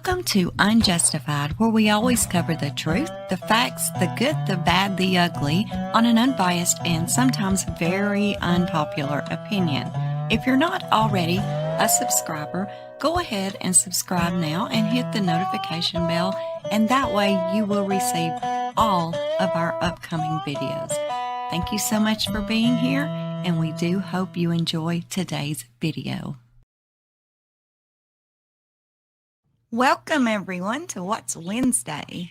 Welcome to UnJustified, where we always cover the truth, the facts, the good, the bad, the ugly, on an unbiased and sometimes very unpopular opinion. If you're not already a subscriber, go ahead and subscribe now and hit the notification bell, and that way you will receive all of our upcoming videos. Thank you so much for being here, and we do hope you enjoy today's video. Welcome, everyone, to What's Wednesday.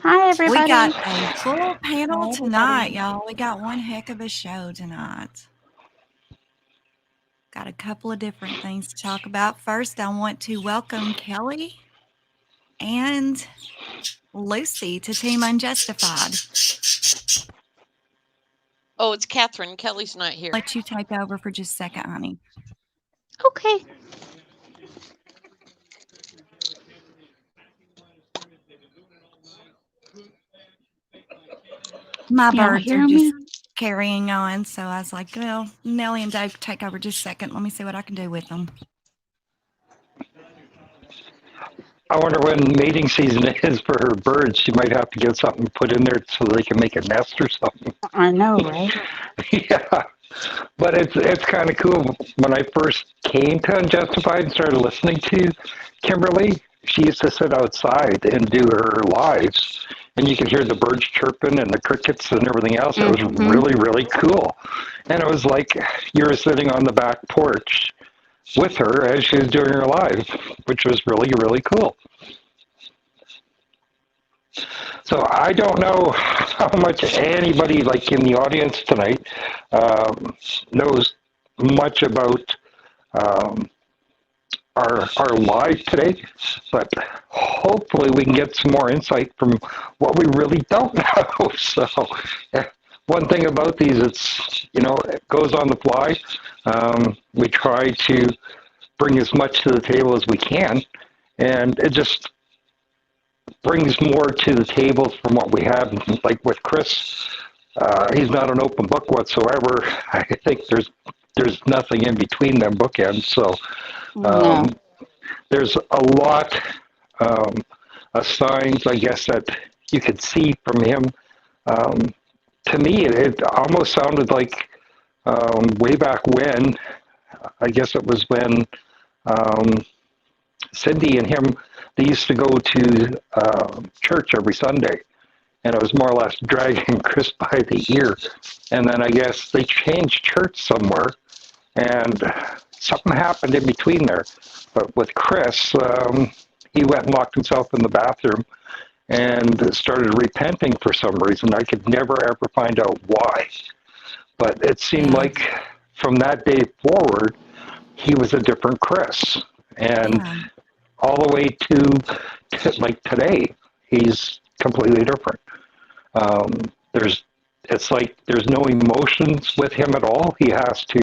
Hi, everybody. We got a full panel tonight, y'all. We got one heck of a show tonight. Got a couple of different things to talk about. First, I want to welcome Kelly and Lucy to Team Unjustified. Oh, it's Catherine. Kelly's not here. Let you take over for just a second, honey. Okay. My Y'all birds hear are me? just carrying on, so I was like, well, Nellie and Dave take over just a second. Let me see what I can do with them. I wonder when mating season is for her birds. She might have to get something put in there so they can make a nest or something. I know, right? Yeah, but it's kind of cool. When I first came to Unjustified and started listening to Kimberly, she used to sit outside and do her lives, and you could hear the birds chirping and the crickets and everything else. It was really, really cool. And it was like you were sitting on the back porch with her as she was doing her live, which was really, really cool. So I don't know how much anybody like in the audience tonight knows much about our live today, but hopefully we can get some more insight from what we really don't know. So one thing about these, it's, it goes on the fly. We try to bring as much to the table as we can, and it just brings more to the table from what we have. Like with Chris, he's not an open book whatsoever. I think there's nothing in between them bookends. So there's a lot of signs, I guess, that you could see from him. To me, it almost sounded like way back when, I guess it was when Cindy and him, they used to go to church every Sunday, and it was more or less dragging Chris by the ear. And then I guess they changed church somewhere, and something happened in between there. But with Chris, he went and locked himself in the bathroom and started repenting for some reason. I could never ever find out why. But it seemed like from that day forward, he was a different Chris. And all the way to like today, he's completely different. It's like there's no emotions with him at all. He has to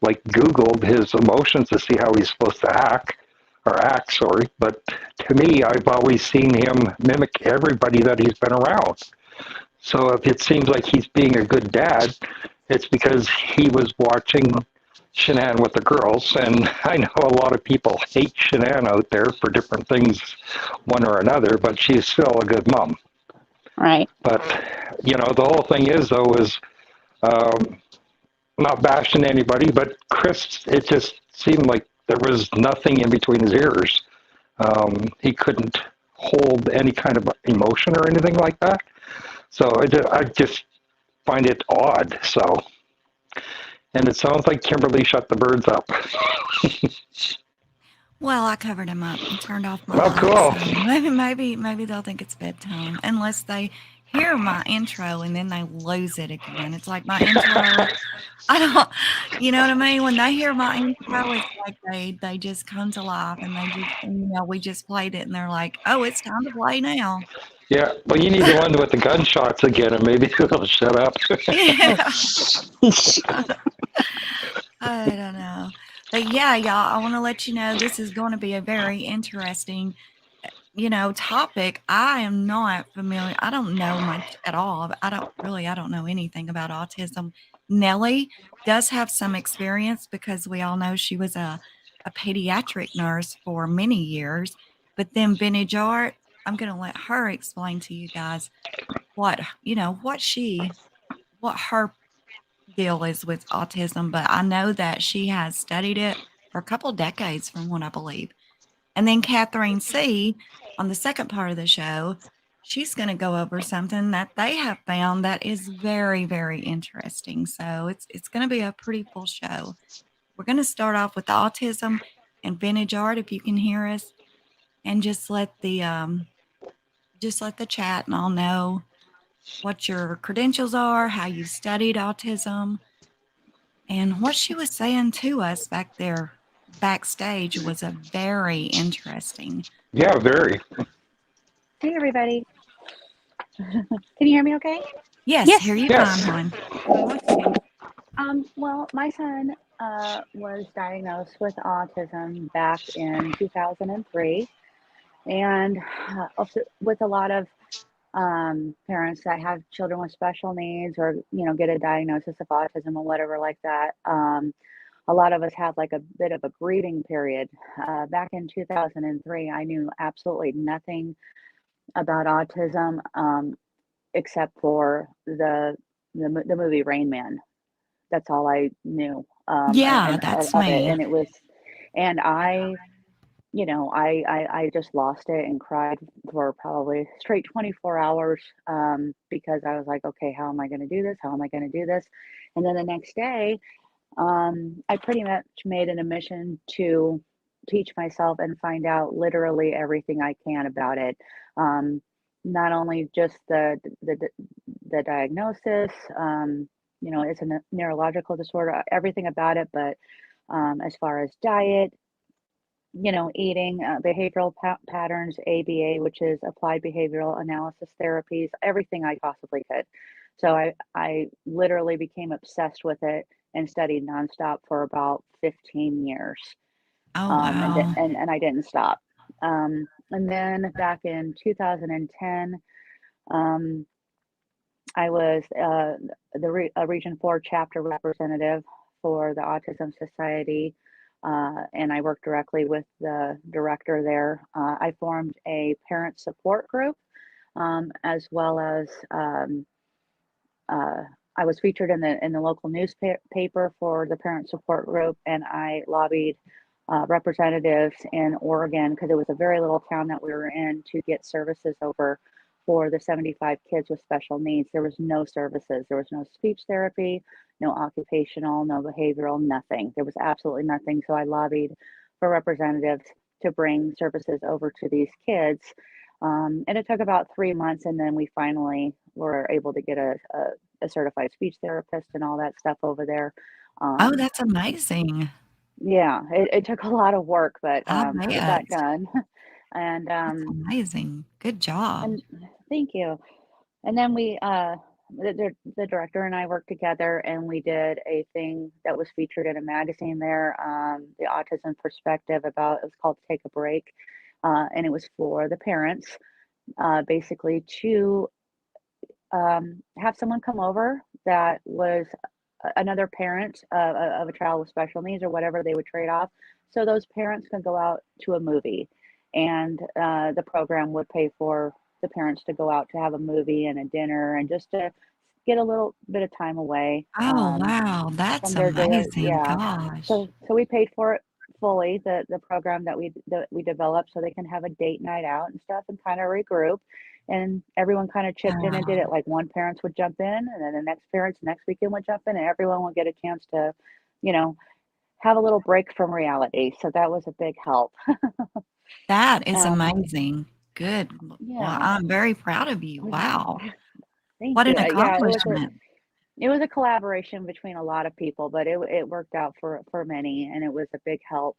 like Google his emotions to see how he's supposed to act. But to me, I've always seen him mimic everybody that he's been around. So if it seems like he's being a good dad, it's because he was watching Shannan with the girls, and I know a lot of people hate Shannan out there for different things, one or another, but she's still a good mom. Right. But, the whole thing is, though, is not bashing anybody, but Chris, it just seemed like there was nothing in between his ears. He couldn't hold any kind of emotion or anything like that. So I just find it odd. So, and it sounds like Kimberly shut the birds up. Well, I covered them up and turned off my lights. Cool. So maybe they'll think it's bedtime, unless they hear my intro and then they lose it again. It's like my intro. I don't, you know what I mean? When they hear my intro, it's like they just come to life, and they just, we just played it, and they're like, oh, it's time to play now. Yeah, well, you need the one with the gunshots again, and maybe it'll shut up. Yeah. Shut up. I don't know. But yeah, y'all, I want to let you know this is going to be a very interesting, topic. I am not familiar. I don't know much at all. I don't know anything about autism. Nellie does have some experience because we all know she was a a pediatric nurse for many years, but then vintage art, I'm going to let her explain to you guys what, what her deal is with autism, but I know that she has studied it for a couple decades from what I believe. And then Catherine C, on the second part of the show, she's going to go over something that they have found that is very, very interesting. So it's going to be a pretty full show. We're going to start off with autism and vintage art, if you can hear us, and just let the chat and all know what your credentials are, how you studied autism, and what she was saying to us back there backstage was a very interesting. Yeah, very. Hey, everybody. Can you hear me okay? Yes, Yes. hear you Yes. fine, hon. Okay. Well, my son was diagnosed with autism back in 2003, and with a lot of parents that have children with special needs, or get a diagnosis of autism or whatever like that. A lot of us have like a bit of a grieving period. Back in 2003, I knew absolutely nothing about autism, except for the movie Rain Man. That's all I knew, Yeah, and that's of it. me. And it was, and I just lost it and cried for probably straight 24 hours, because I was like, okay, how am I going to do this? How am I going to do this? And then the next day, I pretty much made an admission to teach myself and find out literally everything I can about it. Not only just the diagnosis, it's a neurological disorder, everything about it, but as far as diet, eating, behavioral patterns, ABA, which is applied behavioral analysis therapies, everything I possibly could. So I literally became obsessed with it and studied nonstop for about 15 years. Oh, wow. And I didn't stop. And then back in 2010, I was a Region 4 chapter representative for the Autism Society, and I worked directly with the director there. I formed a parent support group, as well as I was featured in the local newspaper for the parent support group, and I lobbied representatives in Oregon, because it was a very little town that we were in, to get services over for the 75 kids with special needs. There was no services. There was no speech therapy, no occupational, no behavioral, nothing. There was absolutely nothing. So I lobbied for representatives to bring services over to these kids. And it took about 3 months, and then we finally were able to get a certified speech therapist and all that stuff over there. Oh, that's amazing. Yeah, it took a lot of work, but I it bet. got done. And That's amazing. Good job. and thank you. And then the director and I worked together, and we did a thing that was featured in a magazine there, the Autism Perspective, it was called Take a Break, and it was for the parents, basically to have someone come over that was another parent of a child with special needs or whatever. They would trade off, so those parents can go out to a movie, and the program would pay for the parents to go out to have a movie and a dinner, and just to get a little bit of time away, Oh, wow. That's from their daily. amazing. Yeah, Gosh. so we paid for it fully, the program that we developed, so they can have a date night out and stuff, and kind of regroup. And everyone kind of chipped in and did it. Like, one parents would jump in, and then the next parents next weekend would jump in, and everyone would get a chance to, you know, have a little break from reality. So that was a big help. That is Um, amazing. Good. Well, yeah, I'm very proud of you. Wow. thank What you. an Yeah, accomplishment. it was a collaboration between a lot of people, but it worked out for many, and it was a big help.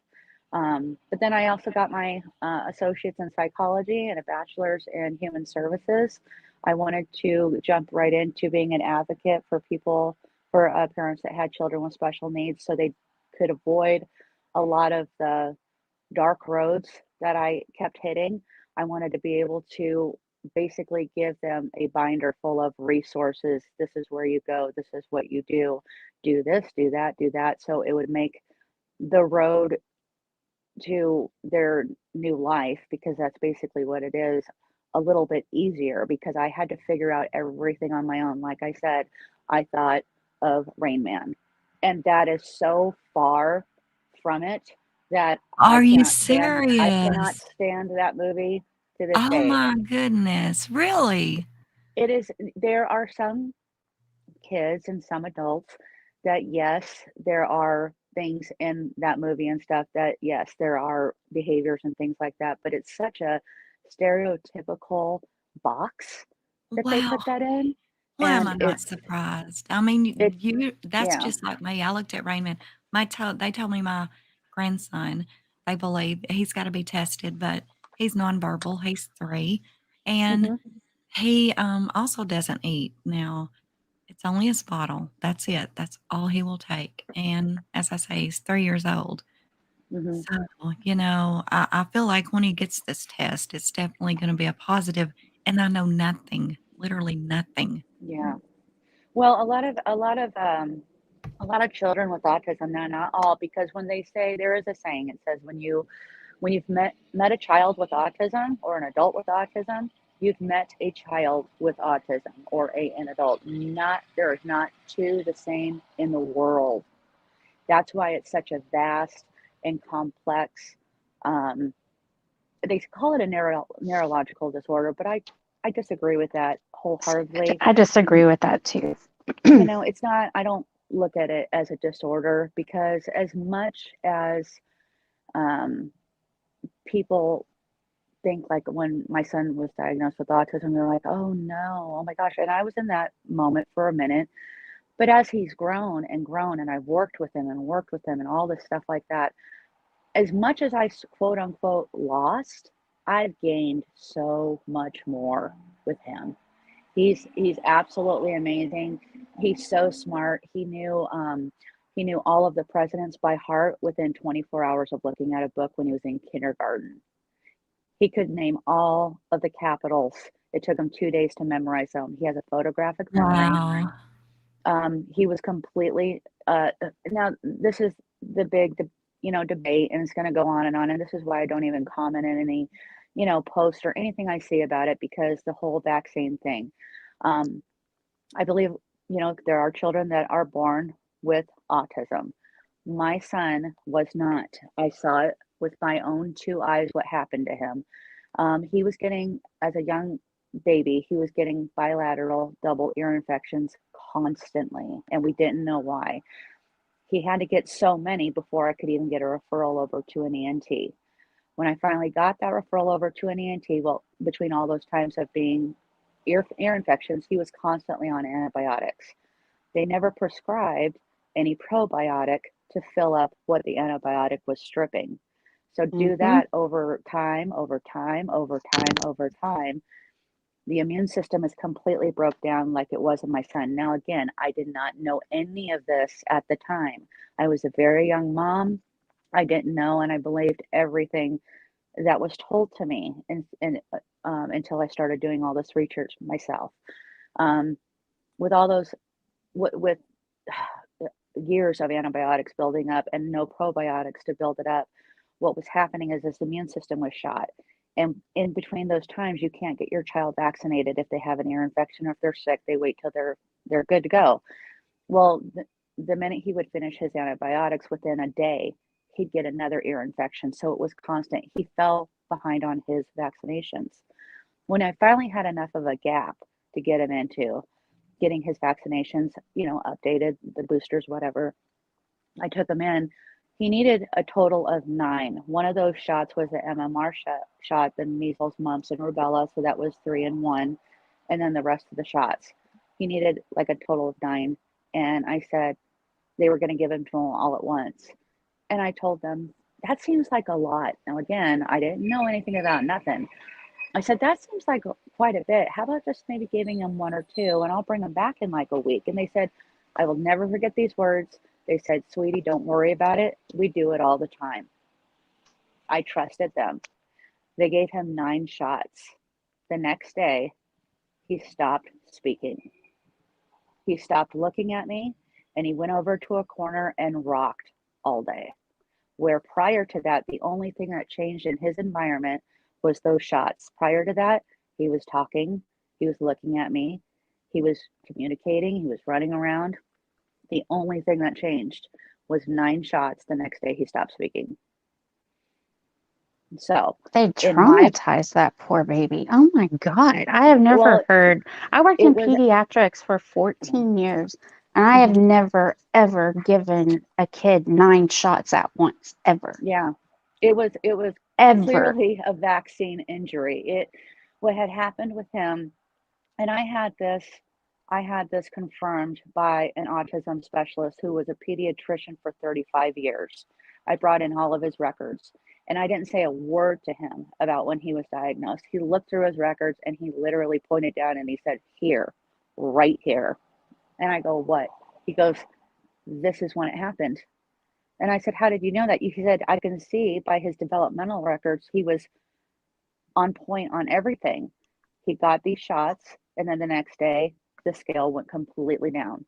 But then I also got my associates in psychology and a bachelor's in human services. I wanted to jump right into being an advocate for people, for parents that had children with special needs, so they could avoid a lot of the dark roads that I kept hitting. I wanted to be able to basically give them a binder full of resources. This is where you go. This is what you do. Do this, do that, do that. So it would make the road to their new life, because that's basically what it is, a little bit easier, because I had to figure out everything on my own. Like I said, I thought of Rain Man, and that is so far from it that Are you serious? I cannot stand that movie to this Oh day. my goodness. Really? It is, there are some kids and some adults that, yes, there are things in that movie and stuff that, yes, there are behaviors and things like that, but it's such a stereotypical box that they Wow. put that in. Why am And I not surprised? I mean, it, that's yeah. just like me. I looked at Raymond. They told me my grandson, they believe he's got to be tested, but he's nonverbal. He's 3, and Hmm. he also doesn't eat. Now, it's only his bottle. That's it. That's all he will take. And as I say, he's 3 years old. Hmm. So, I feel like when he gets this test, it's definitely going to be a positive, and I know nothing, literally nothing. Yeah. Well, a lot of children with autism, now not all, because when they say, there is a saying, it says when you've met a child with autism or an adult with autism, you've met a child with autism or an adult. Not, there is not two the same in the world. That's why it's such a vast and complex. Um, they call it a neurological disorder, but I disagree with that wholeheartedly. I disagree with that too. It's not. I don't look at it as a disorder, because as much as um, people think, like when my son was diagnosed with autism, they're like, oh no, oh my gosh. And I was in that moment for a minute. But as he's grown and grown, and I've worked with him and all this stuff like that, as much as I quote unquote lost, I've gained so much more with him. He's absolutely amazing. He's so smart. He knew all of the presidents by heart within 24 hours of looking at a book when he was in kindergarten. He could name all of the capitals. It took him 2 days to memorize them. He has a photographic memory. Wow. He was completely. Now this is the big, debate, and it's going to go on. And this is why I don't even comment in any, post or anything I see about it, because the whole vaccine thing. Um, I believe, there are children that are born with autism. My son was not. I saw it with my own 2 eyes what happened to him. He was getting, as a young baby, he was getting bilateral double ear infections constantly, and we didn't know why. He had to get so many before I could even get a referral over to an ENT. When I finally got that referral over to an ENT, well, between all those times of being ear infections, he was constantly on antibiotics. They never prescribed any probiotic to fill up what the antibiotic was stripping. So do Mm-hmm. that over time, the immune system is completely broke down, like it was in my son. Now, again, I did not know any of this at the time. I was a very young mom. I didn't know, and I believed everything that was told to me, until I started doing all this research myself. Um, with all those, with years of antibiotics building up and no probiotics to build it up, what was happening is the immune system was shot. And in between those times, you can't get your child vaccinated if they have an ear infection, or if they're sick, they wait till they're good to go. Well, the minute he would finish his antibiotics, within a day, he'd get another ear infection. So it was constant. He fell behind on his vaccinations. When I finally had enough of a gap to get him into getting his vaccinations, updated, the boosters, whatever, I took him in. He needed a total of 9. One of those shots was the MMR shot, the measles, mumps, and rubella. So that was 3 in 1. And then the rest of the shots. He needed like a total of 9. And I said they were going to give him to him all at once. And I told them, that seems like a lot. Now, again, I didn't know anything about nothing. I said, that seems like quite a bit. How about just maybe giving him 1 or 2, and I'll bring him back in like a week? And they said, I will never forget these words. They said, sweetie, don't worry about it. We do it all the time. I trusted them. They gave him 9 shots. The next day, he stopped speaking. He stopped looking at me, and he went over to a corner and rocked all day. where prior to that, the only thing that changed in his environment was those shots. Prior to that, he was talking, he was looking at me, he was communicating, he was running around. The only thing that changed was 9 shots. The next day he stopped speaking. So They in my traumatized that poor baby. Oh my God. I have never well, heard. I worked it in was pediatrics for 14 years, and I have never, ever given a kid 9 shots at once, ever. yeah, it was Ever. clearly a vaccine injury. What had happened with him, and I had this confirmed by an autism specialist who was a pediatrician for 35 years. I brought in all of his records, and I didn't say a word to him about when he was diagnosed. He looked through his records and he literally pointed down and he said, "Here, right here." And I go, "What?" He goes, "This is when it happened." And I said, "How did you know that?" He said, "I can see by his developmental records, he was on point on everything. He got these shots, and then the next day, the scale went completely down."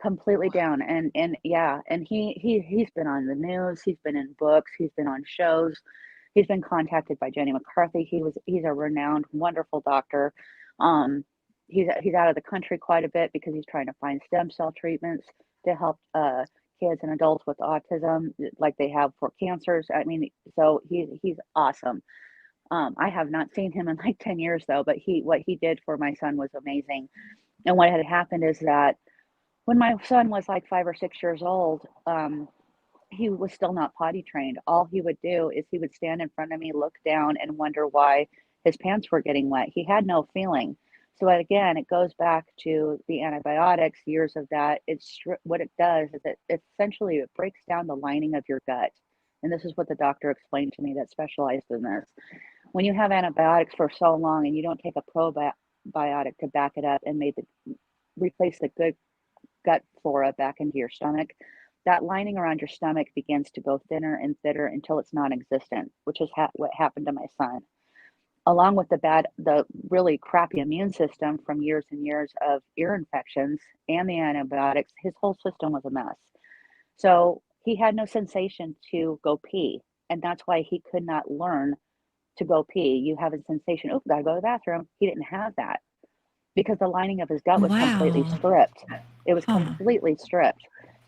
Completely down. And yeah, and he's been on the news, he's been in books, he's been on shows, he's been contacted by Jenny McCarthy. He's a renowned, wonderful doctor. He's out of the country quite a bit because he's trying to find stem cell treatments to help kids and adults with autism like they have for cancers. I mean, so he's awesome. I have not seen him in like 10 years though, but what he did for my son was amazing. And what had happened is that when my son was like 5 or 6 years old, he was still not potty trained. All he would do is he would stand in front of me, look down, and wonder why his pants were getting wet. He had no feeling. So again, it goes back to the antibiotics, years of that. What it does is essentially it breaks down the lining of your gut. And this is what the doctor explained to me that specialized in this. When you have antibiotics for so long and you don't take a probiotic to back it up and replace the good gut flora back into your stomach, that lining around your stomach begins to go thinner and thinner until it's non-existent, which is what happened to my son. Along with the really crappy immune system from years and years of ear infections and the antibiotics, his whole system was a mess. So he had no sensation to go pee, and that's why he could not learn to go pee. You have a sensation, oh, gotta go to the bathroom. He didn't have that because the lining of his gut was completely Wow. stripped. It was Huh. completely stripped.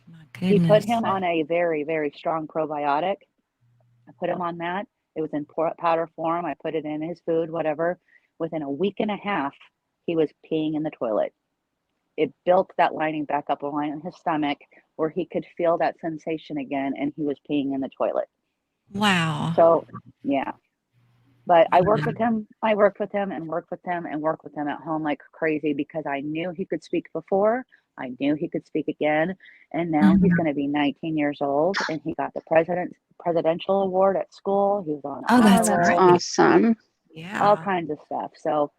My He put goodness. him on a very, very strong probiotic. I put him on that. It was in powder form. I put it in his food, whatever. Within a week and a half, he was peeing in the toilet. It built that lining back up around his stomach where he could feel that sensation again, and he was peeing in the toilet. Wow. So, yeah. But I worked Yeah. with him. I worked with him and worked with him and worked with him at home like crazy because I knew he could speak before. I knew he could speak again. And now he's Mhm. going to be 19 years old and he got the presidential award at school. He was on Oh, honor that's That's roll, great. awesome. all Yeah. kinds of stuff. So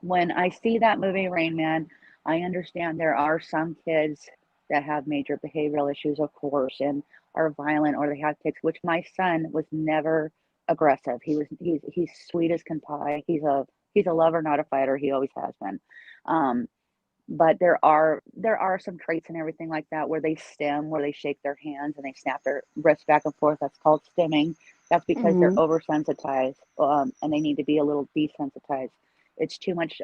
when I see that movie Rain Man, I understand there are some kids that have major behavioral issues, of course, and are violent or they have tics, which my son was never aggressive. He's sweet as can pie. He's a lover, not a fighter. He always has been. Um, but there are some traits and everything like that where they stim, where they shake their hands and they snap their wrists back and forth. That's called stimming. That's because they're Hmm. oversensitized, and they need to be a little desensitized. It's too much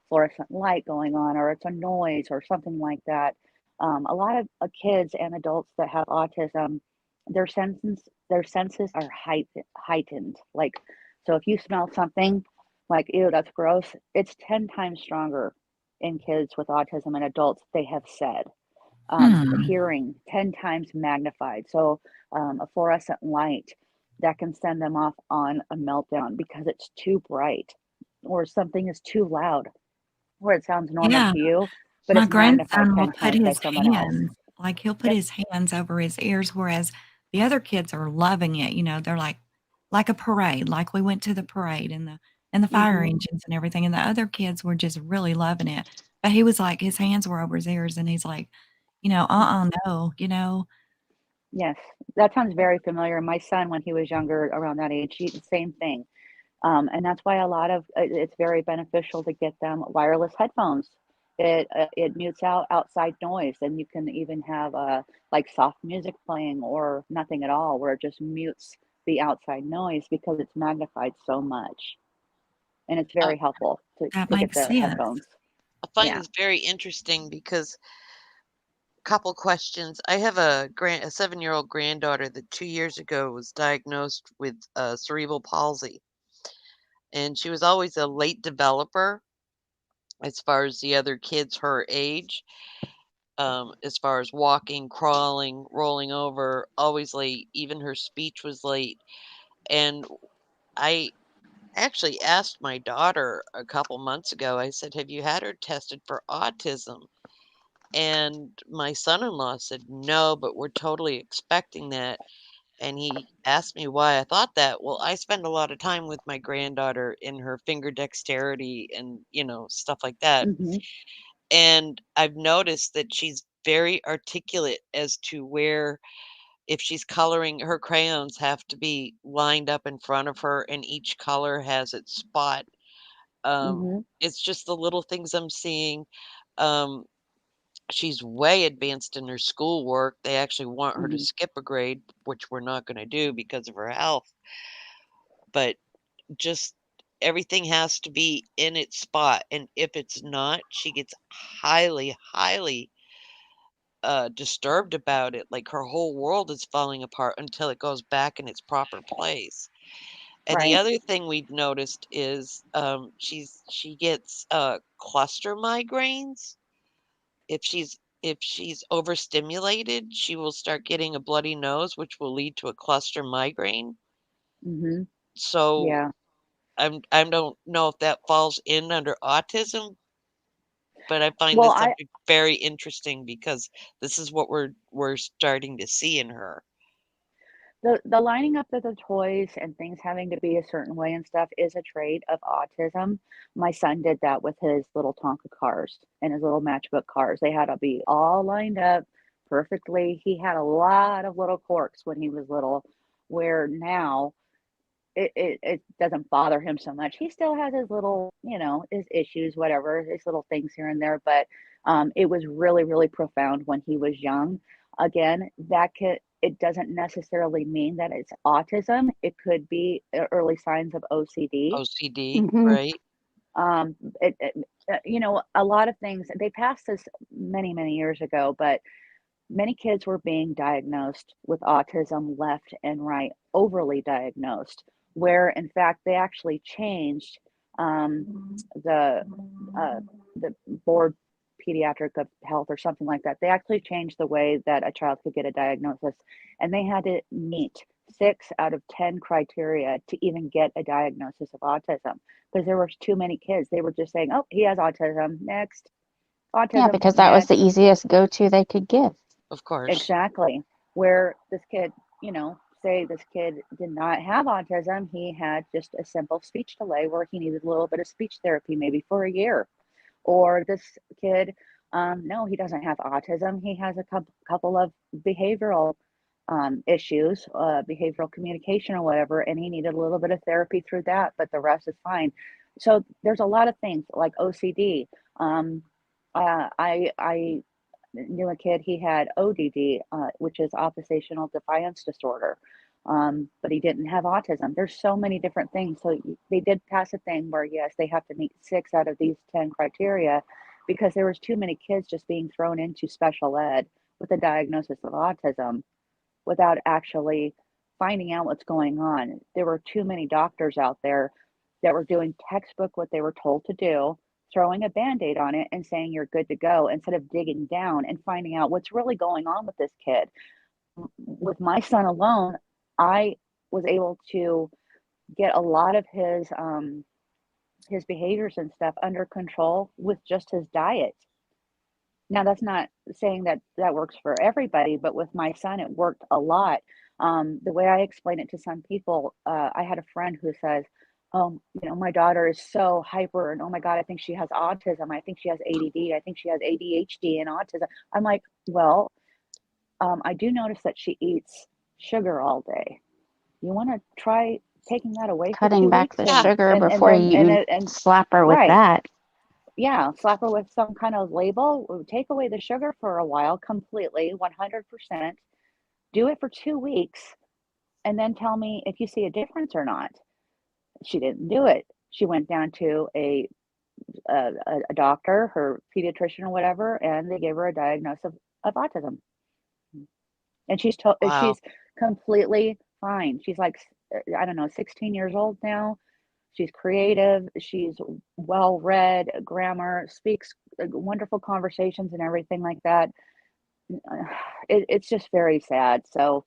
fluorescent light going on, or it's a noise, or something like that. A lot of kids and adults that have autism, their senses are heightened. Like, so if you smell something like, ew, that's gross, it's 10 times stronger in kids with autism and adults, they have said. Hmm. Hearing 10 times magnified. So a fluorescent light that can send them off on a meltdown because it's too bright, or something is too loud, where it sounds normal Yeah. to you, but My it's magnified grandson will 10 put times by his someone else. hands, like, he'll put Yep. his hands over his ears, whereas the other kids are loving it, they're like a parade, like we went to the parade and the fire Hmm. engines and everything, and the other kids were just really loving it. But he was like his hands were over his ears, and he's like, no. Yes, that sounds very familiar. My son, when he was younger, around that age, same thing. And that's why a lot of it's very beneficial to get them wireless headphones It mutes out outside noise, and you can even have like soft music playing or nothing at all, where it just mutes the outside noise because it's magnified so much, and it's Uh, very helpful That to get makes the sense. headphones. I find Yeah. this very interesting because couple questions. I have a 7-year-old granddaughter that 2 years ago was diagnosed with cerebral palsy, and she was always a late developer as far as the other kids her age. As far as walking, crawling, rolling over, always late. Even her speech was late. And I actually asked my daughter a couple months ago, I said, have you had her tested for autism? And my son-in-law said, no, but we're totally expecting that. And he asked me why I thought that. Well, I spend a lot of time with my granddaughter in her finger dexterity and, stuff like that. Hmm. And I've noticed that she's very articulate as to where, if she's coloring, her crayons have to be lined up in front of her, and each color has its spot. Hmm. It's just the little things I'm seeing. Um, she's way advanced in her schoolwork. They actually want her to Hmm. skip a grade, which we're not going to do because of her health. But just everything has to be in its spot. And if it's not, she gets highly, highly disturbed about it. Like her whole world is falling apart until it goes back in its proper place. And the Right. other thing we've noticed is she gets cluster migraines. If she's overstimulated, she will start getting a bloody nose, which will lead to a cluster migraine. Hmm. So Yeah. I don't know if that falls in under autism, but I find Well, this subject very interesting because this is what we're starting to see in her. the lining up of the toys and things having to be a certain way and stuff is a trait of autism. My son did that with his little Tonka cars and his little matchbook cars. They had to be all lined up perfectly. He had a lot of little quirks when he was little, where now it doesn't bother him so much. He still has his little, his issues, whatever, his little things here and there, but it was really, really profound when he was young. Again, it doesn't necessarily mean that it's autism. It could be early signs of OCD. OCD, Mhm. right? Um, a lot of things, they passed this many, many years ago, but many kids were being diagnosed with autism left and right, overly diagnosed, where in fact they actually changed the the board pediatric of health or something like that. They actually changed the way that a child could get a diagnosis, and they had to meet 6 out of 10 criteria to even get a diagnosis of autism because there were too many kids. They were just saying, "Oh, he has autism. Next, Yeah, autism. because that was the Next." easiest go-to they could give. Of course. Exactly. Where this kid, say this kid did not have autism, he had just a simple speech delay where he needed a little bit of speech therapy, maybe for a year. Or this kid, no, he doesn't have autism. He has a couple of behavioral issues, behavioral communication or whatever, and he needed a little bit of therapy through that, but the rest is fine. So there's a lot of things like OCD. I knew a kid, he had ODD, which is oppositional defiance disorder, but he didn't have autism. There's so many different things. So they did pass a thing where, yes, they have to meet 6 out of these 10 criteria because there was too many kids just being thrown into special ed with a diagnosis of autism without actually finding out what's going on. There were too many doctors out there that were doing textbook what they were told to do, throwing a band-aid on it and saying you're good to go instead of digging down and finding out what's really going on with this kid. With my son alone, I was able to get a lot of his behaviors and stuff under control with just his diet. Now, that's not saying that that works for everybody, but with my son, it worked a lot. The way I explain it to some people, I had a friend who says, my daughter is so hyper, and oh my God, I think she has autism. I think she has ADD. I think she has ADHD and autism. I'm like, well, I do notice that she eats sugar all day. You want to try taking that away for Cutting two back weeks, the Yeah. sugar and before then you and slap her with right. that. Yeah, slap her with some kind of label, take away the sugar for a while completely, 100%, do it for 2 weeks, and then tell me if you see a difference or not. She didn't do it. She went down to a doctor, her pediatrician or whatever, and they gave her a diagnosis of autism. And Wow. she's completely fine. She's like, I don't know, 16 years old now. She's creative. She's well read, grammar, speaks wonderful conversations and everything like that. It's just very sad. So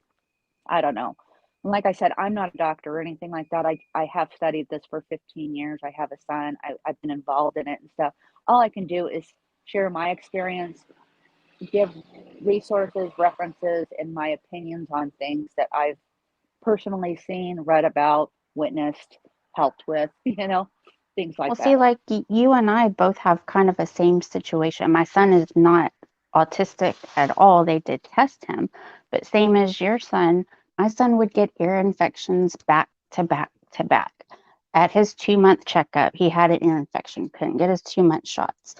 I don't know. Like I said, I'm not a doctor or anything like that. I have studied this for 15 years. I have a son. I've been involved in it and stuff. All I can do is share my experience, give resources, references, and my opinions on things that I've personally seen, read about, witnessed, helped with, things Well, like see, that. like you and I both have kind of a same situation. My son is not autistic at all. They did test him, but same as your son, my son would get ear infections back to back to back. At his 2-month checkup, he had an ear infection, couldn't get his 2-month shots.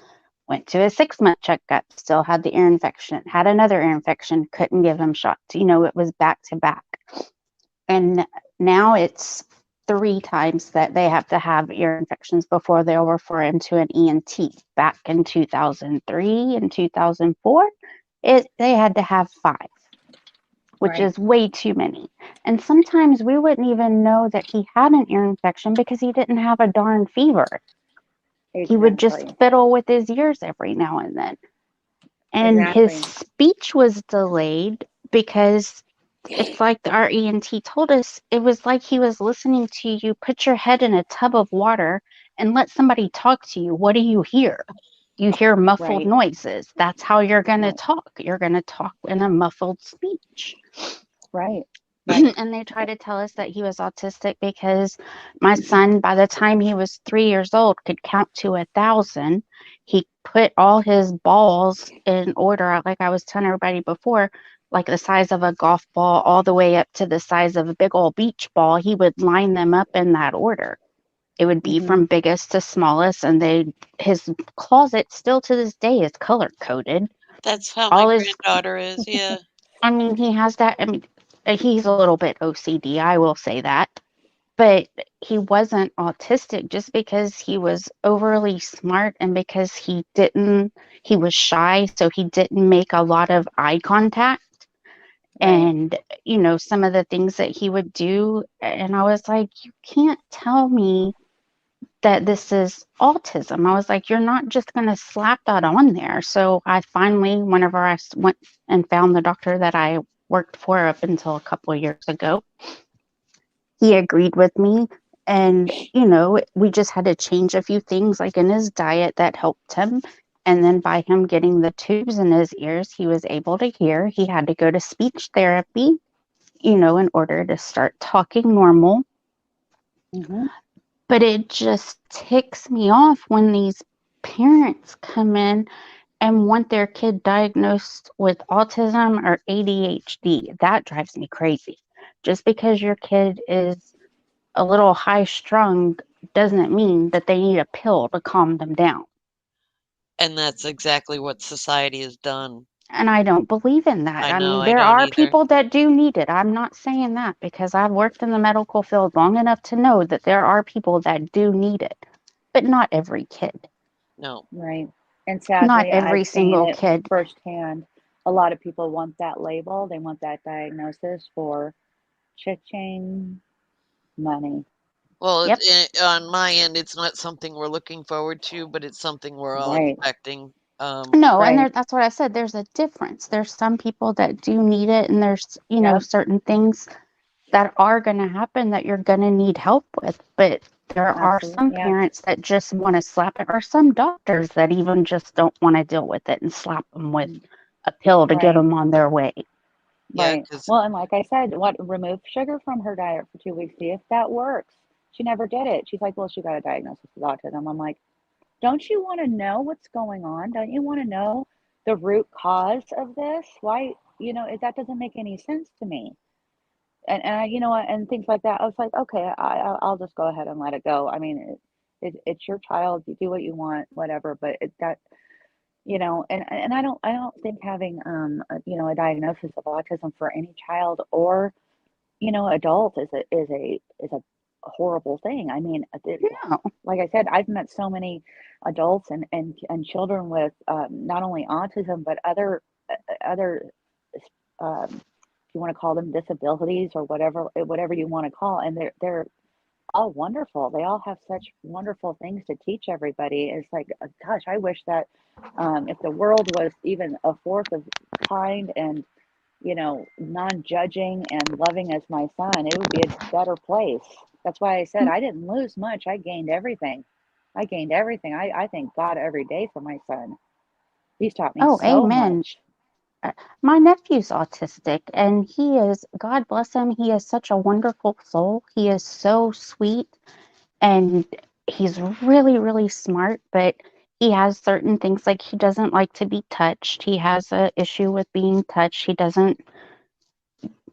Went to a 6-month checkup, still had the ear infection, had another ear infection, couldn't give him shots. It was back to back. And now it's 3 times that they have to have ear infections before they'll refer him to an ENT. Back in 2003 and 2004, they had to have 5, which Right. is way too many. And sometimes we wouldn't even know that he had an ear infection because he didn't have a darn fever. He would just Exactly. fiddle with his ears every now and then. And his Exactly. speech was delayed because it's like our ENT told us, it was like he was listening to you put your head in a tub of water and let somebody talk to you. What do you hear? You hear muffled Right. noises. That's how you're going to Right. talk. You're going to talk in a muffled speech. Right. Right. And they try to tell us that he was autistic because my son, by the time he was 3 years old, could count to 1,000. He put all his balls in order, like I was telling everybody before, like the size of a golf ball, all the way up to the size of a big old beach ball. He would line them up in that order. It would be from biggest to smallest, and his closet still to this day is color coded. That's how my All his granddaughter is. Yeah. I mean, he has that. I mean, he's a little bit OCD, I will say that. But he wasn't autistic just because he was overly smart and because he was shy, so he didn't make a lot of eye contact. Right. And, some of the things that he would do. And I was like, you can't tell me that this is autism. I was like, you're not just going to slap that on there. So I finally, whenever I went and found the doctor that I worked for up until a couple of years ago, he agreed with me. And, we just had to change a few things like in his diet that helped him. And then by him getting the tubes in his ears, he was able to hear. He had to go to speech therapy, in order to start talking normal. Mm-hmm. But it just ticks me off when these parents come in and want their kid diagnosed with autism or ADHD. That drives me crazy. Just because your kid is a little high strung doesn't mean that they need a pill to calm them down. And that's exactly what society has done. And I don't believe in that. I I know, mean, I there don't are either. people that do need it. I'm not saying that because I've worked in the medical field long enough to know that there are people that do need it, but not every kid. No. Right. And Not sadly, every I've seen single it kid. firsthand. A lot of people want that label, they want that diagnosis for cha-ching money. Well, Yep. on my end, it's not something we're looking forward to, but it's something we're all Right. expecting. No, and Right. that's what I said. There's a difference. There's some people that do need it, and there's, Yep. certain things that are going to happen that you're going to need help with. But there are some Absolutely. Yeah. parents that just want to slap it, or some doctors that even just don't want to deal with it and slap them with a pill to get Right. them on their way. Yeah, Right. because Well, and like I said, remove sugar from her diet for 2 weeks, see if that works. She never did it. She's like, well, she got a diagnosis with autism. I'm like, don't you want to know what's going on? Don't you want to know the root cause of this? Why, that doesn't make any sense to me. And I, and things like that. I was like, okay, I'll just go ahead and let it go. I mean, It's your child. You do what you want, whatever. But that, and I don't think having a diagnosis of autism for any child or adult is a horrible thing. I mean, No. like I said, I've met so many adults and children with not only autism but other if you want to call them disabilities or whatever you want to call, and they're all wonderful. They all have such wonderful things to teach everybody. It's like, gosh, I wish that if the world was even a fourth of kind and non-judging and loving as my son, it would be a better place. That's why I said I didn't lose much. I gained everything. I thank God every day for my son. He's taught me Oh, so amen. much. My nephew's autistic, and he is, God bless him, he is such a wonderful soul. He is so sweet, and he's really, really smart, but he has certain things like he doesn't like to be touched. He has an issue with being touched. He doesn't,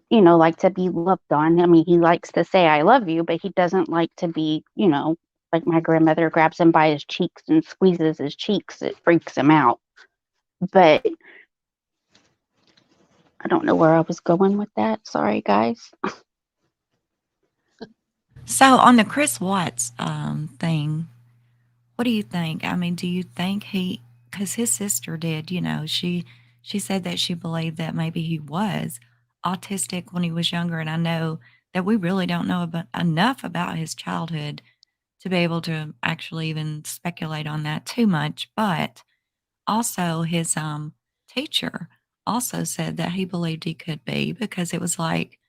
like to be loved on. I mean, he likes to say, I love you, but he doesn't like to be, like my grandmother grabs him by his cheeks and squeezes his cheeks. It freaks him out. But I don't know where I was going with that. Sorry, guys. So on the Chris Watts thing, what do you think? I mean, do you think because his sister did, she said that she believed that maybe he was autistic when he was younger, and I know that we really don't know enough about his childhood to be able to actually even speculate on that too much. But also, his teacher also said that he believed he could be because it was like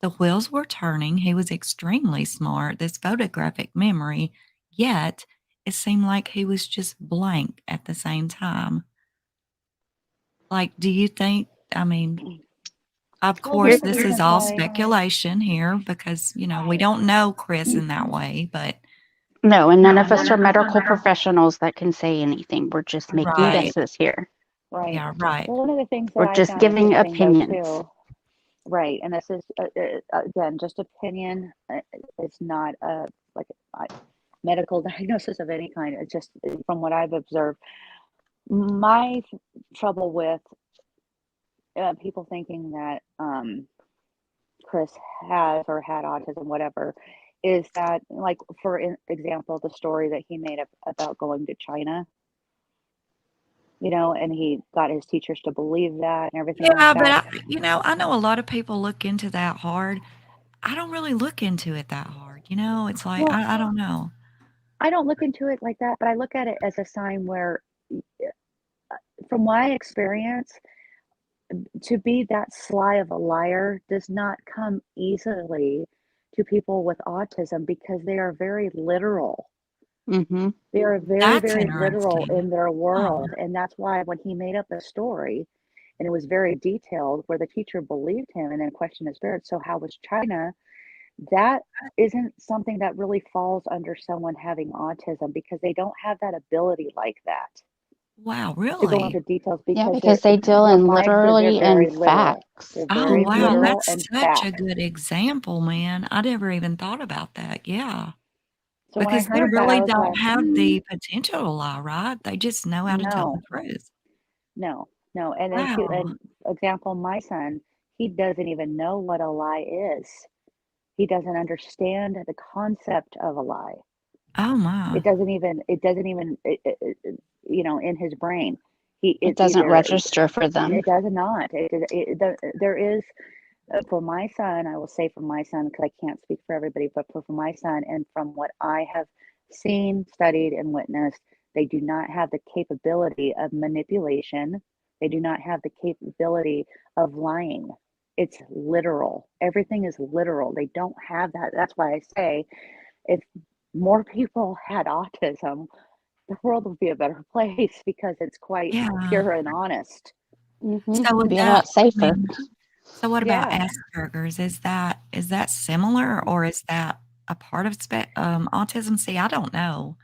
the wheels were turning. He was extremely smart, this photographic memory, yet it seemed like he was just blank at the same time. Like, do you think, I mean, of Well, one course, of the this is reasons all why, speculation here because, we don't know Chris in that way, but No, and none of us are medical professionals that can say anything. We're just making right. guesses here. right. Yeah, right. Well, one of the things that We're I just found giving interesting though opinions. too, right, and this is again just opinion. It's not a medical diagnosis of any kind. It's just from what I've observed. My trouble with people thinking that Chris has or had autism, whatever, is that, like, for example, the story that he made up about going to China, and he got his teachers to believe that and everything like Yeah, but that. I know a lot of people look into that hard. I don't really look into it that hard. It's like Well, I don't know. I don't look into it like that, but I look at it as a sign where, from my experience, to be that sly of a liar does not come easily to people with autism because they are very literal. Mm-hmm. They are very, That's very literal interesting. in their Huh. world. And that's why when he made up a story and it was very detailed where the teacher believed him and then questioned his spirit. So, how was China? That isn't something that really falls under someone having autism because they don't have that ability like that Wow, to go really? into details Yeah, because because they deal what in my experience, they're literally very and literal. facts. They're Oh, very wow, Mm-hmm. literal that's and such a facts. good example, man. I never even thought about that. Yeah. So when I Because they heard that, I really was don't like, have the potential to lie, right? They just know how to tell the no, truth. no, no. And then to Wow. an example, my son, he doesn't even know what a lie is. He doesn't understand the concept of a lie. Oh, my. It doesn't even in his brain. It It's doesn't either, register for them. it does not. There is, for my son, I will say for my son, because I can't speak for everybody, but for my son, and from what I have seen, studied, and witnessed, they do not have the capability of manipulation. They do not have the capability of lying. It's literal. Everything is literal. They don't have that. That's why I say if more people had autism, the world would be a better place because it's quite Yeah. pure and honest. Mm-hmm. So would Be a that lot I safer. mean, so what about Yeah. Asperger's? Is that similar or is that a part of autism? See, I don't know.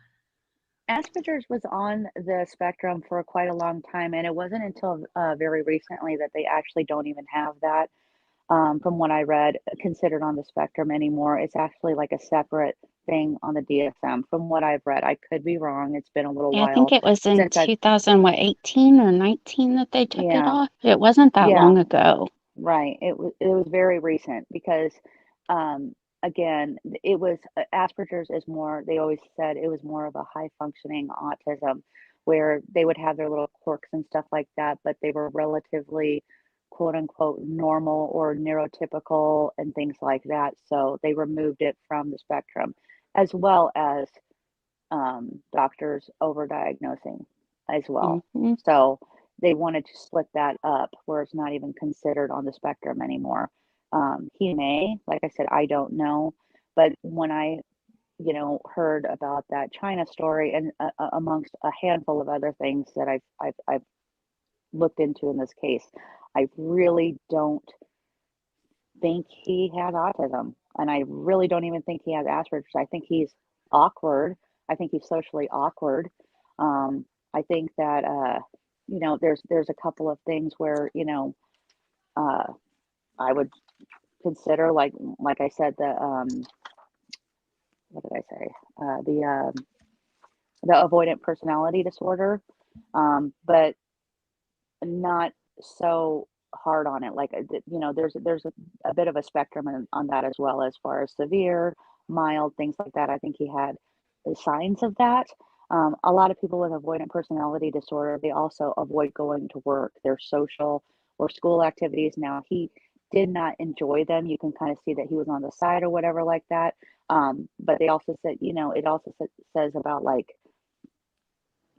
Asperger's was on the spectrum for quite a long time, and it wasn't until very recently that they actually don't even have that, from what I read, considered on the spectrum anymore. It's actually like a separate thing on the DSM from what I've read. I could be wrong. It's been a little Yeah, I think while it was in since I've, 2018 or 19 that they took it yeah, off. It wasn't that yeah, long ago. right. It was very recent because, again, it was Asperger's is more. They always said it was more of a high functioning autism, where they would have their little quirks and stuff like that, but they were relatively quote unquote normal or neurotypical and things like that. So they removed it from the spectrum, as well as doctors overdiagnosing as well. Hmm. So they wanted to split that up where it's not even considered on the spectrum anymore. He may, like I said, I don't know, but when I, heard about that China story and amongst a handful of other things that I've looked into in this case, I really don't think he has autism, and I really don't even think he has Asperger's. I think he's awkward. I think he's socially awkward. I think that there's a couple of things where uh, I would consider like I said what did I say the avoidant personality disorder, but not so hard on it. Like, there's a bit of a spectrum on that as well, as far as severe, mild, things like that. I think he had the signs of that. A lot of people with avoidant personality disorder, they also avoid going to work, their social or school activities. Now, he did not enjoy them. You can kind of see that he was on the side or whatever like that. But they also said, it also says about like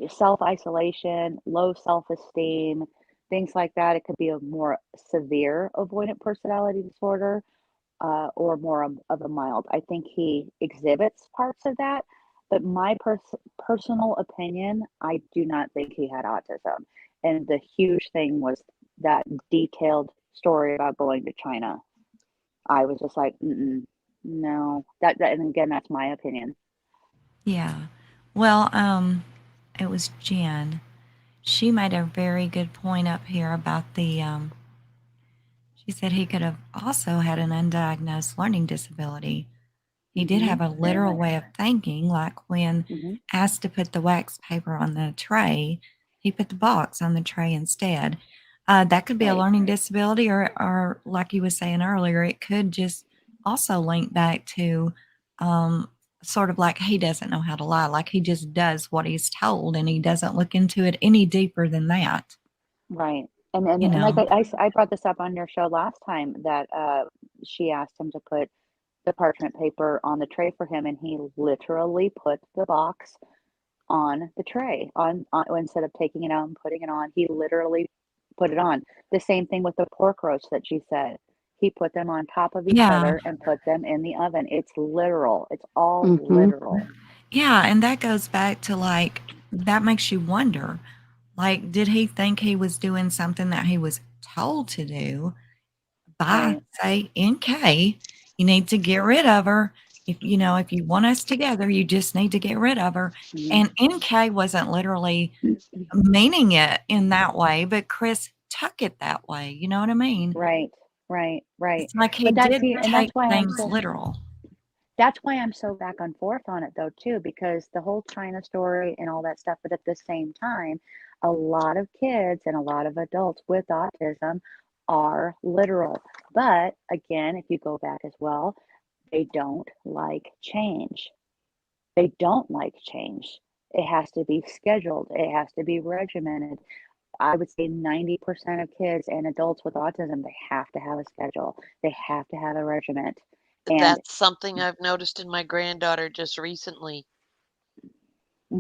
self isolation, low self esteem, things like that. It could be a more severe avoidant personality disorder, or more of a mild. I think he exhibits parts of that, but my personal opinion, I do not think he had autism. And the huge thing was that detailed story about going to China. I was just like, no, and again, that's my opinion. Yeah. Well, it was Jen. She made a very good point up here about she said he could have also had an undiagnosed learning disability. He did have a Very literal much. way of thinking, like when Hmm. asked to put the wax paper on the tray, he put the box on the tray instead. That could be a Right. learning disability, or like you was saying earlier, it could just also link back to sort of like he doesn't know how to lie, like he just does what he's told and he doesn't look into it any deeper than that, Right. And like you know? I brought this up on your show last time that she asked him to put the parchment paper on the tray for him, and he literally put the box on the tray on instead of taking it out and putting it on. He literally put it on. The same thing with the pork roast that she said. He put them on top of each Yeah. other and put them in the oven. It's literal. It's all Hmm. literal. Yeah. And that goes back to like, that makes you wonder, like, did he think he was doing something that he was told to do by, Right. say, NK? You need to get rid of her. If you want us together, you just need to get rid of her. Hmm. And NK wasn't literally meaning it in that way, but Chris took it that way. You know what I mean? Right. Right. Right. It's like he But did and take things literal. that's why I'm so back and forth on it though too, because the whole China story and all that stuff, but at the same time, a lot of kids and a lot of adults with autism are literal. But again, if you go back as well, they don't like change. They don't like change. It has to be scheduled. It has to be regimented. I would say 90% of kids and adults with autism, they have to have a schedule. They have to have a regiment. And That's something I've noticed in my granddaughter just recently.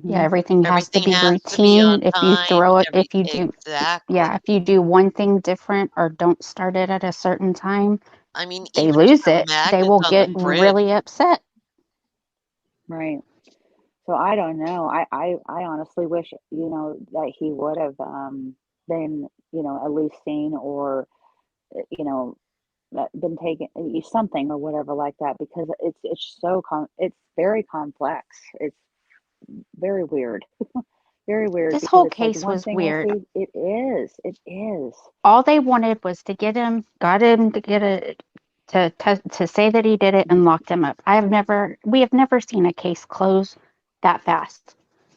Yeah, mhm, everything has to Everything be has to be routine. on If you time. throw it, if you do, Exactly. yeah, if you do one thing different or don't start it at a certain time, I mean, they even just lose the it. They magnets will on the get mhm, fridge. really upset. right. So I don't know. I honestly wish, that he would have been, at least seen or, you know, been taken something or whatever like that, because it's very complex. It's very weird. Very weird This because whole it's like case one was thing will weird. see it is. All they wanted was got him to to say that he did it and locked him up. We have never seen a case close that fast.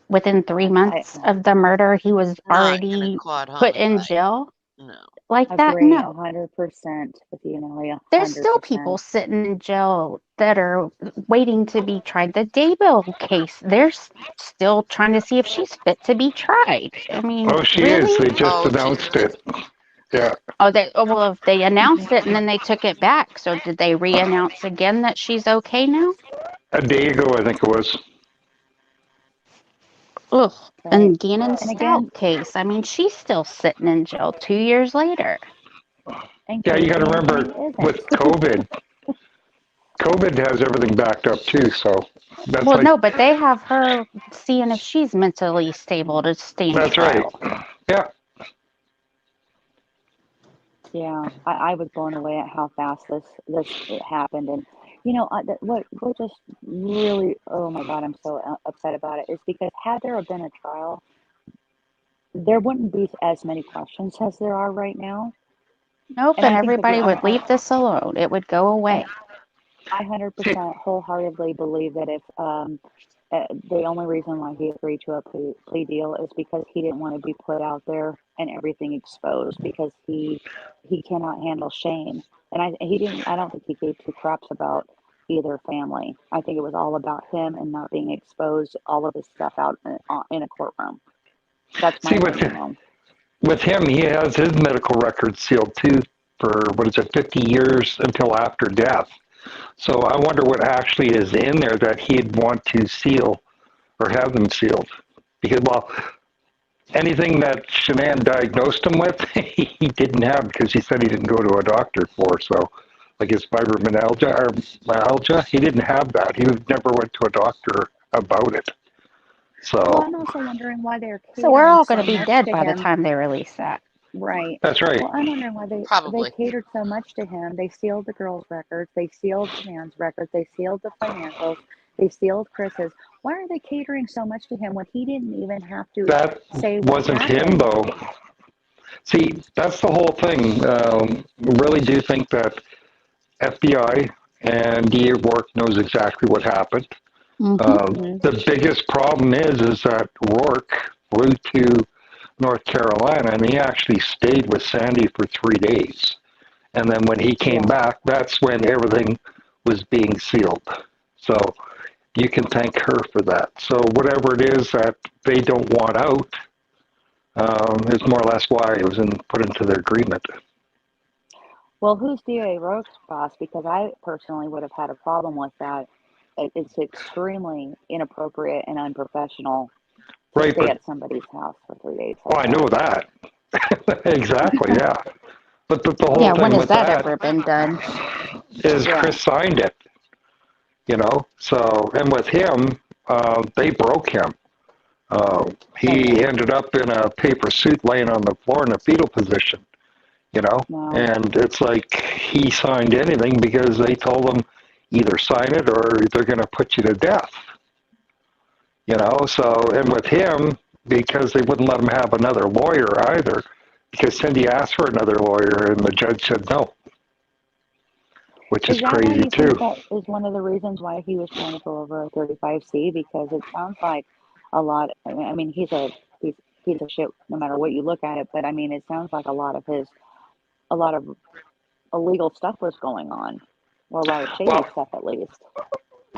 Within 3 months of the murder, he was Not in a already quad put in homicide. jail No. like that. Agree No, 100% with you, Nelly. there's still 100%. people sitting in jail that are waiting to be tried. The Daybell case, they're still trying to see if she's fit to be tried. I mean, Oh, she really? is. They just Oh, announced it. Yeah. Well, if they announced it and then they took it back, so did they re-announce again that she's okay now? A day ago, I think it was. Ugh. Right. And Gannon's And Stout again, case, I mean, she's still sitting in jail 2 years later. and Yeah, you got to Casey remember isn't. with COVID has everything backed up too. So that's Well, like, no, but they have her seeing if she's mentally stable to stand that's right. trial. Yeah. Yeah, I was blown away at how fast this happened, and what just really, oh my God, I'm so upset about it, is because had there have been a trial, there wouldn't be as many questions as there are right now, Nope, and and I think everybody would leave this alone. It would go away. I 100% wholeheartedly believe that if the only reason why he agreed to a plea deal is because he didn't want to be put out there and everything exposed, because he cannot handle shame, and I don't think he gave two craps about either family. I think it was all about him and not being exposed, all of his stuff out in a courtroom. That's my See, opinion. with him, he has his medical records sealed too for, 50 years until after death. So I wonder what actually is in there that he'd want to seal or have them sealed. Because, well, anything that Shannan diagnosed him with, he didn't have because he said he didn't go to a doctor for. So, like his fibromyalgia or myalgia, he didn't have that. He never went to a doctor about it. So, Well, I'm also wondering why they're So we're catering all so going to be much dead to by the him. time they release that. Right. that's right. Well, I'm wondering why they Probably. catered so much to him. They sealed the girls' records. They sealed Shannon's records. They sealed the financials. They sealed Chris's. Why are they catering so much to him when he didn't even have to That say what wasn't him, happened? though. See, that's the whole thing. Really do think that FBI and DA Rourke knows exactly what happened. The biggest problem is that Rourke flew to North Carolina and he actually stayed with Sandy for 3 days. And then when he came back, that's when everything was being sealed. So you can thank her for that. So whatever it is that they don't want out is more or less why it was put into their agreement. Well, who's DA Rourke's boss? Because I personally would have had a problem with that. It's extremely inappropriate and unprofessional to Right, stay but at somebody's house for 3 days. oh, I know that. Exactly, yeah. But the whole Yeah, thing when has with that ever been done? is Yeah. Chris signed it, So, and with him, they broke him. He ended up in a paper suit laying on the floor in a fetal position, Wow. And it's like he signed anything because they told him either sign it or they're going to put you to death, So, and with him, because they wouldn't let him have another lawyer either, because Cindy asked for another lawyer and the judge said no, which is Is that why crazy you too. think that is one of the reasons why he was trying to go over a 35C? Because it sounds like a lot. I mean, he's a piece of shit no matter what you look at it. But I mean, it sounds like a lot of illegal stuff was going on, or a lot of shady stuff at least.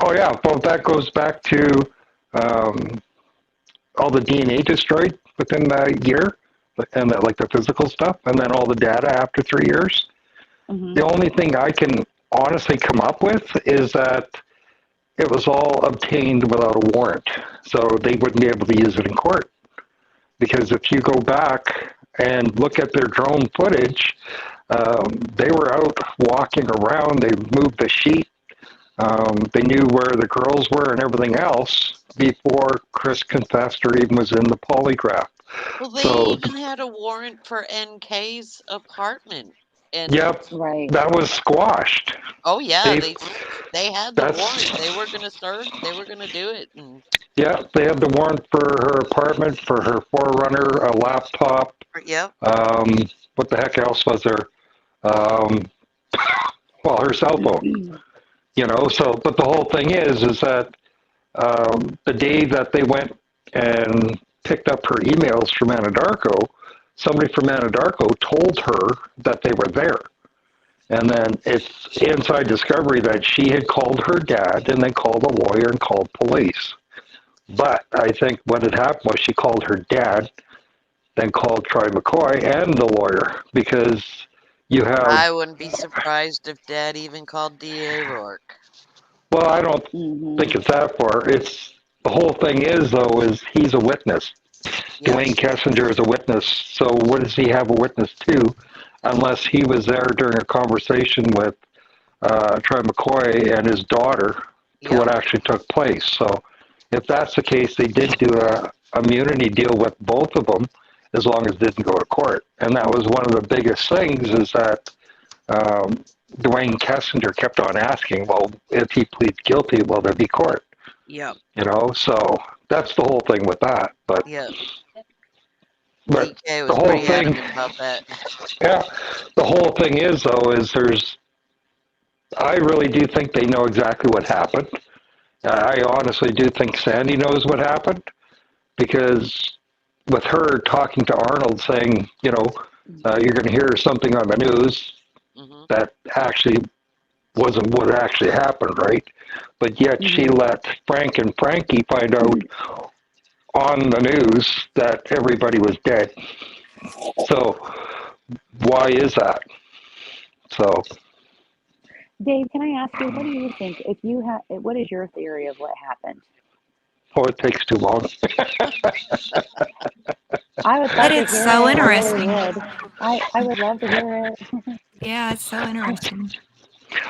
Oh yeah, well that goes back to all the DNA destroyed within the year, and like the physical stuff, and then all the data after 3 years. Mm-hmm. The only thing I can honestly come up with is that it was all obtained without a warrant, so they wouldn't be able to use it in court. Because if you go back and look at their drone footage, they were out walking around. They moved the sheet. They knew where the girls were and everything else before Chris confessed or even was in the polygraph. Well, they even had a warrant for NK's apartment. And yep, right. that was squashed. Oh yeah, they had the warrant. They were going to serve. They were going to do it. And yeah, they had the warrant for her apartment, for her Forerunner, a laptop. Yep. What the heck else was there? Well, her cell phone, so, but the whole thing is that the day that they went and picked up her emails from Anadarko, somebody from Anadarko told her that they were there. And then it's inside discovery that she had called her dad and then called a lawyer and called police. But I think what had happened was she called her dad, then called Troy McCoy and the lawyer, because you have... I wouldn't be surprised if Dad even called D.A. Rourke. Well, I don't think it's that far. It's the whole thing is, though, is he's a witness. Yes. Dwayne Kessinger is a witness. So what does he have a witness to, unless he was there during a conversation with Troy McCoy and his daughter to what actually took place? So if that's the case, they did do a immunity deal with both of them, as long as it didn't go to court. And that was one of the biggest things, is that Dwayne Kessinger kept on asking, well, if he pleads guilty, will there be court? Yep. So that's the whole thing with that. But but DK was the whole thing about that. Yeah, the whole thing is, though, is I really do think they know exactly what happened. I honestly do think Sandy knows what happened, because with her talking to Arnold saying, you're going to hear something on the news, that actually wasn't what actually happened, right? But yet she let Frank and Frankie find out on the news that everybody was dead. So why is that? So, Dave, can I ask you, what do you think, what is your theory of what happened? Oh, it takes too long. I would love But to it's hear so it. interesting. I really would. I would love to hear it. Yeah, it's so interesting.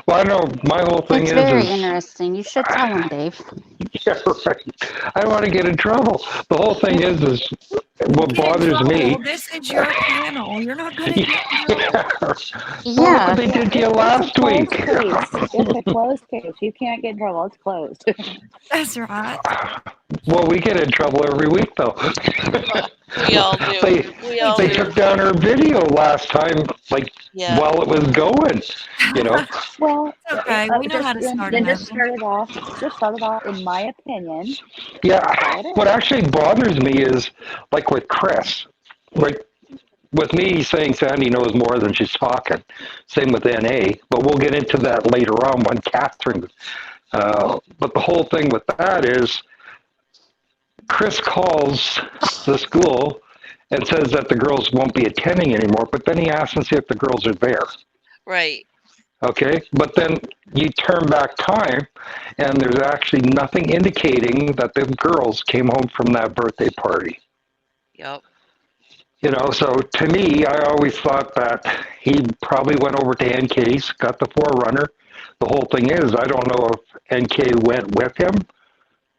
Well, I know my whole thing It's very interesting. You should tell him, Dave. Yeah, right. I don't want to get in trouble. The whole thing is what bothers me. This is your panel. You're not going to get in trouble. Well, look what they did to you last week. It's a closed case. You can't get in trouble. It's closed. That's right. Well, we get in trouble every week, though. We all do. They took down our video last time, while it was going, Well, okay. We know how to start it. Just started off, in my opinion. Yeah. What actually bothers me is, with Chris, with me saying Sandy knows more than she's talking. Same with NA, but we'll get into that later on when Catherine. But the whole thing with that is, Chris calls the school and says that the girls won't be attending anymore, but then he asks and see if the girls are there. Right. Okay, but then you turn back time, and there's actually nothing indicating that the girls came home from that birthday party. Yep. So to me, I always thought that he probably went over to NK's, got the Forerunner. The whole thing is, I don't know if NK went with him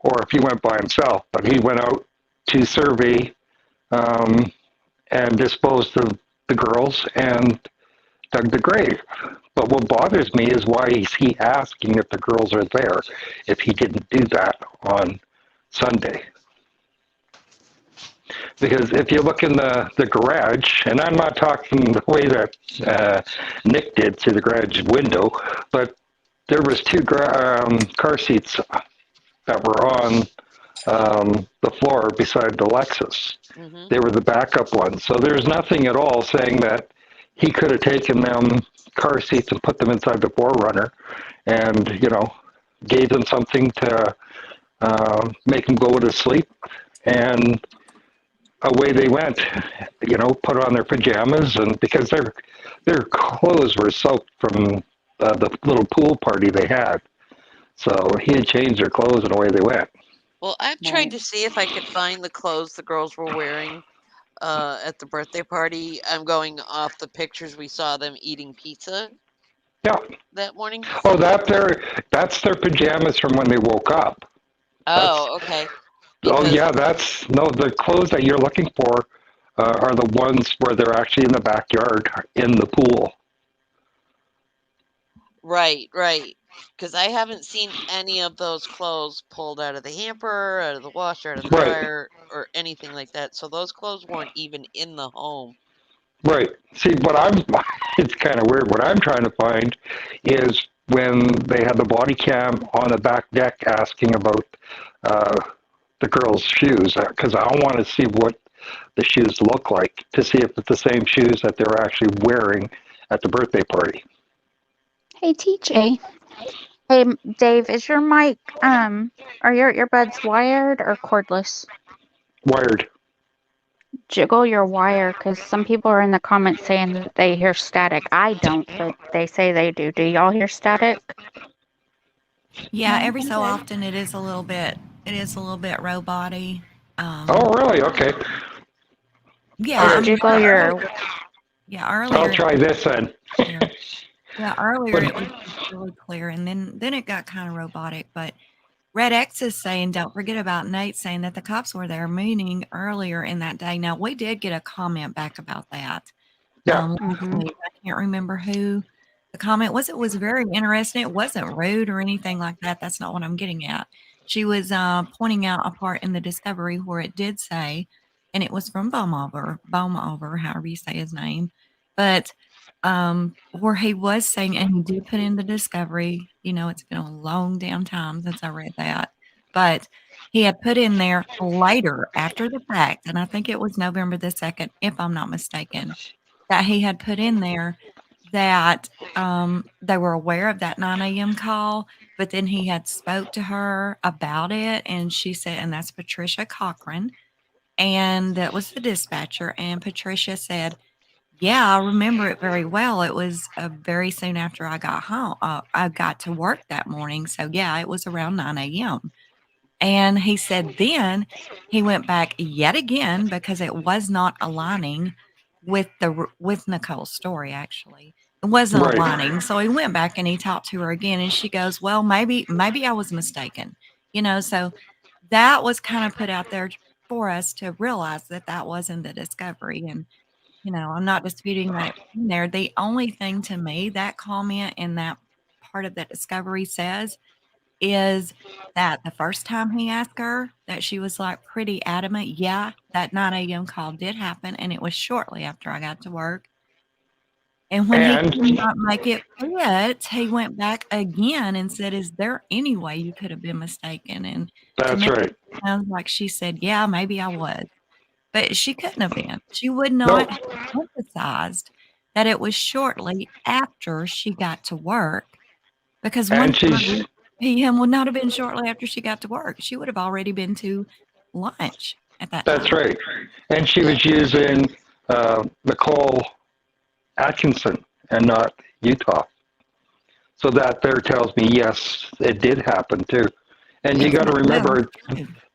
or if he went by himself, but he went out to survey and disposed of the girls and dug the grave. But what bothers me is, why is he asking if the girls are there if he didn't do that on Sunday? Because if you look in the garage, and I'm not talking the way that Nick did through the garage window, but there was two car seats that were on the floor beside the Lexus. Mm-hmm. They were the backup ones. So there's nothing at all saying that he could have taken them car seats and put them inside the Forerunner and, gave them something to make them go to sleep. And away they went, put on their pajamas, and because their clothes were soaked from the little pool party they had. So he had changed their clothes, and away they went. Well, I've tried to see if I could find the clothes the girls were wearing at the birthday party. I'm going off the pictures we saw them eating pizza. Yeah. That morning. Oh, that's their pajamas from when they woke up. Oh, okay. Oh, yeah, the clothes that you're looking for are the ones where they're actually in the backyard in the pool. Right. Because I haven't seen any of those clothes pulled out of the hamper, out of the washer, out of the dryer, or anything like that. So those clothes weren't even in the home. Right. See, it's kind of weird. What I'm trying to find is when they had the body cam on the back deck asking about uh, the girl's shoes, because I want to see what the shoes look like to see if it's the same shoes that they're actually wearing at the birthday party. Hey, TJ. Hey, Dave, is your mic, are your earbuds wired or cordless? Wired. Jiggle your wire, because some people are in the comments saying that they hear static. I don't, but they say they do. Do y'all hear static? Yeah, every so often it is a little bit roboty. Oh, really? Okay. Yeah, All I right. mean, Jiggle your. yeah, I'll earlier try this then. yeah, earlier it was really clear, and then it got kind of robotic. But Red X is saying, don't forget about Nate saying that the cops were there, meaning earlier in that day. Now we did get a comment back about that. Yeah. Last week. I can't remember who the comment was. It was very interesting. It wasn't rude or anything like that. That's not what I'm getting at. She was pointing out a part in the discovery where it did say, and it was from Baumover, however you say his name, but where he was saying, and he did put in the discovery, it's been a long damn time since I read that, but he had put in there later after the fact, and I think it was November the 2nd, if I'm not mistaken, that he had put in there that, they were aware of that 9 AM call, but then he had spoke to her about it, and she said, and that's Patricia Cochran, and that was the dispatcher, and Patricia said, "Yeah, I remember it very well. It was, very soon after I got home, I got to work that morning, so yeah, it was around 9 AM." And he said then he went back yet again because it was not aligning with Nicole's story, actually. It wasn't Right. aligning. So he went back and he talked to her again and she goes, "Well, maybe I was mistaken." So that was kind of put out there for us to realize that that wasn't the discovery. And I'm not disputing that it was in there. The only thing to me that comment and that part of that discovery says is that the first time he asked her, that she was, like, pretty adamant, "Yeah, that 9 AM call did happen, and it was shortly after I got to work." And when he And could not make it fit, he went back again and said, "Is there any way you could have been mistaken?" And to that's me, right. it sounds like she said, "Yeah, maybe I was." But she couldn't have been. She would not No. have emphasized that it was shortly after she got to work. Because And she's 1:30 PM would not have been shortly after she got to work. She would have already been to lunch at that that's time. right. And she was using Nicole Atkinson and not Utah. So that there tells me, yes, it did happen too. And you got to remember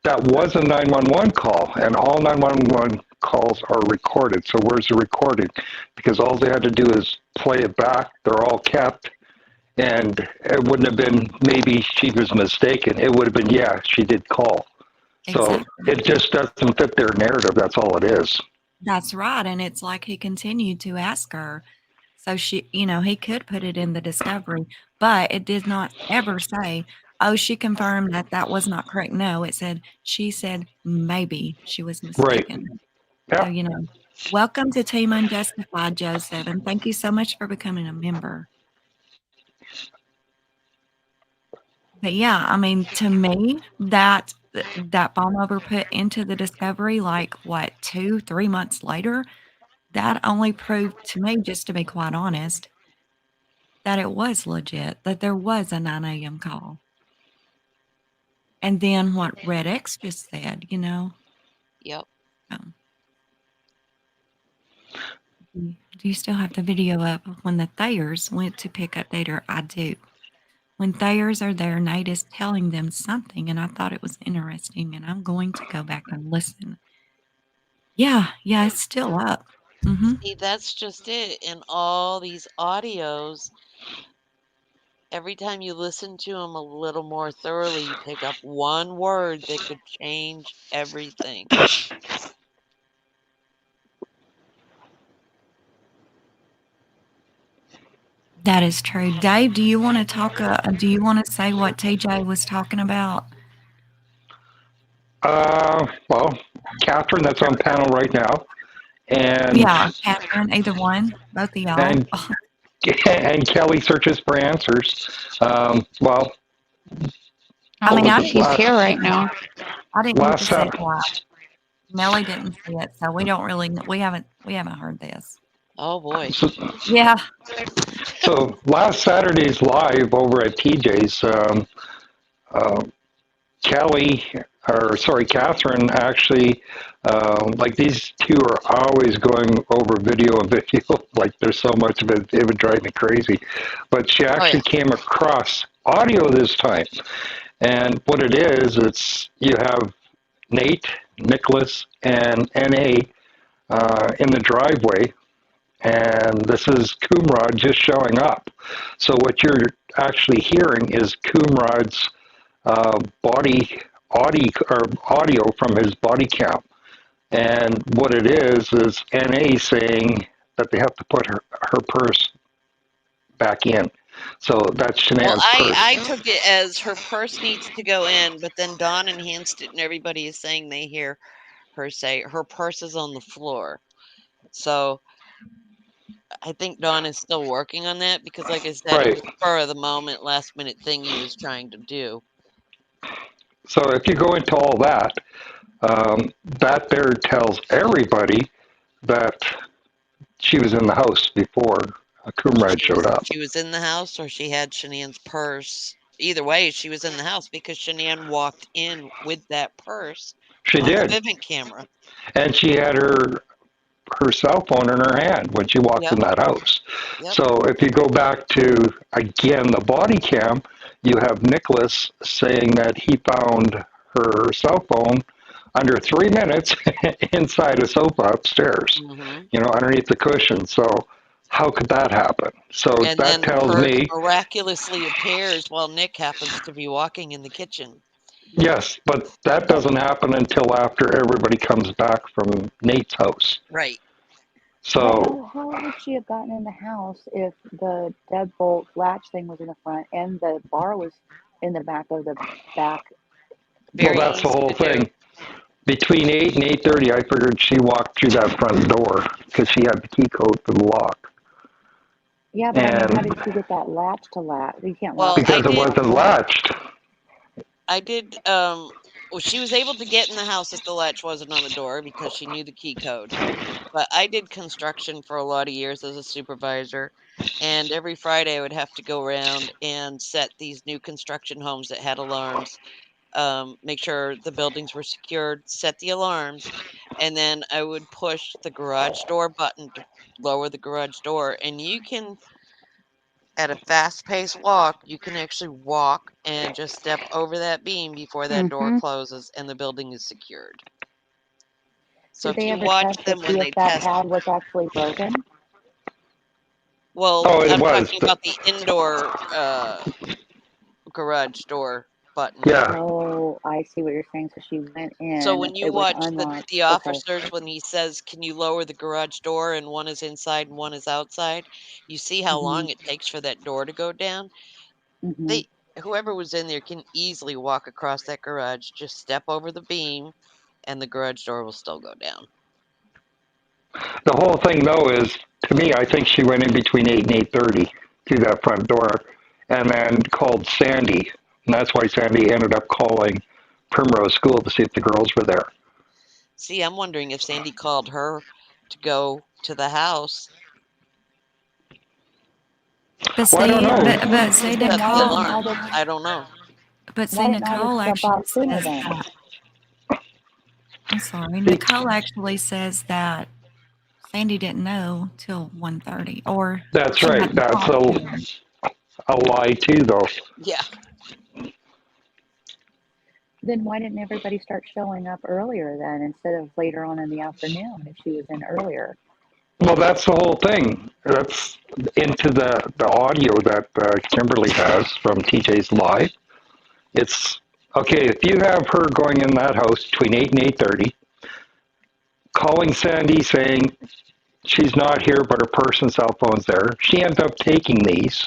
that was a 911 call, and all 911 calls are recorded. So where's the recording? Because all they had to do is play it back. They're all kept. And it wouldn't have been maybe she was mistaken. It would have been, yeah, she did call. So Exactly. it just doesn't fit their narrative. That's all it is. That's right, and it's like he continued to ask her. So he could put it in the discovery, but it did not ever say, "Oh, she confirmed that that was not correct." No, it said, she said maybe she was Right. mistaken. So, Yeah. welcome to Team Unjustified, Joseph, and thank you so much for becoming a member. But yeah, I mean, to me, that Baumover put into the discovery, like, what, 2, 3 months later, that only proved to me, just to be quite honest, that it was legit, that there was a 9 AM call. And then what Red X just said, Yep. Do you still have the video up of when the Thayers went to pick up Dater? I do. When Thayers are there, Nate is telling them something, and I thought it was interesting, and I'm going to go back and listen. Yeah, it's still up. See, that's just it. In all these audios, every time you listen to them a little more thoroughly, you pick up one word that could change everything. That is true. Dave, do you want to talk? Do you want to say what TJ was talking about? Well, Catherine, that's on panel right now, and Yeah, Catherine, either one, both of y'all. and and Kelly searches for answers. Well, I mean, don't I think she's didn't, here right now. I didn't get to last see Sat- that. Nellie didn't see it, so we don't really, we haven't heard this. Oh boy. so, Yeah. so last Saturday's live over at TJ's, Catherine actually, like these two are always going over video and video, like there's so much of it, it would drive me crazy. But she Oh yeah. actually came across audio this time. And what it is, it's you have Nate, Nicholas, and NA in the driveway, and this is Coomrod just showing up. So what you're actually hearing is Coomrod's audio from his body cam. And what it is NA saying that they have to put her purse back in. So that's Well, Shannan's I purse. took it as her purse needs to go in, but then Dawn enhanced it, and everybody is saying they hear her say her purse is on the floor. So I think Dawn is still working on that because, like I said, it Right. was spur of the moment, last minute thing he was trying to do. So if you go into all that, that there tells everybody that she was in the house before Coomrod showed up. She was in the house, or she had Shannan's purse. Either way, she was in the house because Shannan walked in with that purse. She on did. the Vivint camera. And she had her cell phone in her hand when she walked in that house. Yep. So if you go back to, again, the body cam, you have Nicholas saying that he found her cell phone under 3 minutes inside a sofa upstairs, underneath the cushion. So how could that happen? So And that then tells me miraculously appears while Nick happens to be walking in the kitchen. yes, but that doesn't happen until after everybody comes back from Nate's house. Right. So how would she have gotten in the house if the deadbolt latch thing was in the front and the bar was in the back of the back? Very well, that's the easy whole to do. thing. Between 8 and 8:30, I figured she walked through that front door because she had the key code for the lock. Yeah, but I mean, how did she get that latch to latch? You can't Well, lock it. Because it wasn't latched. I did. Well, she was able to get in the house if the latch wasn't on the door because she knew the key code. But I did construction for a lot of years as a supervisor, and every Friday I would have to go around and set these new construction homes that had alarms, make sure the buildings were secured, set the alarms, and then I would push the garage door button to lower the garage door. And you can, at a fast-paced walk, you can actually walk and just step over that beam before that door closes and the building is secured. So Did they if you ever watch test to them see when if they that test, pad was actually broken? well, Oh, it I'm was. talking about the indoor garage door button. Yeah. Oh, I see what you're saying. So she went in. So when you it was watch unlocked. the officers, when he says, "Can you lower the garage door?" and one is inside and one is outside, you see how long it takes for that door to go down. Whoever was in there can easily walk across that garage, just step over the beam, and the garage door will still go down. The whole thing, though, is, to me, I think she went in between 8 and 8:30 through that front door and then called Sandy. And that's why Sandy ended up calling Primrose School to see if the girls were there. See, I'm wondering if Sandy called her to go to the house. But Well, I don't know. but see, Set the Nicole, alarm. I don't know. but see, Why didn't all Nicole this jump actually out sooner says then? that. I'm sorry. Nicole actually says that Sandy didn't know till 1:30, or That's she right. hadn't That's talked to her. a lie, too, though. Yeah. Then why didn't everybody start showing up earlier then instead of later on in the afternoon if she was in earlier? Well, that's the whole thing. That's into the audio that Kimberly has from TJ's Live. It's, okay, if you have her going in that house between 8 and 8:30, calling Sandy saying she's not here but her purse and cell phone's there, she ends up taking these.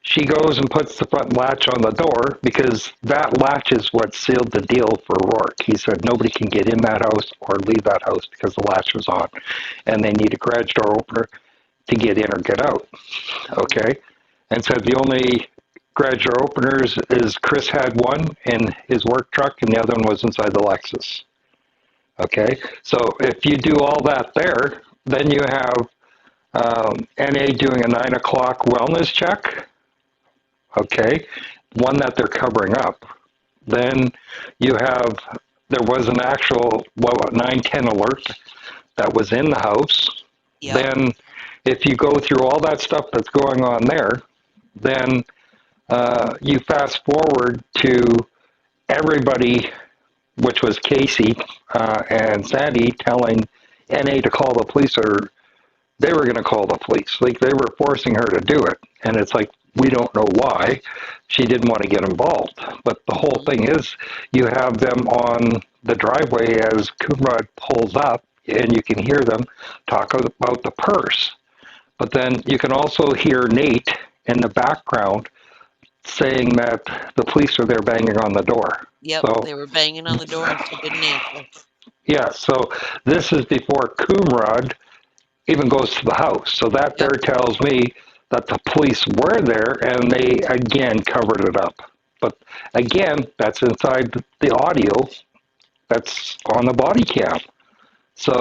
she goes and puts the front latch on the door because that latch is what sealed the deal for Rourke. He said nobody can get in that house or leave that house because the latch was on, and they need a garage door opener to get in or get out. Okay, and said the only garage door openers is Chris had one in his work truck, and the other one was inside the Lexus. Okay, so if you do all that there, then you have NA doing a 9 o'clock wellness check. Okay, one that they're covering up. Then you have, there was an actual 910 alert that was in the house. Yep. Then if you go through all that stuff that's going on there, then you fast forward to everybody, which was Casey and Sandy, telling NA to call the police, or they were going to call the police. Like, they were forcing her to do it. And it's like, we don't know why she didn't want to get involved. But the whole thing is, you have them on the driveway as Coonrod pulls up, and you can hear them talk about the purse. But then you can also hear Nate in the background saying that the police are there banging on the door. Yep, So, they were banging on the door and she didn't answer. yeah, so this is before Coonrod even goes to the house. So that there tells me that the police were there and they again covered it up. But again, that's inside the audio that's on the body cam. So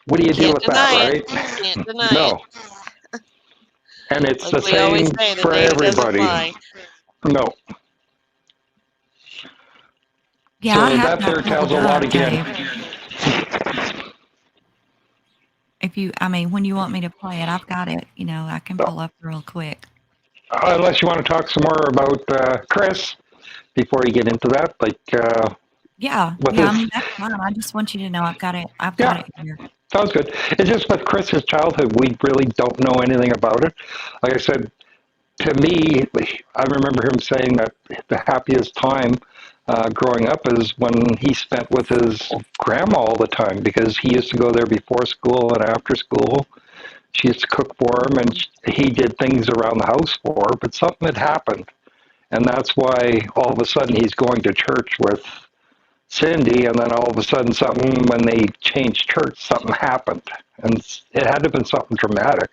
what do you do with that, right? Can't deny No. And it's Like the we always same say, the for data doesn't everybody. lie. No. Yeah, So I have that there tells a pulled lot up, again. Dave. If you, I mean, when you want me to play it, I've got it. You know, I can pull up real quick. Unless you want to talk some more about Chris before you get into that, like Yeah, with yeah. I his, mean, that's fine. I just want you to know I've got it. I've Yeah. got it here. sounds good. It's just with Chris's childhood, we really don't know anything about it. Like I said, to me, I remember him saying that the happiest time growing up is when he spent with his grandma all the time, because he used to go there before school and after school. She used to cook for him, and he did things around the house for her, but something had happened. And that's why all of a sudden he's going to church with Cindy, and then all of a sudden something, when they changed church, something happened. And it had to have been something dramatic,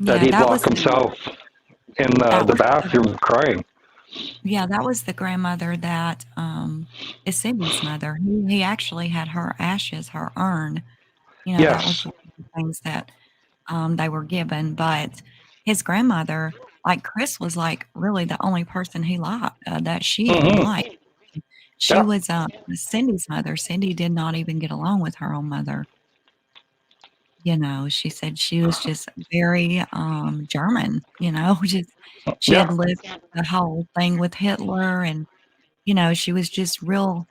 that Yeah, he'd that lock was himself in that the was bathroom crying. yeah, that was the grandmother that is Cindy's mother. He actually had her ashes, her urn. You know, that was Yes. one of the things that they were given. But his grandmother, like Chris, was like really the only person he liked that she even Mm-hmm. liked. She Yeah. was Cindy's mother. Cindy did not even get along with her own mother. You know, she said she was just very German. You know, just she had Yeah. lived the whole thing with Hitler, and you know, she was just real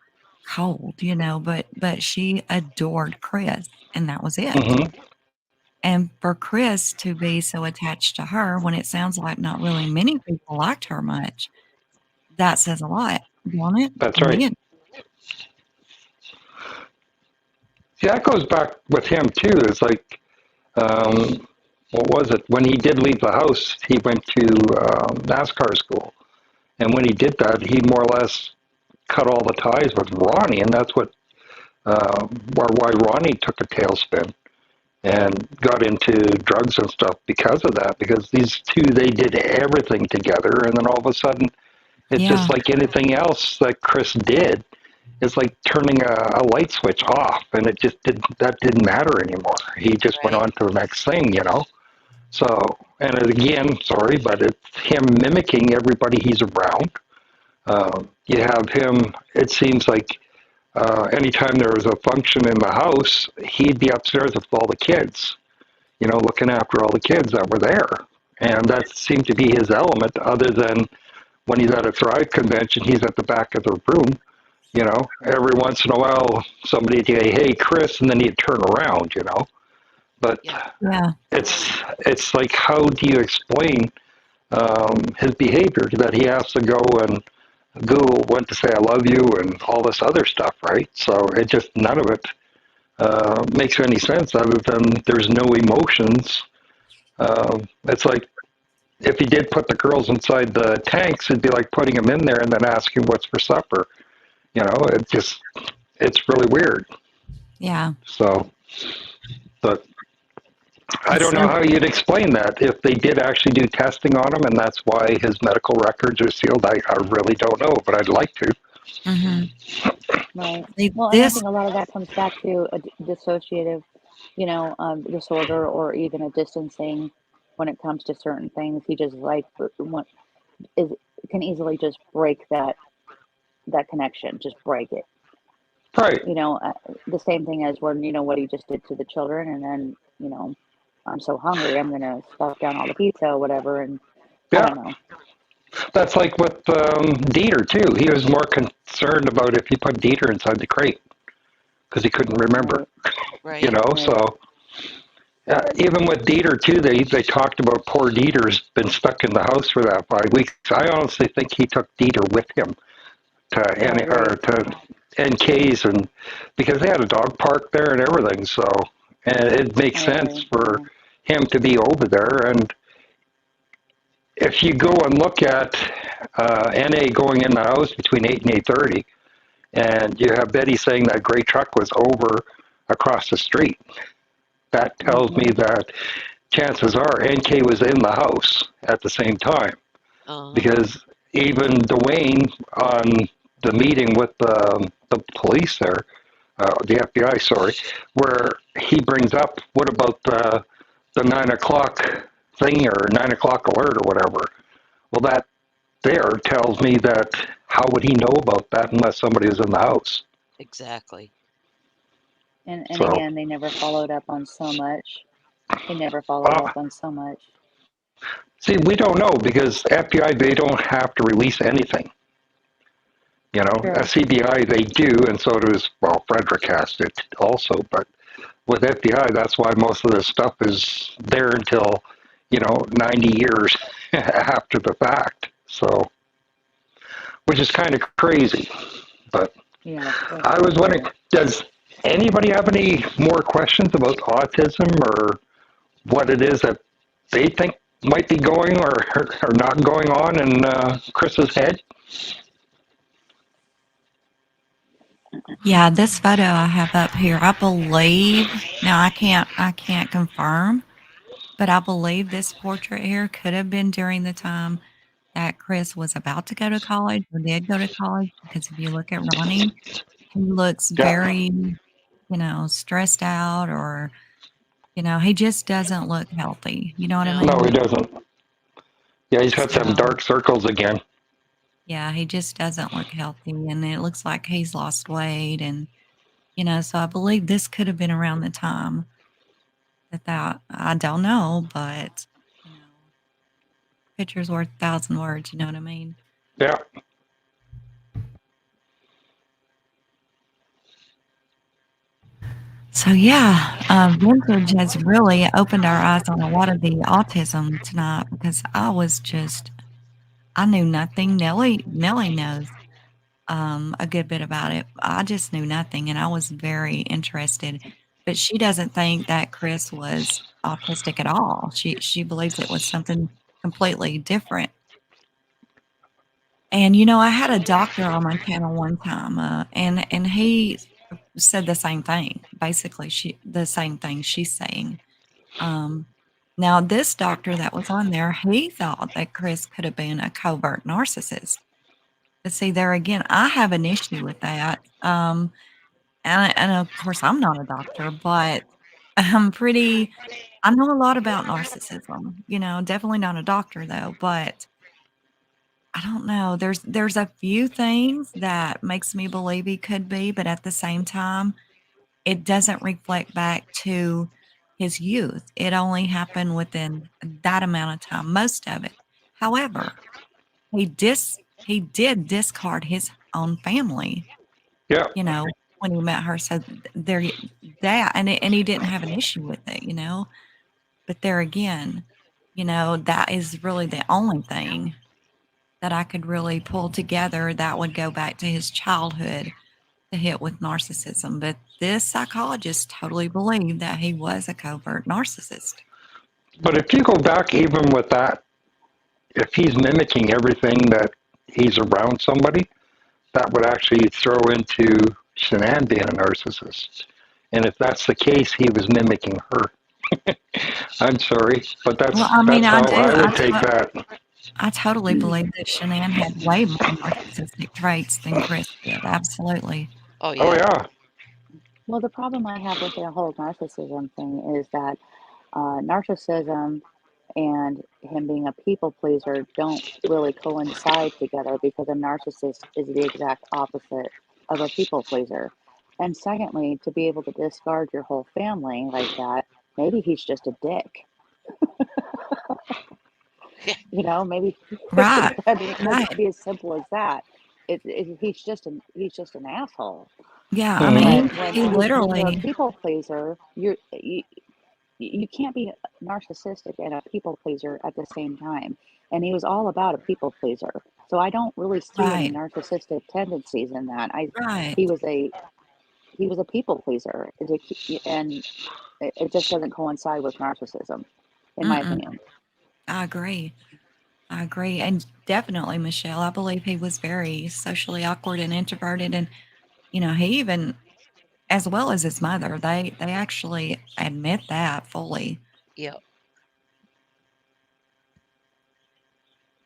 cold. You know, but she adored Chris, and that was it. Mm-hmm. And for Chris to be so attached to her when it sounds like not really many people liked her much, that says a lot, don't it? That's To me, right. See, that goes back with him too. It's like, what was it? When he did leave the house, he went to NASCAR school. And when he did that, he more or less cut all the ties with Ronnie. And that's what, why Ronnie took a tailspin and got into drugs and stuff because of that. Because these two, they did everything together. And then all of a sudden, it's yeah, just like anything else that Chris did. It's like turning a light switch off, and it just didn't matter anymore. He just went Right. on to the next thing, you know. So, and again, sorry, but it's him mimicking everybody he's around. You have him. It seems like anytime there was a function in the house, he'd be upstairs with all the kids, you know, looking after all the kids that were there, and that seemed to be his element. Other than when he's at a Thrive convention, he's at the back of the room. You know, every once in a while, somebody would say, "Hey, Chris," and then he'd turn around. You know, but Yeah. yeah, it's like, how do you explain his behavior that he has to go and Google when to say "I love you" and all this other stuff, right? So it just, none of it makes any sense other than there's no emotions. It's like if he did put the girls inside the tanks, it'd be like putting them in there and then asking what's for supper. It's really weird. Yeah. So, but I don't know how you'd explain that if they did actually do testing on him, and that's why his medical records are sealed. I really don't know, but I'd like to. Mm-hmm. Right. See, Well, and I think a lot of that comes back to a dissociative, disorder, or even a distancing when it comes to certain things. He just can easily just break that connection, just break it. Right. The same thing as when what he just did to the children, and then I'm so hungry, I'm gonna stuff down all the pizza or whatever, and I don't know. That's like with Dieter too. He was more concerned about if he put Dieter inside the crate because he couldn't remember. Right. So even with Dieter too, they talked about poor Dieter's been stuck in the house for that 5 weeks. I honestly think he took Dieter with him to NK's, and because they had a dog park there and everything, so and it makes sense for him to be over there. And if you go and look at NA going in the house between 8 and 8:30, and you have Betty saying that gray truck was over across the street, that tells me that chances are NK was in the house at the same time. Because even Dwayne on the meeting with the police there, the FBI, sorry, where he brings up, what about the 9 o'clock thing or 9 o'clock alert or whatever? Well, that there tells me that how would he know about that unless somebody was in the house? Exactly. And again, they never followed up on so much. See, we don't know because FBI, they don't have to release anything. Sure. CBI, they do, and so does, Frederick has it also, but with FBI, that's why most of this stuff is there until, 90 years after the fact. So, which is kind of crazy. But I was wondering, does anybody have any more questions about autism or what it is that they think might be going or not going on in Chris's head? Yeah, this photo I have up here, I believe, now I can't confirm, but I believe this portrait here could have been during the time that Chris was about to go to college or did go to college, because if you look at Ronnie, he looks very, stressed out, or, he just doesn't look healthy. You know what I mean? No, he doesn't. Yeah, he's got some dark circles again. Yeah, he just doesn't look healthy, and it looks like he's lost weight, and, so I believe this could have been around the time that I don't know, but, picture's worth 1,000 words, you know what I mean? Yeah. So yeah, vintage has really opened our eyes on a lot of the autism tonight, because I knew nothing. Nellie knows a good bit about it. I just knew nothing, and I was very interested. But she doesn't think that Chris was autistic at all. She believes it was something completely different. And I had a doctor on my channel one time, and he said the same thing. Basically, the same thing she's saying. Now, this doctor that was on there, he thought that Chris could have been a covert narcissist. But see, there again, I have an issue with that. And of course, I'm not a doctor, but I know a lot about narcissism. Definitely not a doctor though, but I don't know. There's a few things that makes me believe he could be, but at the same time, it doesn't reflect back to his youth. It only happened within that amount of time, most of it. However, he did discard his own family. Yeah. When he met her. So and he didn't have an issue with it. But there again, that is really the only thing that I could really pull together that would go back to his childhood to hit with narcissism. But this psychologist totally believed that he was a covert narcissist. But if you go back even with that if he's mimicking everything that he's around somebody, that would actually throw into Shannan being a narcissist. And if that's the case, he was mimicking her. I'm sorry, but Well, I mean, that's I how do. I would take that. I totally believe that Shannan had way more narcissistic traits than Chris did. Absolutely. Oh Oh yeah. yeah. Well, the problem I have with the whole narcissism thing is that narcissism and him being a people pleaser don't really coincide together, because a narcissist is the exact opposite of a people pleaser. And secondly, to be able to discard your whole family like that, maybe he's just a dick. You know, maybe Right. I mean, it could Right. be as simple as that. He's just an asshole. Yeah. I Mhm. mean, But when he when you're a literally, people pleaser, you can't be narcissistic and a people pleaser at the same time. And he was all about a people pleaser. So I don't really see any right. narcissistic tendencies in that. Right. He was a people pleaser, and it just doesn't coincide with narcissism, in my Mm-mm. opinion. I agree. I agree. And definitely, Michelle, I believe he was very socially awkward and introverted. And, he even, as well as his mother, they actually admit that fully. Yeah.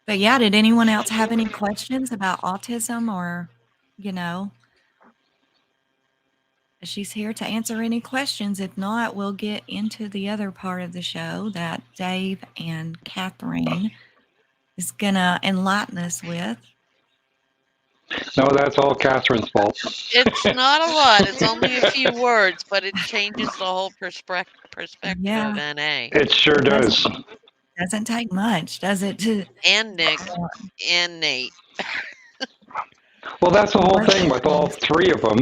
But yeah, did anyone else have any questions about autism or, you know, she's here to answer any questions. If not, we'll get into the other part of the show that Dave and Catherine is going to enlighten us with. No, that's all Catherine's fault. It's not a lot. It's only a few words, but it changes the whole perspective Yeah. of NA. It sure does. Doesn't take much, does it? And Nick and Nate. Well, that's the whole thing with all three of them.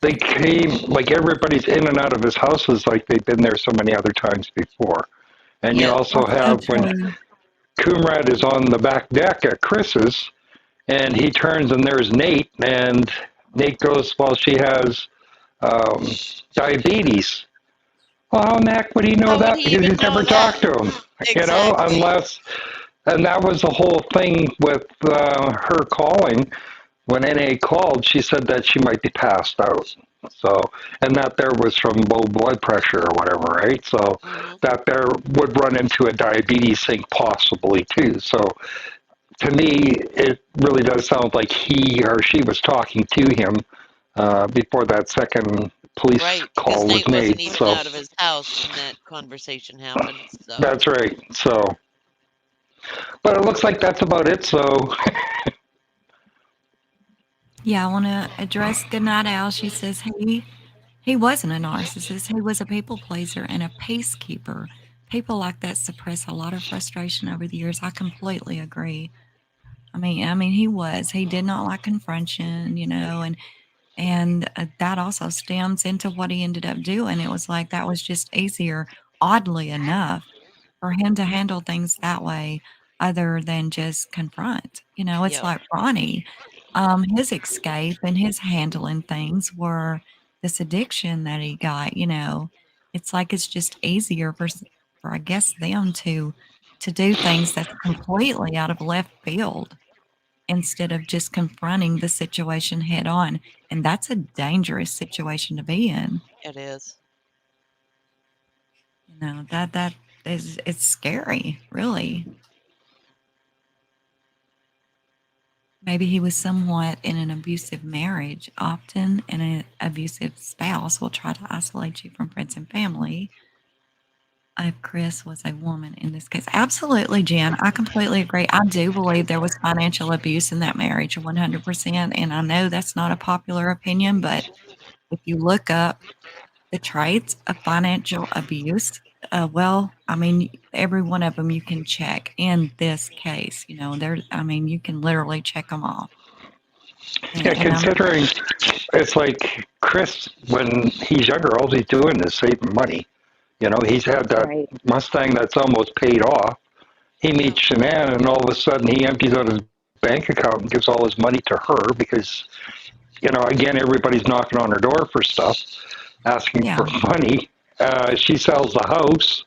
They came, like everybody's in and out of his houses like they've been there so many other times before. And you Yeah. also have when Coomrad is on the back deck at Chris's, and he turns and there's Nate, and Nate goes, well, she has diabetes. Well, how in the heck would he know How would that? he Because even he's never know talked that? to him. Exactly. Unless, and that was the whole thing with her calling. When NA called, she said that she might be passed out. So, and that there was from low blood pressure or whatever, right? So that there would run into a diabetes thing possibly too. So to me, it really does sound like he or she was talking to him before that second police Right, call because was Nate wasn't made. even So out of his house when that conversation happened. So that's right. So, but it looks like that's about it. So Yeah, I want to address Goodnight Al. She says he wasn't a narcissist. He was a people pleaser and a peacekeeper. People like that suppress a lot of frustration over the years. I completely agree. I mean, he was. He did not like confrontation, and that also stems into what he ended up doing. It was like that was just easier, oddly enough, for him to handle things that way, other than just confront. It's yeah, like Ronnie. His escape and his handling things were this addiction that he got. It's like it's just easier for I guess them to do things that's completely out of left field instead of just confronting the situation head on. And that's a dangerous situation to be in. it is. That is, it's scary, really. Maybe he was somewhat in an abusive marriage. Often an abusive spouse will try to isolate you from friends and family. If Chris was a woman in this case. Absolutely, Jen. I completely agree. I do believe there was financial abuse in that marriage, 100%. And I know that's not a popular opinion, but if you look up the traits of financial abuse, every one of them you can check in this case. You can literally check them all. yeah, considering it's like Chris, when he's younger, all he's doing is saving money. He's had that Mustang that's almost paid off. He meets Shannan, and all of a sudden he empties out his bank account and gives all his money to her because, again, everybody's knocking on her door for stuff, asking for money. She sells the house,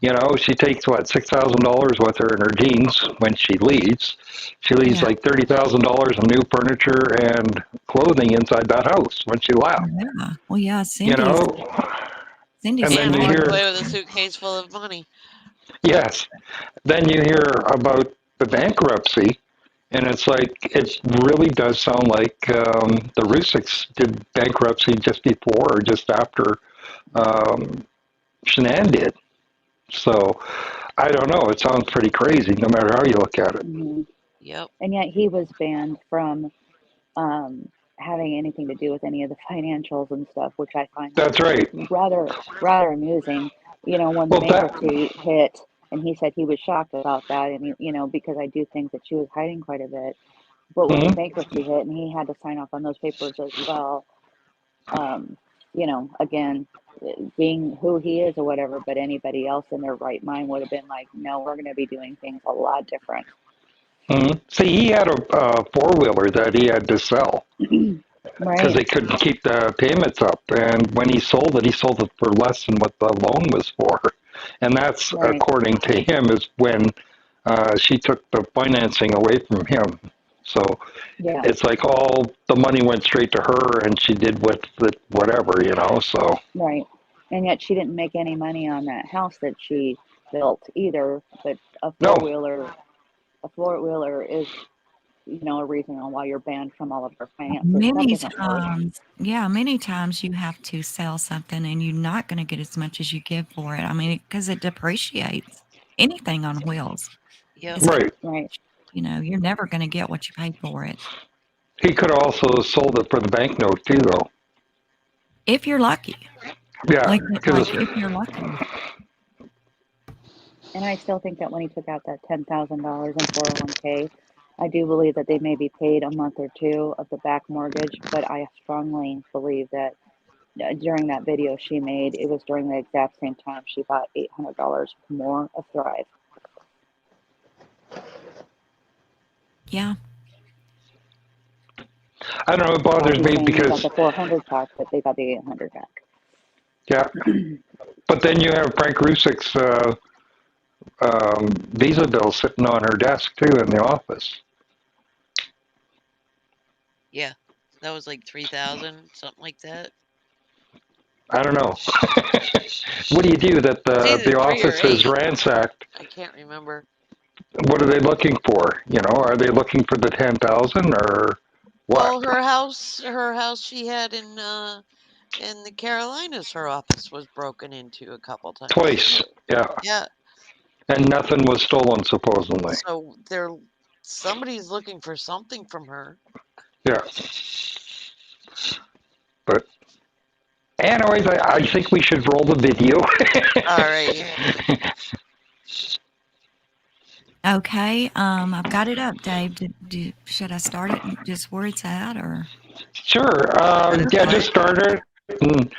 You know, she takes what, $6,000 with her in her jeans when she leaves. She leaves Yeah. like $30,000 in new furniture and clothing inside that house when she left. Yeah. Well, yeah, You know, Cindy's and then And you walked hear, away with a suitcase full of money. yes, then you hear about the bankruptcy, and it's like it really does sound like the Rusiks did bankruptcy just before or just after um, Shannan did. So I don't know. It sounds pretty crazy, no matter how you look at it. Hmm. Yep. And yet he was banned from having anything to do with any of the financials and stuff, which I find That's right. rather amusing. You know, when the Well, that bankruptcy hit, and he said he was shocked about that, and you know, because I do think that she was hiding quite a bit. But when the mhm. bankruptcy hit, and he had to sign off on those papers as well, um, you know, again, being who he is or whatever, but anybody else in their right mind would have been like, no, we're going to be doing things a lot different. See, he had a four wheeler that he had to sell because Right, they couldn't keep the payments up. And when he sold it for less than what the loan was for. And that's, right, according to him, is when she took the financing away from him. So yeah, it's like all the money went straight to her, and she did with it whatever, you know. So right. And yet she didn't make any money on that house that she built either. But a no, four wheeler is, you know, a reason on why you're banned from all of our finances. That many doesn't work. times, yeah, many times you have to sell something and you're not going to get as much as you give for it. I mean, because it depreciates. Anything on wheels Yep. is, right. Right. you know, you're never going to get what you pay for it. He could have also sold it for the banknote too, though. If you're lucky, Yeah, like because if you're lucky. And I still think that when he took out that $10,000 in 401k, I do believe that they maybe paid a month or two of the back mortgage, but I strongly believe that during that video she made, it was during the exact same time she bought $800 more of Thrive. Yeah. I don't know. It While bothers he's me saying they got because the 400 back, but they got the 800 back. yeah. But then you have Frank Rusick's visa bill sitting on her desk too in the office. Yeah. That was like 3,000, something like that. I don't know. What do you do that It's either the 3 or office is 8. ransacked? I can't remember. What are they looking for? You know, are they looking for the 10,000 or what? Well, her house she had in the Carolinas, her office was broken into a couple times Twice, too. yeah, Yeah. and nothing was stolen supposedly. So somebody's looking for something from her. Yeah, but anyways, I think we should roll the video. All right. Okay. I've got it up, Dave. Should I start it just where it's at or? Sure. Go Yeah, for just it. start it and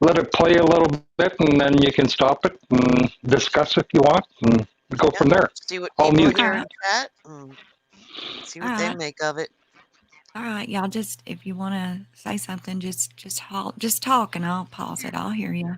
let it play a little bit, and then you can stop it and discuss if you want, and go Yep. from there. See what I'll people mute. All hear right. in chat and see All what they right. make of it. All right. Y'all just, if you want to say something, just talk and I'll pause it. I'll hear you.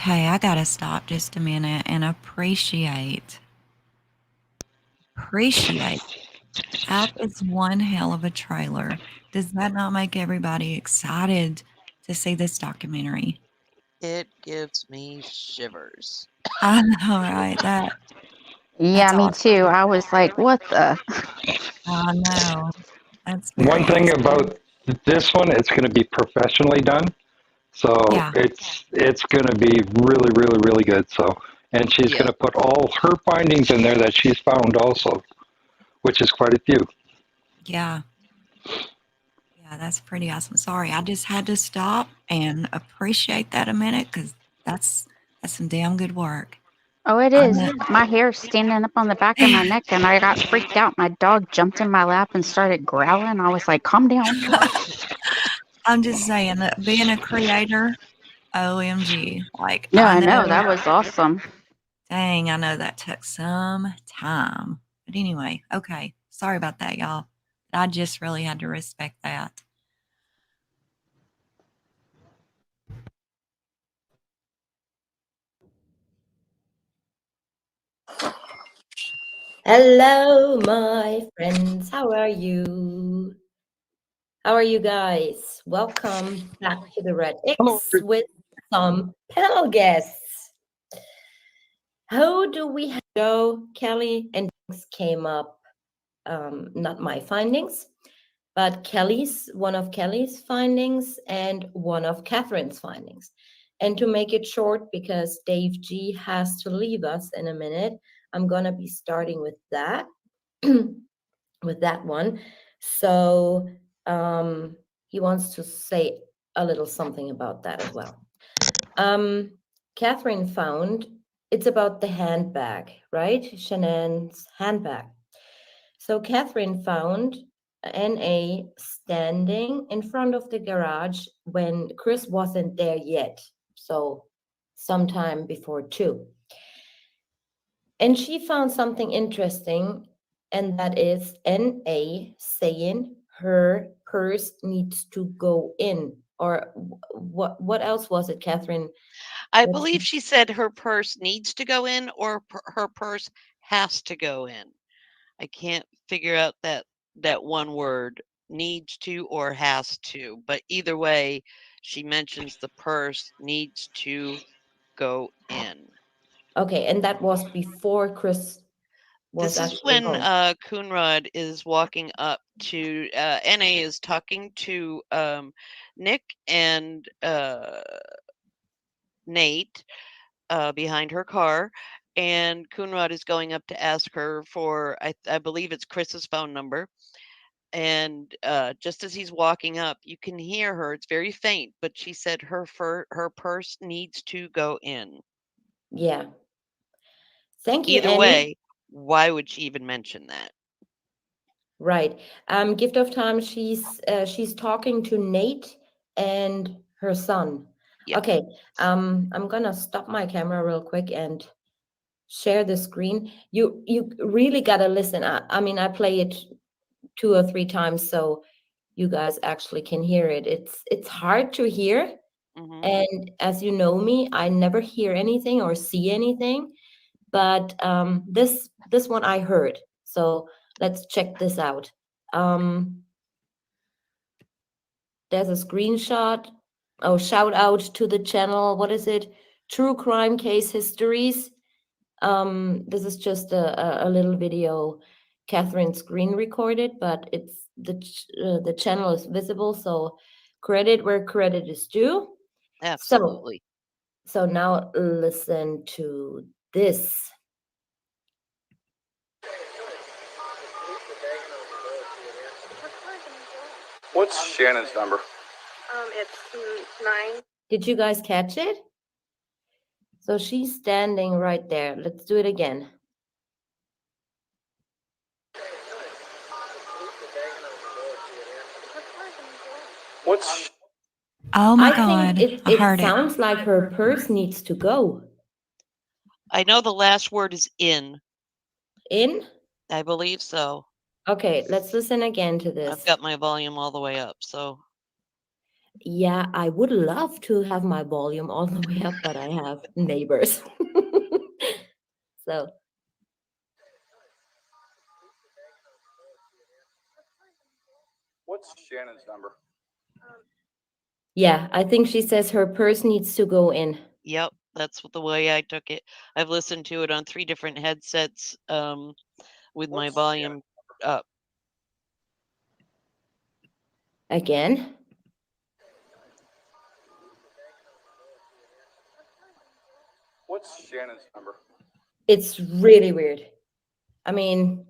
Okay, I gotta stop just a minute and appreciate. That is one hell of a trailer. Does that not make everybody excited to see this documentary? It gives me shivers. I know, right? Yeah, That's me awesome. too. I was like, what the? I know. That's One very thing awesome. about this one, it's going to be professionally done. So Yeah. it's going to be really, really, really good. So, and she's Yeah. going to put all her findings in there that she's found also, which is quite a few. Yeah. Yeah, that's pretty awesome. Sorry, I just had to stop and appreciate that a minute because that's some damn good work. Oh, it I is. know. My hair's standing up on the back of my neck, and I got freaked out. My dog jumped in my lap and started growling. I was like, calm down. I'm just saying that being a creator, OMG. Like, No, I I know. know, That was awesome. dang, I know that took some time. But anyway, okay. Sorry about that, y'all. I just really had to respect that. Hello, my friends. How are you? How are you guys? Welcome back to the Red Hello. X with some panel guests. Who do we have? Joe, Kelly, and things came up. Not my findings, but one of Kelly's findings and one of Catherine's findings. And to make it short, because Dave G has to leave us in a minute, I'm going to be starting with that. With that one. So he wants to say a little something about that as well. Catherine found it's about the handbag, right? Shannan's handbag. So Catherine found NA standing in front of the garage when Chris wasn't there yet. So sometime before 2. And she found something interesting, and that is NA saying her purse needs to go in. Or what else was it, Catherine? I believe she said her purse needs to go in or her purse has to go in. I can't figure out that one word, needs to or has to, but either way, she mentions the purse needs to go in. Okay, and that was before Chris was This is actually when home. Coonrod is walking up to NA is talking to Nick and Nate behind her car, and Coonrod is going up to ask her for I believe it's Chris's phone number. And just as he's walking up, you can hear her. It's very faint, but she said her purse needs to go in. Yeah. Thank you, Either Annie. way, why would she even mention that? Right. Gift of time. She's talking to Nate and her son. Yeah. Okay. I'm gonna stop my camera real quick and share the screen. You really gotta listen. I mean, I play it 2 or 3 times so you guys actually can hear it. It's hard to hear, and as you know me, I never hear anything or see anything. But this one I heard. So let's check this out. There's a screenshot. Oh, shout out to the channel. What is it? True Crime Case Histories. This is just a little video Catherine screen recorded, but it's the channel is visible, so credit where credit is due. Absolutely. So now listen to this. What's Shannon's number? It's 9. Did you guys catch it? So she's standing right there. Let's do it again. What's Oh my I God. think I heard it sounds like her purse needs to go. I know the last word is in. In? I believe so. Okay, let's listen again to this. I've got my volume all the way up, so. Yeah, I would love to have my volume all the way up, but I have neighbors. So, What's Shannon's number? yeah, I think she says her purse needs to go in. Yep, that's the way I took it. I've listened to it on 3 different headsets with my What's volume up. Again? What's Shannon's number? It's really weird. I mean,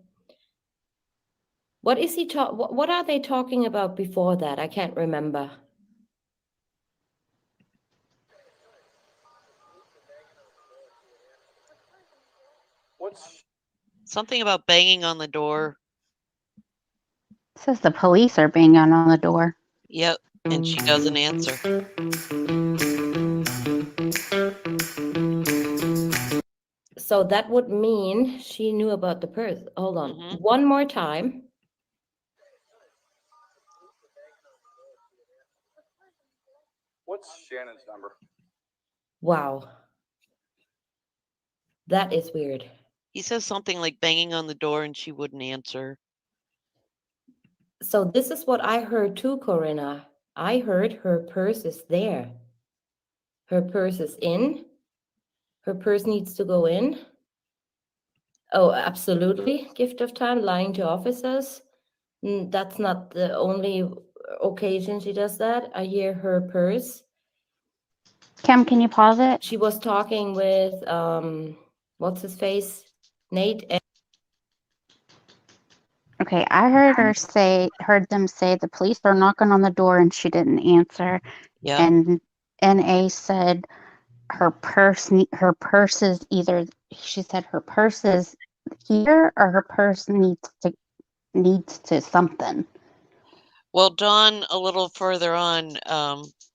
what is he what are they talking about before that? I can't remember. What's Something about banging on the door. It says the police are banging on the door. Yep, and she doesn't answer. So that would mean she knew about the purse. Hold on. One more time. What's Shannon's number? Wow. That is weird. He says something like banging on the door and she wouldn't answer. So this is what I heard too, Corinna. I heard her purse is there. Her purse is in. Her purse needs to go in. Oh, absolutely. Gift of time, lying to officers. That's not the only occasion she does that. I hear her purse. Kim, can you pause it? She was talking with, what's his face? Nate. Okay, I heard them say the police are knocking on the door and she didn't answer. Yeah. And NA said her purse is either, she said her purse is here or her purse needs to something. Well, Dawn, a little further on,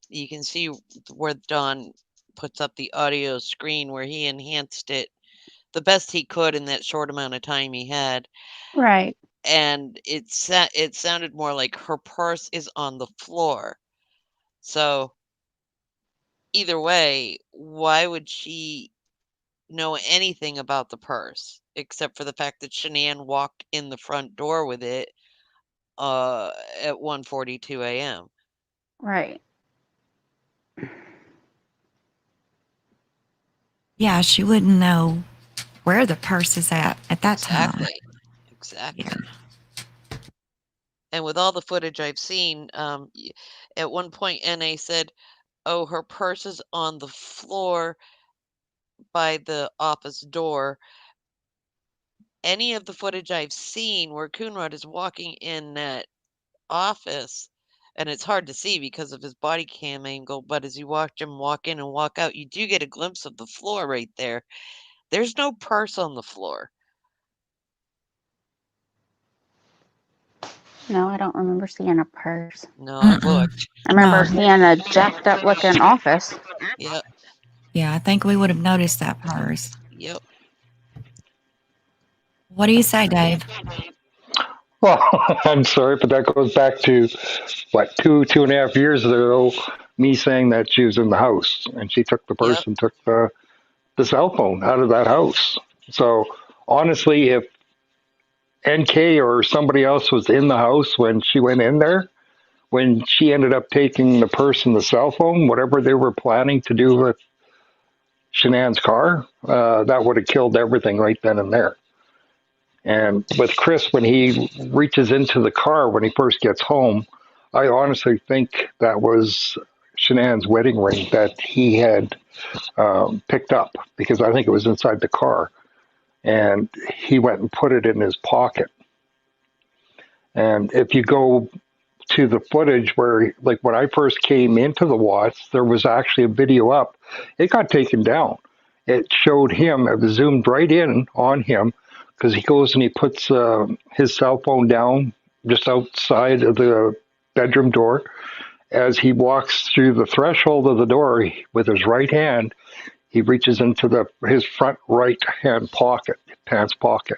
you can see where Dawn puts up the audio screen where he enhanced it the best he could in that short amount of time he had. Right. And it sounded more like her purse is on the floor. So either way, why would she know anything about the purse except for the fact that Shannan walked in the front door with it at 1:42 a.m. Right. Yeah, she wouldn't know where the purse is at that time. Exactly. Yeah. And with all the footage I've seen, at one point NA said, oh, her purse is on the floor by the office door. Any of the footage I've seen where Coonrod is walking in that office, and it's hard to see because of his body cam angle, but as you watch him walk in and walk out, you do get a glimpse of the floor right there. There's no purse on the floor. No, I don't remember seeing a purse. No, I looked. I remember seeing a jacked up looking office. Yep. Yeah, I think we would have noticed that purse. Yep. What do you say, Dave? Well, I'm sorry, but that goes back to what, 2.5 years ago, me saying that she was in the house and she took the purse and took the cell phone out of that house. So honestly, if NK or somebody else was in the house when she went in there, when she ended up taking the purse and the cell phone, whatever they were planning to do with Shannan's car, that would have killed everything right then and there. And with Chris, when he reaches into the car when he first gets home, I honestly think that was Shannan's wedding ring that he had picked up, because I think it was inside the car. And he went and put it in his pocket. And if you go to the footage where, like when I first came into the Watts, there was actually a video up. It got taken down. It showed him, it was zoomed right in on him, because he goes and he puts his cell phone down just outside of the bedroom door. As he walks through the threshold of the door with his right hand, he reaches into his front right hand pocket, pants pocket.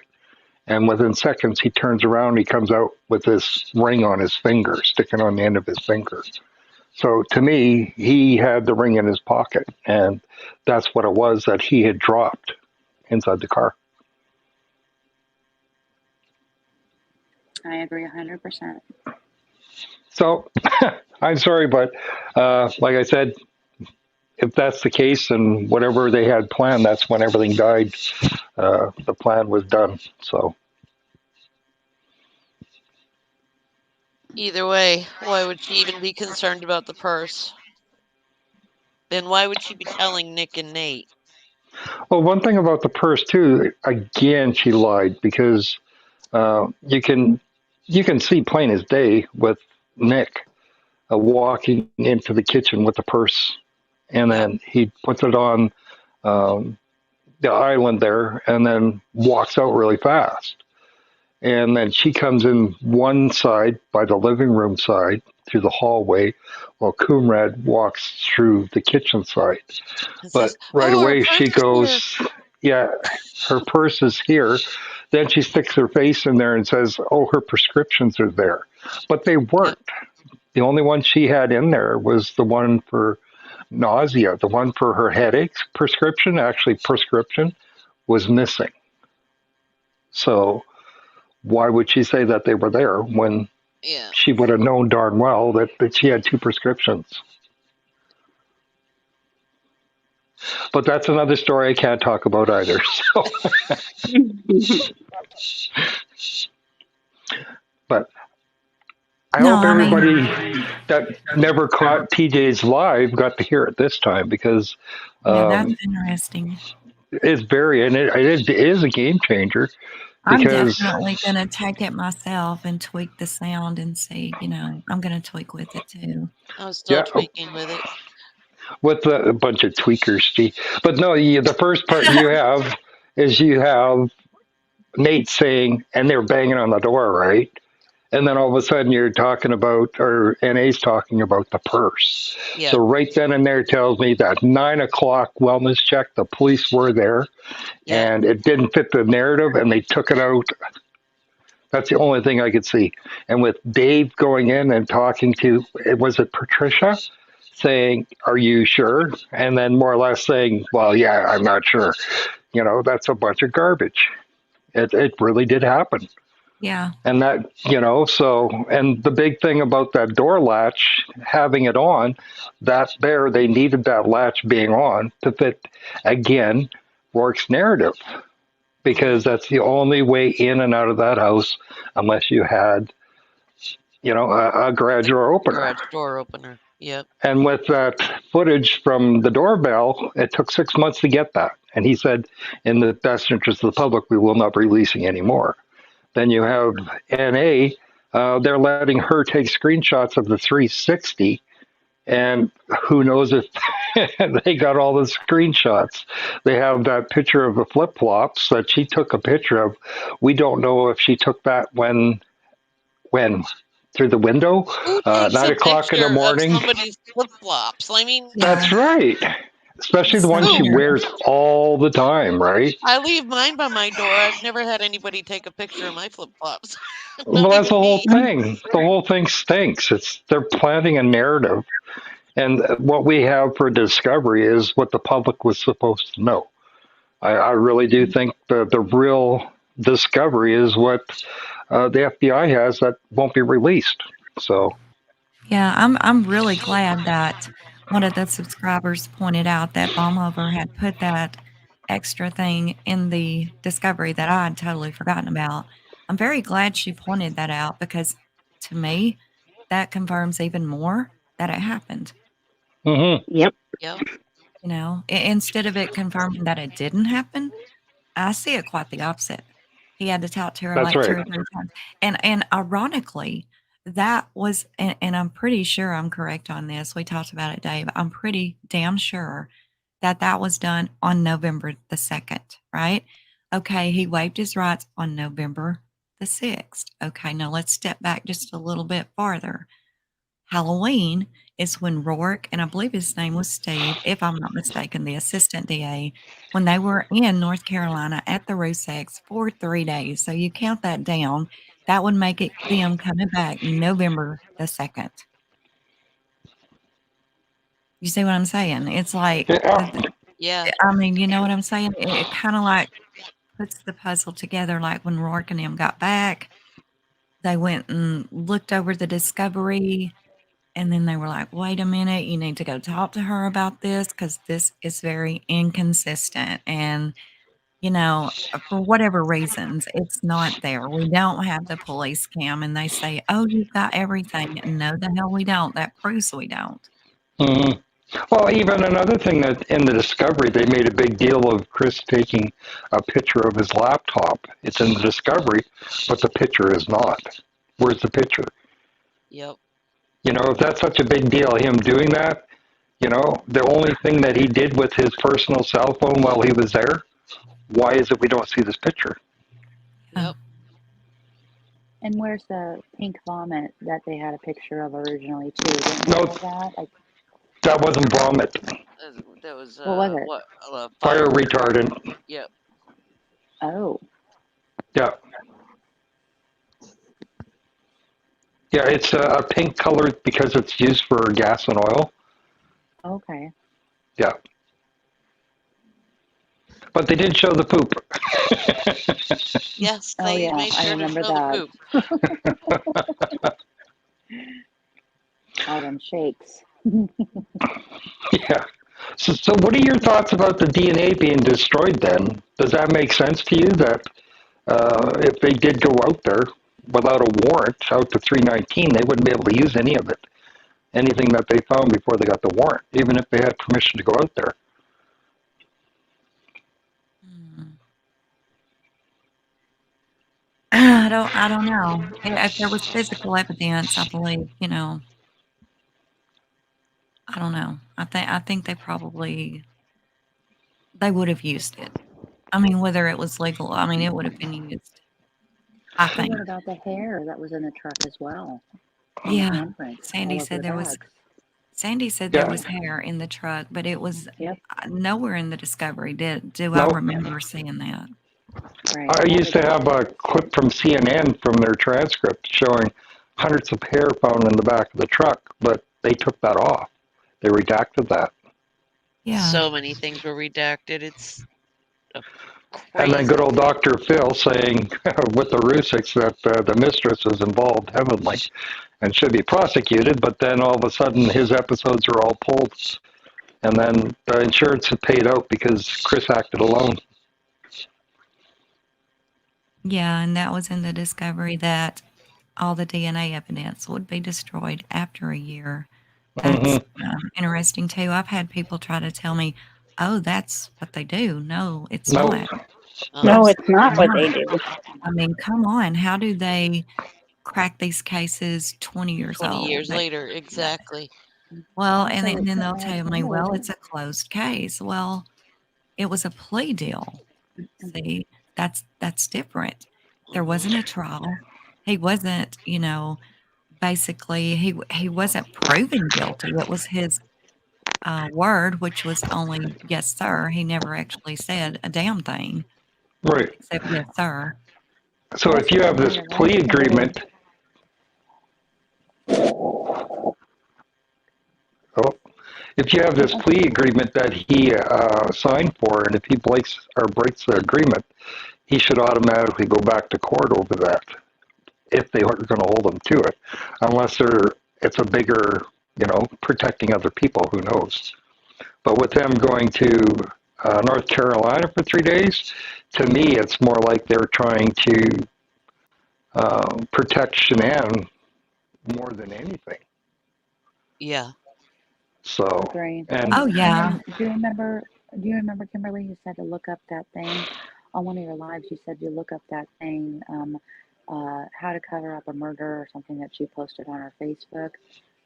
And within seconds, he turns around, he comes out with this ring on his finger, sticking on the end of his finger. So to me, he had the ring in his pocket, and that's what it was that he had dropped inside the car. I agree 100%. So I'm sorry, but like I said, if that's the case and whatever they had planned, that's when everything died. The plan was done. So Either way, why would she even be concerned about the purse? Then why would she be telling Nick and Nate? well, one thing about the purse too, again, she lied because you can see plain as day with Nick walking into the kitchen with the purse, and then he puts it on the island there, and then walks out really fast. And then she comes in one side by the living room side through the hallway, while Coomrad walks through the kitchen side. But right away she goes, yeah, her purse is here. Then she sticks her face in there and says, oh, her prescriptions are there. But they weren't. The only one she had in there was the one for nausea. The one for her headaches prescription was missing. So why would she say that they were there when she would have known darn well that she had two prescriptions? But that's another story I can't talk about either. So. But I hope everybody that never caught TJ's live got to hear it this time, because that's interesting. It's very, and it is a game changer. I'm definitely going to take it myself and tweak the sound and see, I'm going to tweak with it too. I was still tweaking with it. With a bunch of tweakers, Steve. But no, the first part you have is you have Nate saying, and they're banging on the door, right? And then all of a sudden you're talking about, or NA's talking about the purse. So right then and there tells me that 9 o'clock wellness check, the police were there, and it didn't fit the narrative, and they took it out. That's the only thing I could see. And with Dave going in and talking to, was it Patricia, saying, are you sure? And then more or less saying, well, yeah, I'm not sure. That's a bunch of garbage. It really did happen. Yeah. And that, and the big thing about that door latch, having it on, they needed that latch being on to fit, again, Rourke's narrative, because that's the only way in and out of that house, unless you had, a garage door opener. Garage door opener, yep. And with that footage from the doorbell, it took 6 months to get that. And he said, in the best interest of the public, we will not be releasing any more. Then you have NA, they're letting her take screenshots of the 360, and who knows if they got all the screenshots. They have that picture of the flip-flops that she took a picture of. We don't know if she took that when through the window, 9 o'clock in the morning. Somebody's flip-flops. I mean, that's right. Especially the ones she wears all the time, right? I leave mine by my door. I've never had anybody take a picture of my flip-flops. Well, that's the whole thing. The whole thing stinks. They're planting a narrative. And what we have for discovery is what the public was supposed to know. I really do think the real discovery is what the FBI has that won't be released. So, yeah, I'm really glad that one of the subscribers pointed out that Baumhofer had put that extra thing in the discovery that I had totally forgotten about. I'm very glad she pointed that out, because to me, that confirms even more that it happened. Mm-hmm. Yep. Instead of it confirming that it didn't happen, I see it quite the opposite. He had to talk to her That's like right. 2 or 3 times. And ironically, that was, and I'm pretty sure I'm correct on this. We talked about it, Dave. I'm pretty damn sure that was done on November the 2nd, right? Okay, he waived his rights on November the 6th. Okay, now let's step back just a little bit farther. Halloween is when Rourke, and I believe his name was Steve, if I'm not mistaken, the assistant DA, when they were in North Carolina at the Rusex for 3 days. So you count that down, that would make it them coming back November the 2nd. You see what I'm saying? It's like, Yeah. Yeah. I mean, you know what I'm saying? It kind of like puts the puzzle together. Like when Rourke and them got back, they went and looked over the discovery, and then they were like, wait a minute, you need to go talk to her about this because this is very inconsistent. And, for whatever reasons, it's not there. We don't have the police cam, and they say, oh, you've got everything. No, the hell we don't. That proves we don't. Hmm. Well, even another thing that in the discovery, they made a big deal of Chris taking a picture of his laptop. It's in the discovery, but the picture is not. Where's the picture? Yep. If that's such a big deal, him doing that, the only thing that he did with his personal cell phone while he was there, why is it we don't see this picture? Yep. And where's the pink vomit that they had a picture of originally too? Didn't No, they have that? that wasn't vomit. That was What was it? Fire retardant. Yep. Oh, Yeah. Yeah, it's a pink color because it's used for gas and oil. okay. Yeah. But they did show the poop. Yes, Oh they yeah, made I sure to remember show the that. poop. All them shakes. Yeah. So what are your thoughts about the DNA being destroyed then? Does that make sense to you that if they did go out there without a warrant out to 319, they wouldn't be able to use any of it, anything that they found before they got the warrant, even if they had permission to go out there? I don't know. If there was physical evidence, I believe, I don't know. I think they would have used it. I mean, whether it was legal, I mean, it would have been used. I But think. what about the hair that was in the truck as well? And the Yeah. handprints Sandy all over said the bags. Sandy said there Yeah. was hair in the truck, but it was Yep. nowhere in the discovery do I Nope. remember seeing that. Right. I That used was to have a clip from CNN from their transcript showing hundreds of hair found in the back of the truck, but they took that off. They redacted that. Yeah. So many things were redacted. It's And then crazy. good old Dr. Phil saying with the Rusiks that the mistress is involved heavily and should be prosecuted, but then all of a sudden his episodes are all pulled, and then the insurance is paid out because Chris acted alone. Yeah, and that was in the discovery that all the DNA evidence would be destroyed after a year. That's interesting too. I've had people try to tell me, "Oh, that's what they do." No, it's No, not. No, it's Absolutely not what not. they do. I mean, come on. How do they crack these cases 20 years 20 old? years later, exactly. Well, Also, and then they'll I tell me, remember "Well, that. it's a closed case." Well, it was a plea deal. See, that's different. There wasn't a trial. He wasn't, basically he wasn't proven guilty. It was his word, which was only yes, sir. He never actually said a damn thing right. except yes, sir. So if Also, you have somebody this that plea likes somebody. agreement, if you have this plea agreement that he signed for, and if he breaks the agreement, he should automatically go back to court over that if they are going to hold him to it, unless it's a bigger, protecting other people. Who knows? But with them going to North Carolina for 3 days, to me, it's more like they're trying to protect Shannan more than anything. Yeah. So, Agree. and Oh yeah, Do you remember, Kimberly? You said to look up that thing on one of your lives. You said you look up that thing, how to cover up a murder or something that she posted on her Facebook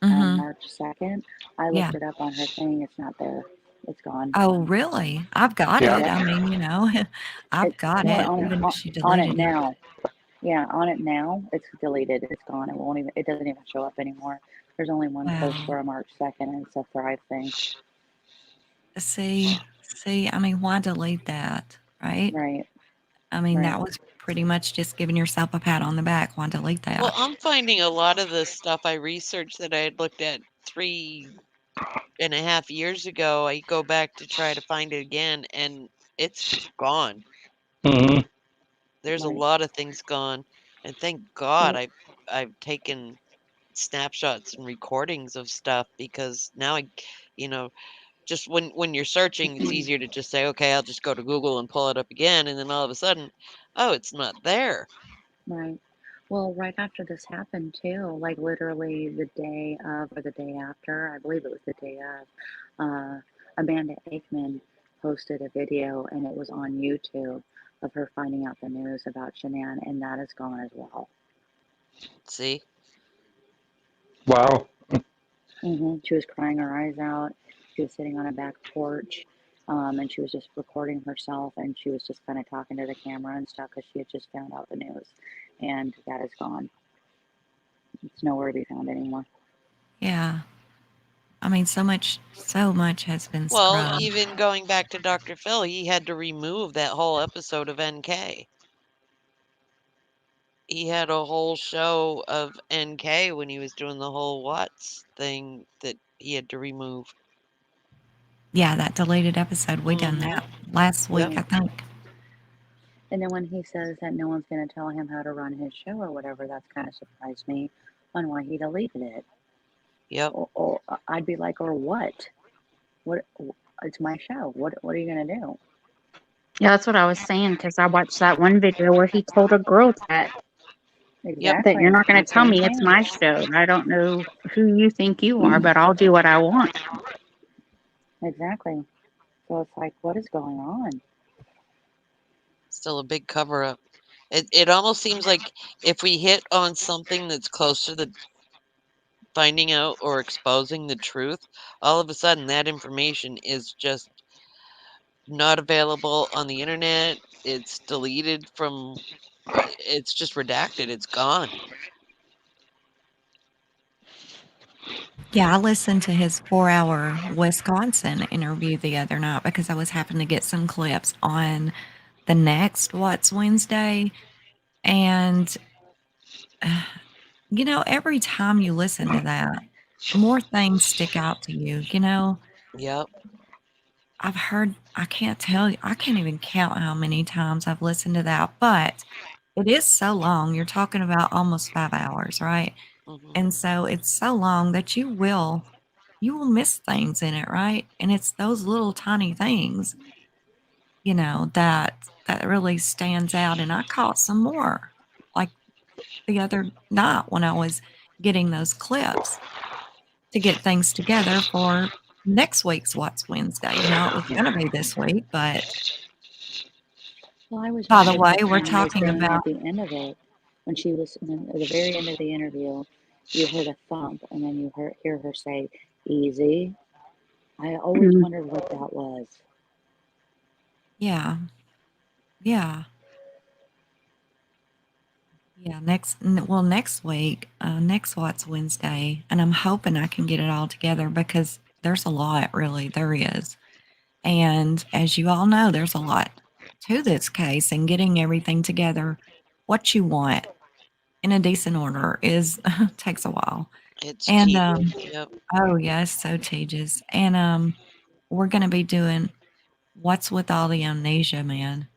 on hmm March 2nd. I yeah. looked it up on her thing. It's not there. It's gone. Oh really? I've got yeah, it. Yep. I mean, I've got No, it, even if she on it deleted it. now. Yeah, on it now. It's deleted. It's gone. It won't even. It doesn't even show up anymore. There's only one post Wow. for a March 2nd, and it's a Thrive thing. See, I mean, why delete that, right? Right. I mean, Right. that was pretty much just giving yourself a pat on the back. Why delete Well, that? I'm finding a lot of the stuff I researched that I had looked at 3 and a half years ago. I go back to try to find it again, and it's gone. Hmm. There's a Right. lot of things gone, and thank God Well, I've taken snapshots and recordings of stuff, because now you know, just when you're searching, it's easier to just say, okay, I'll just go to Google and pull it up again, and then all of a sudden, oh, it's not there. right. Well, right after this happened too, like literally the day of or the day after, I believe it was the day of, Amanda Aikman posted a video and it was on YouTube of her finding out the news about Shannan, and that is gone as well. See? Wow. She was crying her eyes out. She was sitting on a back porch, and she was just recording herself, and she was just kind of talking to the camera and stuff because she had just found out the news, and that is gone. It's nowhere to be found anymore. Yeah. I mean, so much has been Well, scrubbed. even going back to Dr. Phil, he had to remove that whole episode of NK. He had a whole show of NK when he was doing the whole Watts thing that he had to remove. Yeah, that deleted episode. We done Mhm. that last week, Yep. I think. And then when he says that no one's going to tell him how to run his show or whatever, that's kind of surprised me on why he deleted it. Yep. Or I'd be like, or what? What? It's my show. What are you going to do? Yeah, that's what I was saying because I watched that one video where he told a girl that Exactly. you're not going The to tell same me it's thing. my show. I don't know who you think you are, but I'll do what I want. Exactly. So it's like, what is going on? Still a big cover up. It almost seems like if we hit on something that's close to the finding out or exposing the truth, all of a sudden that information is just not available on the internet. It's deleted from, it's just redacted. It's gone. Yeah, I listened to his 4-hour Wisconsin interview the other night because I was having to get some clips on the next What's Wednesday. And, every time you listen to that, more things stick out to you. Yep. I can't tell you, I can't even count how many times I've listened to that, but it is so long. You're talking about almost 5 hours, right? Hmm. And so it's so long that you will miss things in it, right? And it's those little tiny things, that really stands out. And I caught some more, like the other night when I was getting those clips to get things together for next week's What's Wednesday. It was going to be this week, but Well, I was by just the way, we're Shannon was talking saying about, at the end of it, at the very end of the interview, you heard a thump, and then you hear her say, "Easy." I always wondered what that was. yeah, yeah. Yeah, next week, next What's Wednesday, and I'm hoping I can get it all together because there's a lot, really, there is. And as you all know, there's a lot to this case, and getting everything together, what you want in a decent order is takes a while. It's And tedious. Yep. oh yes, so tedious. And we're gonna be doing what's with all the amnesia, man.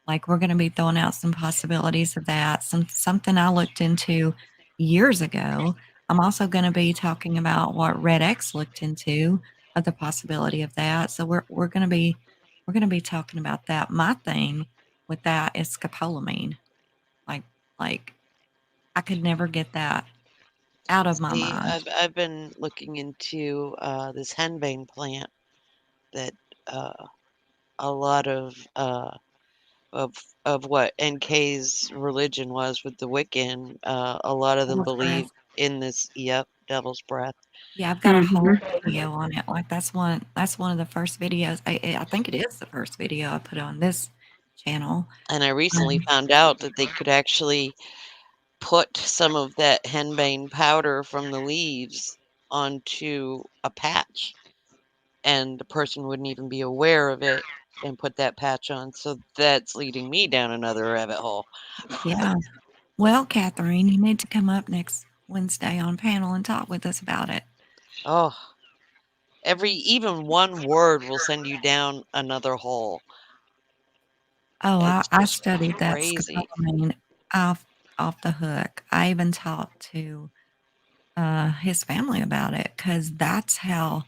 Like, we're gonna be throwing out some possibilities of that, something I looked into years ago. I'm also gonna be talking about what Red X looked into of the possibility of that. So we're gonna be talking about that. My thing with that is scopolamine. Like I could never get that out of my See, mind. I've been looking into this henbane plant that a lot of of what NK's religion was with the Wiccan. A lot of them Devil's believe breath. in this. Yep, devil's breath. Yeah, I've got a whole video on it. Like, that's one of the first videos. I think it is the first video I put on this channel. And I recently Um, found out that they could actually put some of that henbane powder from the leaves onto a patch, and the person wouldn't even be aware of it and put that patch on. So that's leading me down another rabbit hole. yeah. Well, Catherine, you need to come up next Wednesday on panel and talk with us about it. Oh, Even one word will send you down another hole. Oh, It's I just studied that crazy. scopolamine off the hook. I even talked to his family about it because that's how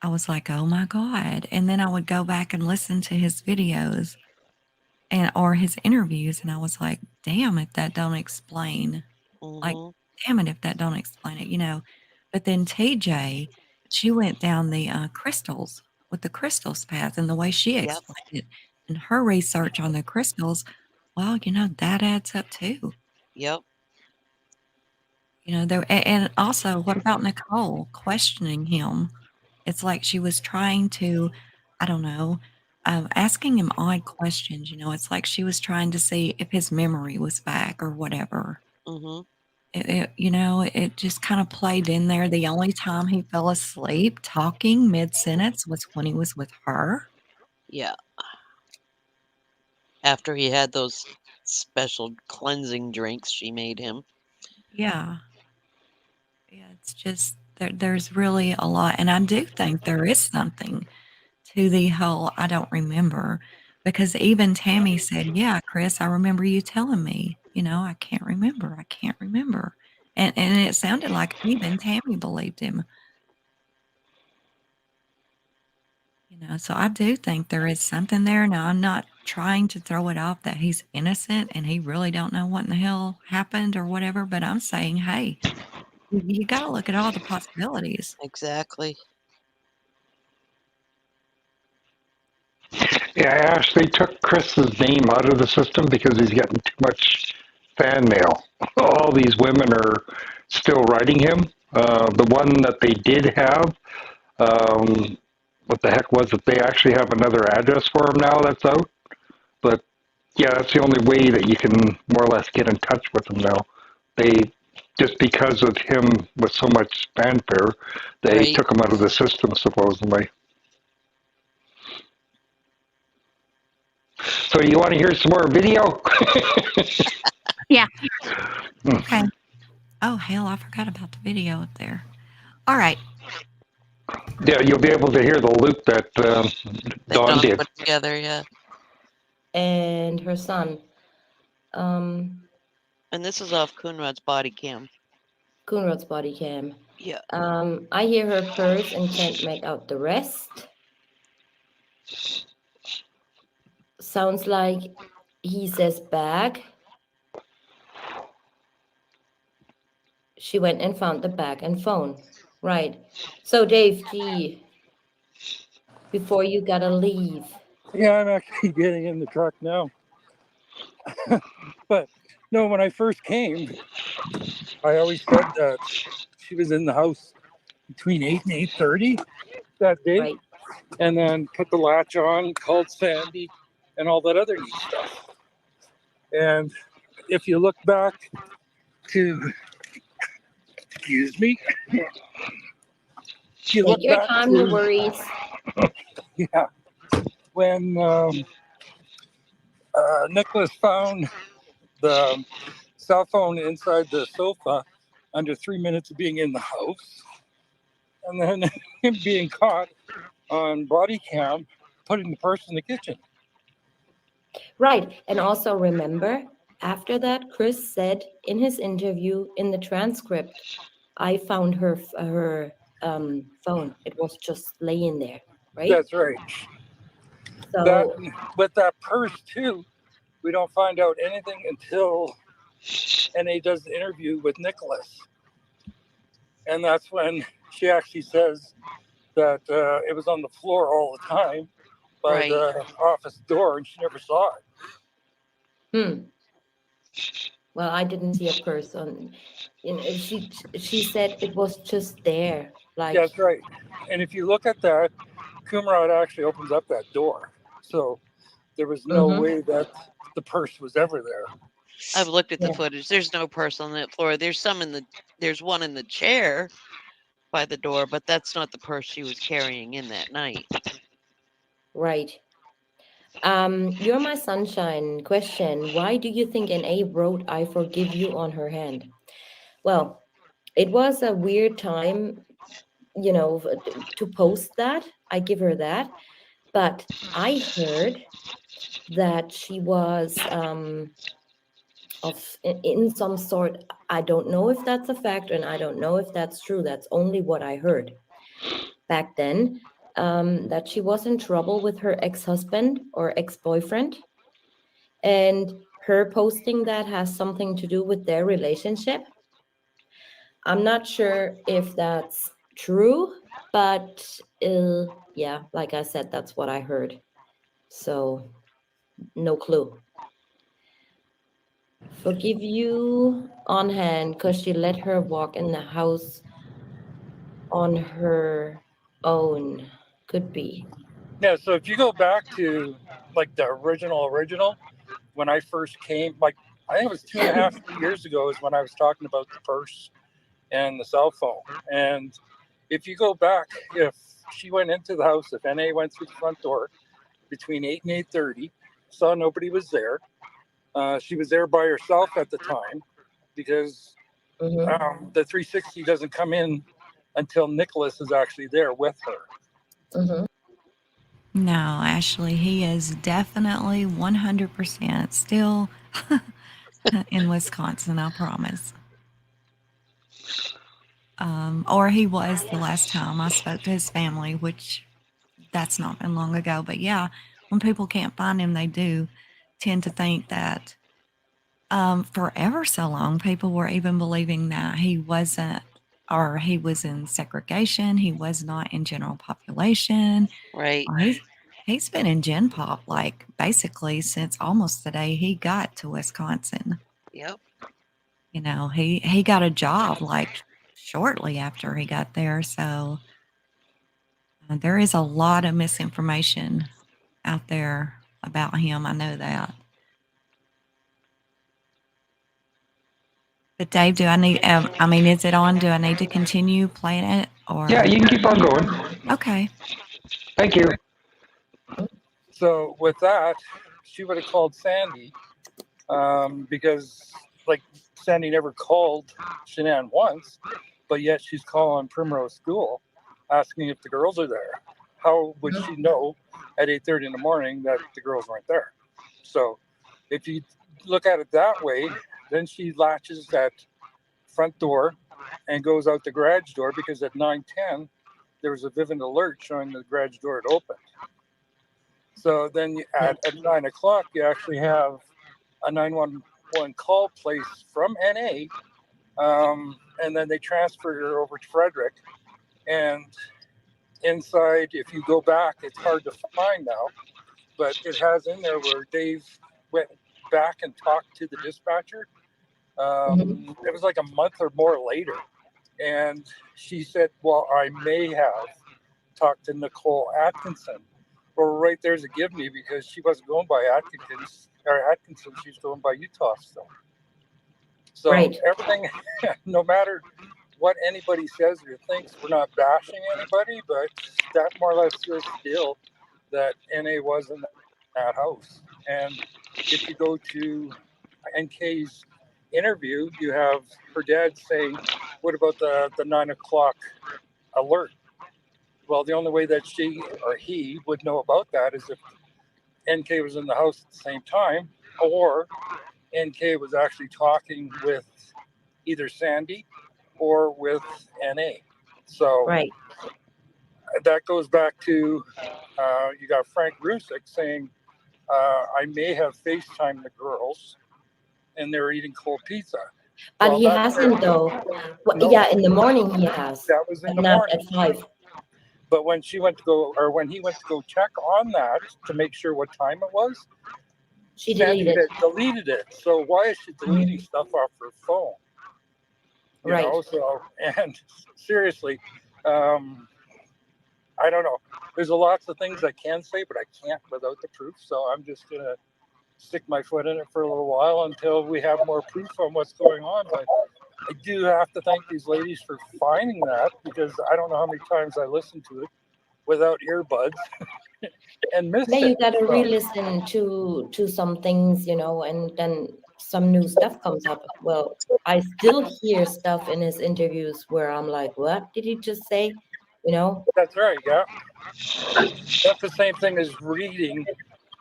I was like, oh my God. And then I would go back and listen to his videos or his interviews, and I was like, damn, if that don't explain, like, Hmm. damn it, if that don't explain it, But then TJ, she went down the crystals with the crystals path and the way she Yep. explained it and her research on the crystals. Well, that adds up too. Yep. And also, what about Nicole questioning him? It's like she was trying to, I don't know, asking him odd questions. It's like she was trying to see if his memory was back or whatever. Hmm. It just kind of played in there. The only time he fell asleep talking mid-sentence was when he was with her. Yeah. After he had those special cleansing drinks she made him. Yeah. Yeah, it's just there's really a lot. And I do think there is something to the whole I don't remember because even Tammy said, yeah, Chris, I remember you telling me, I can't remember. I can't remember. And it sounded like even Tammy believed him. So I do think there is something there. Now, I'm not trying to throw it off that he's innocent and he really don't know what in the hell happened or whatever, but I'm saying, hey, you got to look at all the possibilities. Exactly. Yeah, Ash, they took Chris's name out of the system because he's getting too much fan mail. All these women are still writing him. The one that they did have, what the heck was it? They actually have another address for him now that's out. But yeah, that's the only way that you can more or less get in touch with him now. They, just because of him with so much fanfare, they Right. took him out of the system supposedly. So you want to hear some more video? Yeah. Okay. Oh, hell, I forgot about the video up there. All right. Yeah, you'll be able to hear the loop that Dawn did. Put together, yeah. And her son. And this is off Coonrod's body cam. Coonrod's body cam. Yeah. I hear her purse and can't make out the rest. Sounds like he says bag. She went and found the bag and phone. Right. So Dave G, before you gotta leave. Yeah, I'm actually getting in the truck now. But no, when I first came, I always said that she was in the house between 8 and 8:30 that day. Right. And then put the latch on, called Sandy, and all that other neat stuff. And if you look back to, excuse me, if you look Take your back time, to, no worries. yeah, when Nicholas found the cell phone inside the sofa under 3 minutes of being in the house, and then him being caught on body cam putting the purse in the kitchen. Right. And also remember, after that, Chris said in his interview in the transcript, I found her phone. It was just laying there, right? That's right. So with that purse too, we don't find out anything until NA does the interview with Nicholas. And that's when she actually says that it was on the floor all the time by the office door and she never saw it. Well, I didn't see a purse on. She said it was just there. Like, that's right. And if you look at that, Kumrod actually opens up that door. So there was no way that the purse was ever there. I've looked at the footage. There's no purse on that floor. There's one in the chair by the door, but that's not the purse she was carrying in that night. Right. You're my sunshine. Question: why do you think NA wrote "I forgive you" on her hand? Well, it was a weird time to post that. I give her that. But I heard that she was in some sort, I don't know if that's a fact and I don't know if that's true. That's only what I heard back then, that she was in trouble with her ex-husband or ex-boyfriend. And her posting that has something to do with their relationship. I'm not sure if that's true, but yeah, like I said, that's what I heard. So no clue. Forgive you on hand because she let her walk in the house on her own. Could be. Yeah, so if you go back to like the original, when I first came, like I think it was 2.5 years ago is when I was talking about the purse and the cell phone. And if you go back, if she went into the house, if NA went through the front door between 8 and 8:30, saw nobody was there. She was there by herself at the time because the 360 doesn't come in until Nicholas is actually there with her. No, Ashley, he is definitely 100% still in Wisconsin, I promise. Or he was the last time I spoke to his family, which that's not been long ago. But yeah, when people can't find him, they do tend to think that for ever so long, people were even believing that he wasn't, or he was in segregation. He was not in general population. Right. Or he's been in Gen Pop like basically since almost the day he got to Wisconsin. Yep. You know, he got a job like shortly after he got there. So there is a lot of misinformation out there about him. I know that. But Dave, do I need? I mean, is it on? Do I need to continue playing it? Or Yeah, you can keep on going. Okay. Thank you. So with that, she would have called Sandy because like Sandy never called Shannan once, but yet she's calling Primrose School asking if the girls are there. How would she know at 8:30 in the morning that the girls weren't there? So if you look at it that way, then she latches that front door and goes out the garage door because at 9:10 there was a vivid alert showing the garage door had opened. So then at 9 o'clock, you actually have a 911 call placed from NA, and then they transferred her over to Frederick. And inside, if you go back, it's hard to find now, but it has in there where Dave went back and talked to the dispatcher. It was like a month or more later. And she said, well, I may have talked to Nicole Atkinson. Well, right there's a give me because she wasn't going by Atkinson, she was going by Utah still. So everything, no matter what anybody says or thinks, we're not bashing anybody, but that more or less is still that NA was in that house. And if you go to NK's interview, you have her dad saying, what about the 9 o'clock alert? Well, the only way that she or he would know about that is if NK was in the house at the same time, or NK was actually talking with either Sandy or with NA. So that goes back to, you got Frank Rusick saying, I may have FaceTimed the girls and they're eating cold pizza. But he hasn't though. Well, yeah, in the morning he has. That was in the not morning. At 5. But when she went to go, or when he went to go check on that to make sure what time it was, she deleted it. So why is she deleting stuff off her phone? You know, so, and seriously, I don't know. There's lots of things I can say, but I can't without the proof. So I'm just going to stick my foot in it for a little while until we have more proof on what's going on. But I do have to thank these ladies for finding that, because I don't know how many times I listened to it without earbuds and missed it. Yeah, you got to re-listen to some things, you know, and then some new stuff comes up. Well, I still hear stuff in his interviews where I'm like, what did he just say? you know? That's right, yeah. That's the same thing as reading.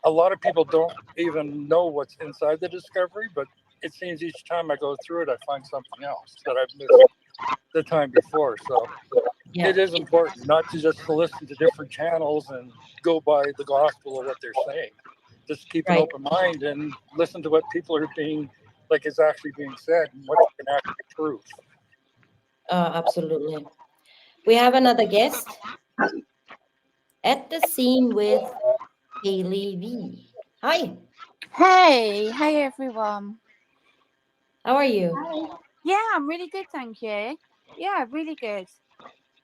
A lot of people don't even know what's inside the discovery, but it seems each time I go through it, I find something else that I've missed the time before. So Yeah. it is important not to just listen to different channels and go by the gospel of what they're saying. Just keep an Right. open mind and listen to what people are being, like is actually being said and what's an actual truth. Absolutely. We have another guest at the scene with Haley V. Hi, Hey everyone. how are you? Yeah, I'm really good, thank you. Yeah, really good.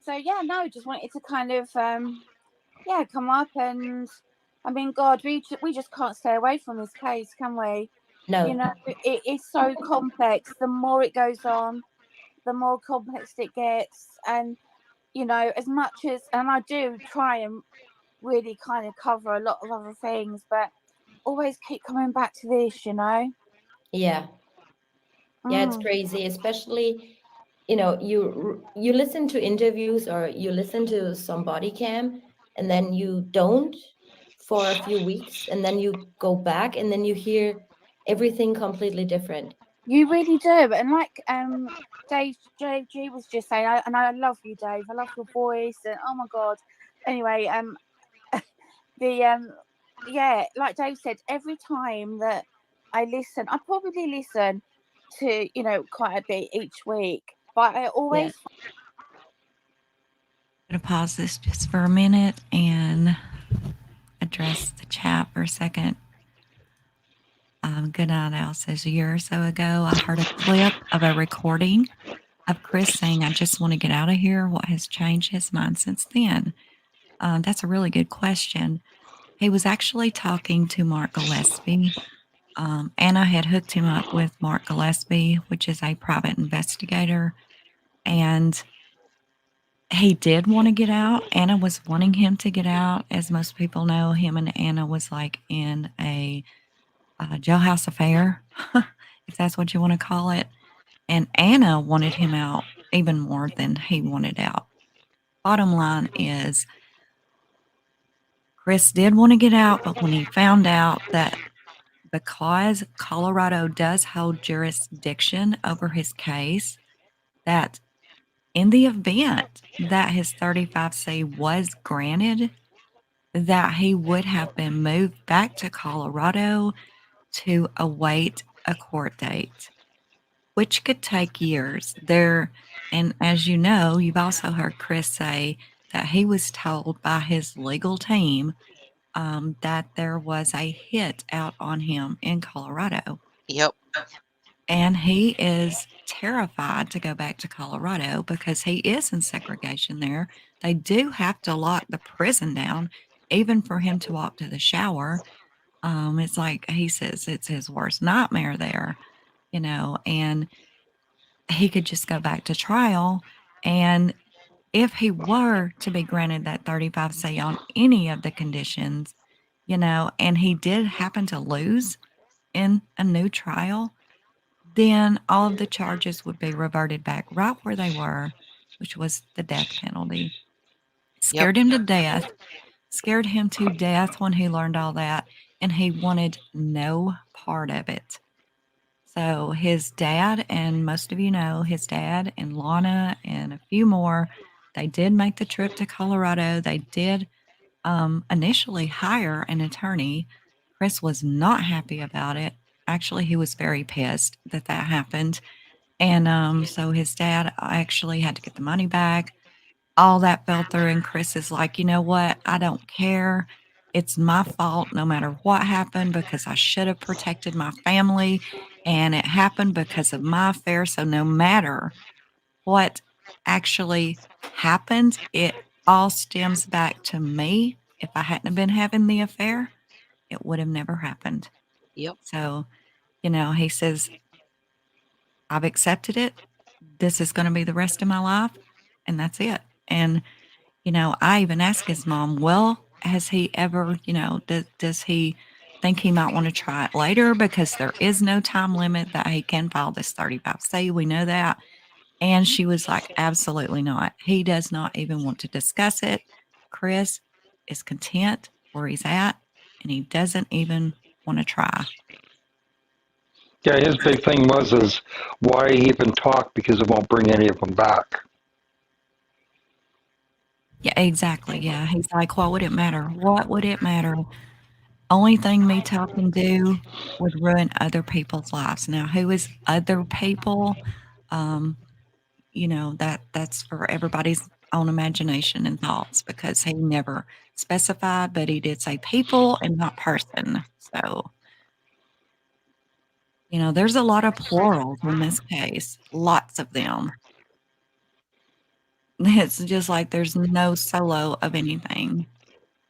So yeah, no, just wanted to kind of come up and I mean, God, we just can't stay away from this case, can we? You No. know, it is so complex. The more it goes on, the more complex it gets, and you know, as much as and I do try and really kind of cover a lot of other things, but always keep coming back to this, you know. Yeah. Yeah, it's crazy, especially, you know, you listen to interviews or you listen to some body cam and then you don't for a few weeks and then you go back and then you hear everything completely different. You really do, and like Dave JG was just saying, and I love you, Dave. I love your voice, and oh my God. Anyway, the yeah, like Dave said, every time that I listen, I probably listen to quite a bit each week, but I Yeah. always I'm going to pause this just for a minute and address the chat for a second. Good night, Al says a year or so ago, I heard a clip of a recording of Chris saying, I just want to get out of here. What has changed his mind since then? That's a really good question. He was actually talking to Mark Gillespie. Anna had hooked him up with Mark Gillespie, which is a private investigator. And he did want to get out. Anna was wanting him to get out. As most people know, him and Anna was like in a jailhouse affair, if that's what you want to call it. And Anna wanted him out even more than he wanted out. Bottom line is, Chris did want to get out, but when he found out that because Colorado does hold jurisdiction over his case, that in the event that his 35C was granted, that he would have been moved back to Colorado to await a court date, which could take years. And as you know, you've also heard Chris say that he was told by his legal team that there was a hit out on him in Colorado. Yep. And he is terrified to go back to Colorado because he is in segregation there. They do have to lock the prison down, even for him to walk to the shower. It's like he says it's his worst nightmare there, and he could just go back to trial. And if he were to be granted that 35C on any of the conditions, and he did happen to lose in a new trial, then all of the charges would be reverted back right where they were, which was the death penalty. Scared him to death when he learned all that, and he wanted no part of it. So his dad, and most of you know, his dad and Lana and a few more, they did make the trip to Colorado. They did initially hire an attorney. Chris was not happy about it. Actually, he was very pissed that happened. And so his dad actually had to get the money back. All that fell through, and Chris is like, you know what? I don't care. It's my fault no matter what happened, because I should have protected my family, and it happened because of my affair. So no matter what actually happened, it all stems back to me. If I hadn't have been having the affair, it would have never happened. Yep. So, he says, I've accepted it. This is going to be the rest of my life, and that's it. And, I even asked his mom, well, has he ever, does he think he might want to try it later? Because there is no time limit that he can file this 35C. We know that. And she was like, absolutely not. He does not even want to discuss it. Chris is content where he's at, and he doesn't even want to try. Yeah, his big thing is why even talk, because it won't bring any of them back. Yeah, exactly. Yeah. He's like, what would it matter? What would it matter? Only thing me talking do would ruin other people's lives. Now, who is other people? You know, that's for everybody's own imagination and thoughts, because he never specified, but he did say people and not person. So, you know, there's a lot of plurals in this case, lots of them. It's just like there's no solo of anything.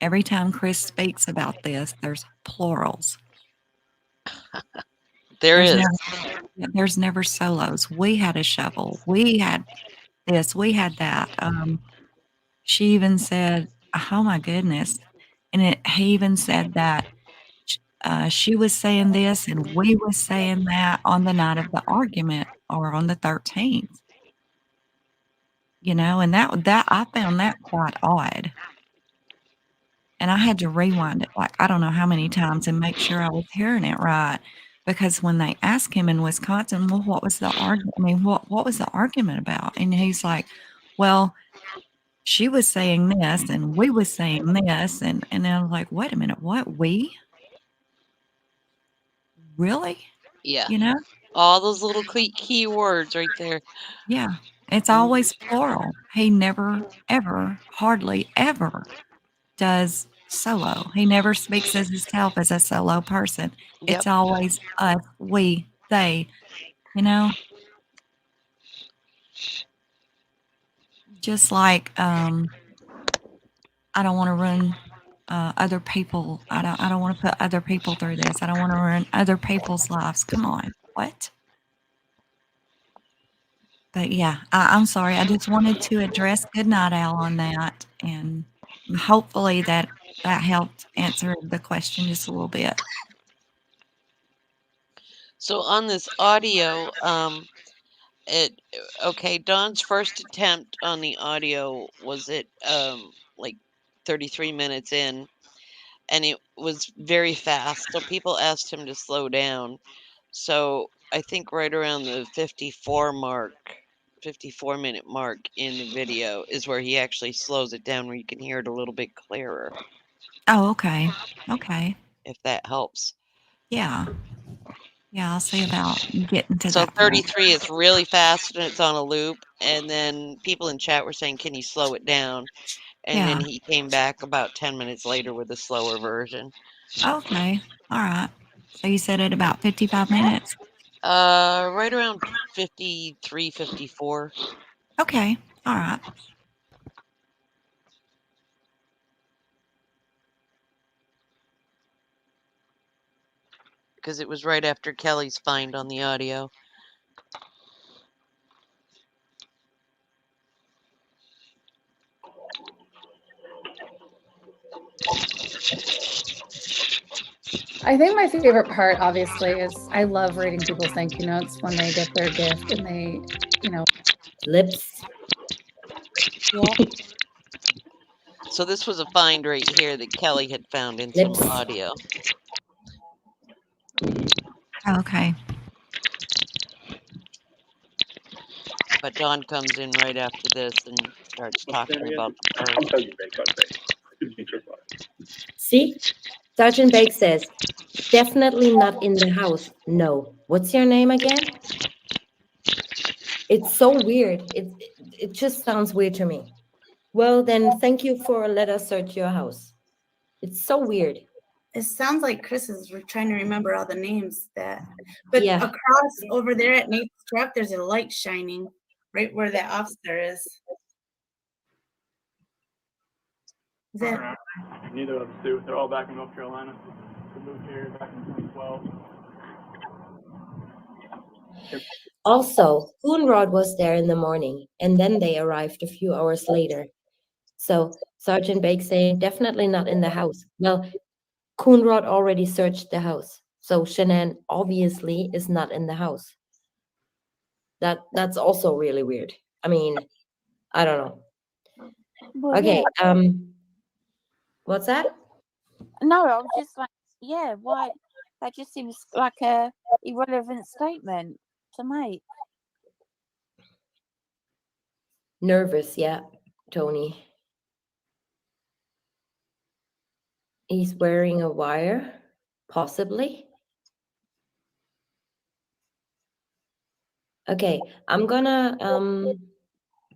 Every time Chris speaks about this, there's plurals. There's There's never solos. We had a shovel. We had this. We had that. She even said, "Oh my goodness," and he even said that she was saying this and we was saying that on the night of the argument or on the 13th. You know, and that I found that quite odd. And I had to rewind it, like, I don't know how many times and make sure I was hearing it right, because when they asked him in Wisconsin, "Well, what was the argument? I mean, what was the argument about?" And he's like, "Well, she was saying this and we was saying this," and I was like, "Wait a minute, what, we? Really?" Yeah. You know? All those little key words right there. Yeah. It's always plural. He never, ever, hardly ever does solo. He never speaks as himself as a solo person. Yep. It's always us, we, they, you know? Just like I don't want to run other people. I don't want to put other people through this. I don't want to ruin other people's lives. Come on. What? But yeah, I'm sorry. I just wanted to address Goodnight Owl on that, and hopefully that helped answer the question just a little bit. So on this audio, Dawn's first attempt on the audio was at like 33 minutes in, and it was very fast. So people asked him to slow down. So I think right around the 54-minute mark in the video is where he actually slows it down, where you can hear it a little bit clearer. Oh, okay. Okay. If that helps. Yeah. Yeah, I'll see about getting to So that point. 33 is really fast and it's on a loop. And then people in chat were saying, can you slow it down? And then he came back about 10 minutes later with a slower version. Okay. All right. So you said at about 55 minutes? Right around 53, 54. Okay. All right. Because it was right after Kelly's find on the audio. I think my favorite part, obviously, is I love reading people's thank you notes when they get their gift and they, you know, lips. Yeah. So this was a find right here that Kelly had found in some audio. Okay. But Dawn comes in right after this and starts talking about the See? Sergeant Bake says, definitely not in the house. No. What's your name again? It's so weird. It just sounds weird to me. Well, then thank you for letting us search your house. It's so weird. It sounds like Chris is trying to remember all the names but across over there at Nate's truck, there's a light shining right where the officer is. Neither of the two. They're all back in North Carolina. We moved here back in 2012. Also, Coonrod was there in the morning, and then they arrived a few hours later. So Sergeant Bake saying, definitely not in the house. Well, Coonrod already searched the house. So Shannan obviously is not in the house. That's also really weird. I mean, I don't know. Well, Okay, yeah. what's that? No, I was just like, yeah, why? That just seems like a irrelevant statement to make. Nervous, yeah, Tony. He's wearing a wire, possibly. Okay, I'm gonna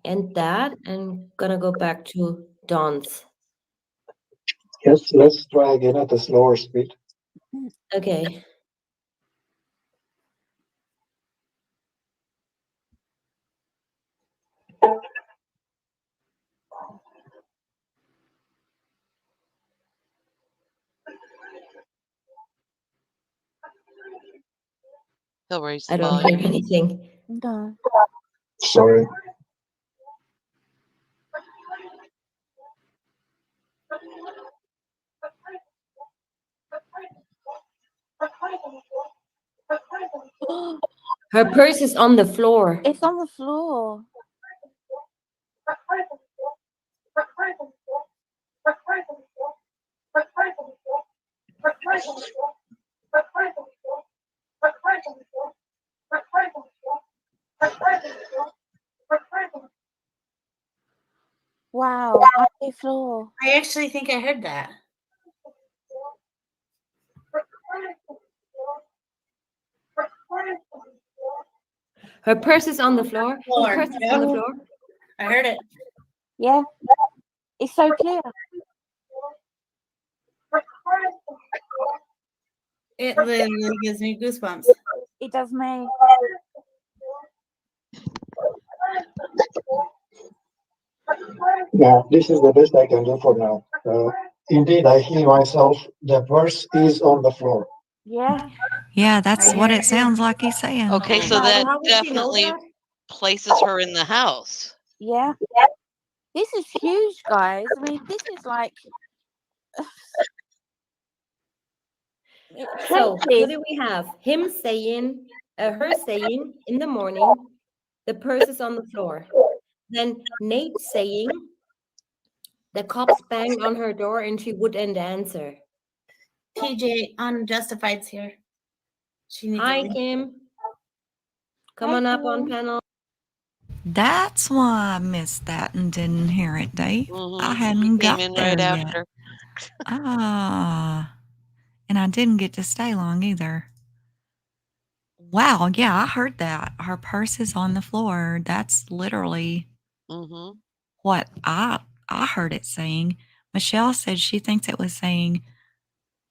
end that and gonna go back to Don's. Yes, let's try again at a slower speed. Okay. He'll raise I the don't hear volume. anything. No. Sorry. Her purse is on the floor. It's on the floor. Wow, on the floor. I actually think I heard that. Her purse is on the floor. Her purse is on the floor. I heard it. Yeah, it's so clear. It literally gives me goosebumps. It does me. Yeah, this is the best I can do for now. Indeed, I hear myself. The purse is on the floor. Yeah. Yeah, that's what it sounds like he's saying. Okay, so that How would she know definitely that? places her in the house. Yeah. This is huge, guys. I mean, this is like. So what do we have? Him saying, her saying in the morning, the purse is on the floor. Then Nate saying, the cops banged on her door and she wouldn't answer. TJ UnJustified's here. She needs Hi, a link. Kim. Come on up on panel. That's why I missed that and didn't hear it, Dave. Mm-hmm. I hadn't Came got in there right yet. after. And I didn't get to stay long either. Wow, yeah, I heard that. Her purse is on the floor. That's literally what I heard it saying. Michelle said she thinks it was saying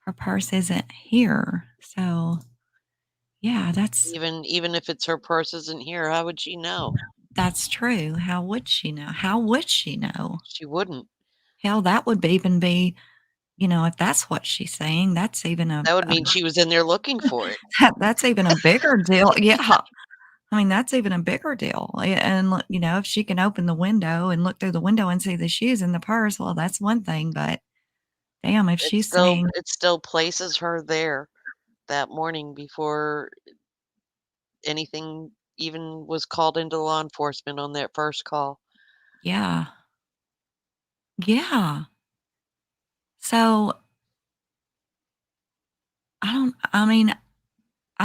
her purse isn't here. So, yeah, that's even if it's her purse isn't here, how would she know? that's true. How would she know? How would she know? She wouldn't. Hell, that would even be, if that's what she's saying, that's even That would mean she was in there looking for it. that's even a bigger deal. Yeah. I mean, that's even a bigger deal. And, if she can open the window and look through the window and see the shoes in the purse, well, that's one thing. But damn, if she's saying it still places her there that morning before anything even was called into law enforcement on that first call. Yeah. Yeah. So I'm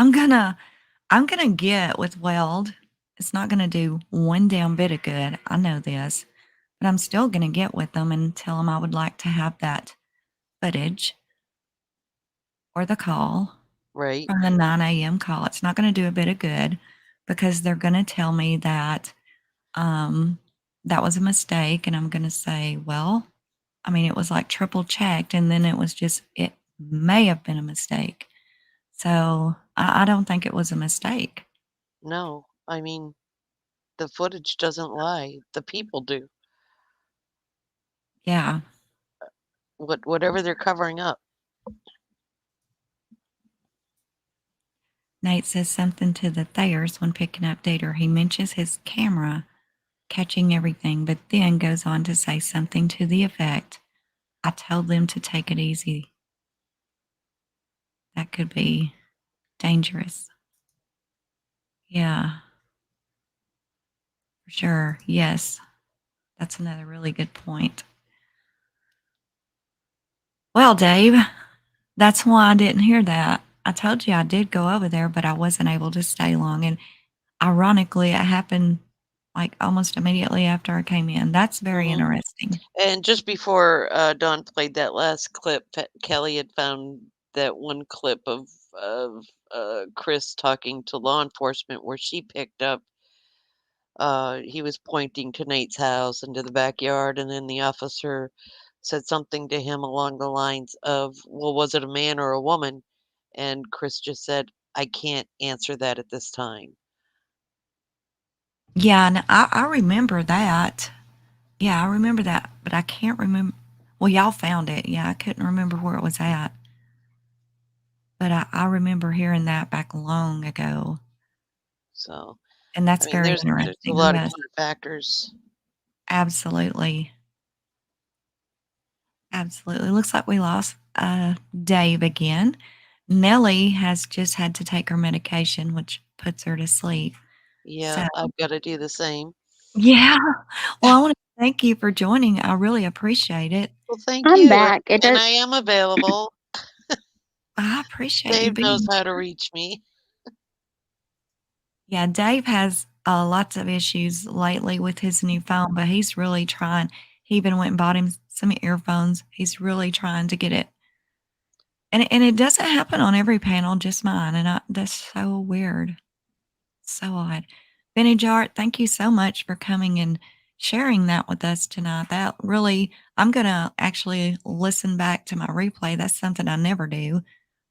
gonna get with Weld. It's not gonna do one damn bit of good. I know this, but I'm still gonna get with them and tell them I would like to have that footage or the call from the 9 a.m. call. It's not gonna do a bit of good because they're gonna tell me that that was a mistake, and I'm gonna say, well, I mean, it was like triple checked, and then it may have been a mistake. So I don't think it was a mistake. No, I mean, the footage doesn't lie. The people do. Yeah. Whatever they're covering up. Nate says something to the Thayers when picking up Dieter. He mentions his camera catching everything, but then goes on to say something to the effect, I told them to take it easy. That could be dangerous. Yeah. For sure. Yes. That's another really good point. Well, Dave, that's why I didn't hear that. I told you I did go over there, but I wasn't able to stay long. And ironically, it happened like almost immediately after I came in. That's very interesting. And just before Dawn played that last clip, Kelly had found that one clip of Chris talking to law enforcement where she picked up he was pointing to Nate's house into the backyard, and then the officer said something to him along the lines of, well, was it a man or a woman? And Chris just said, I can't answer that at this time. Yeah, and I remember that. Yeah, I remember that, but I can't remember. Well, y'all found it. Yeah, I couldn't remember where it was at. But I remember hearing that back long ago. So, And that's I mean, very there's a interesting. lot of Yes, key factors. absolutely. Absolutely. Looks like we lost Dave again. Nellie has just had to take her medication, which puts her to sleep. Yeah, So, I've got to do the same. yeah. Well, I want to thank you for joining. I really appreciate it. Well, thank I'm you. back. And I am available. I appreciate you Dave knows being how to here. reach me. Yeah, Dave has lots of issues lately with his new phone, but he's really trying. He even went and bought him some earphones. He's really trying to get it. And it doesn't happen on every panel, just mine. And that's so weird. So odd. Benny Jart, thank you so much for coming and sharing that with us tonight. That really, I'm going to actually listen back to my replay. That's something I never do,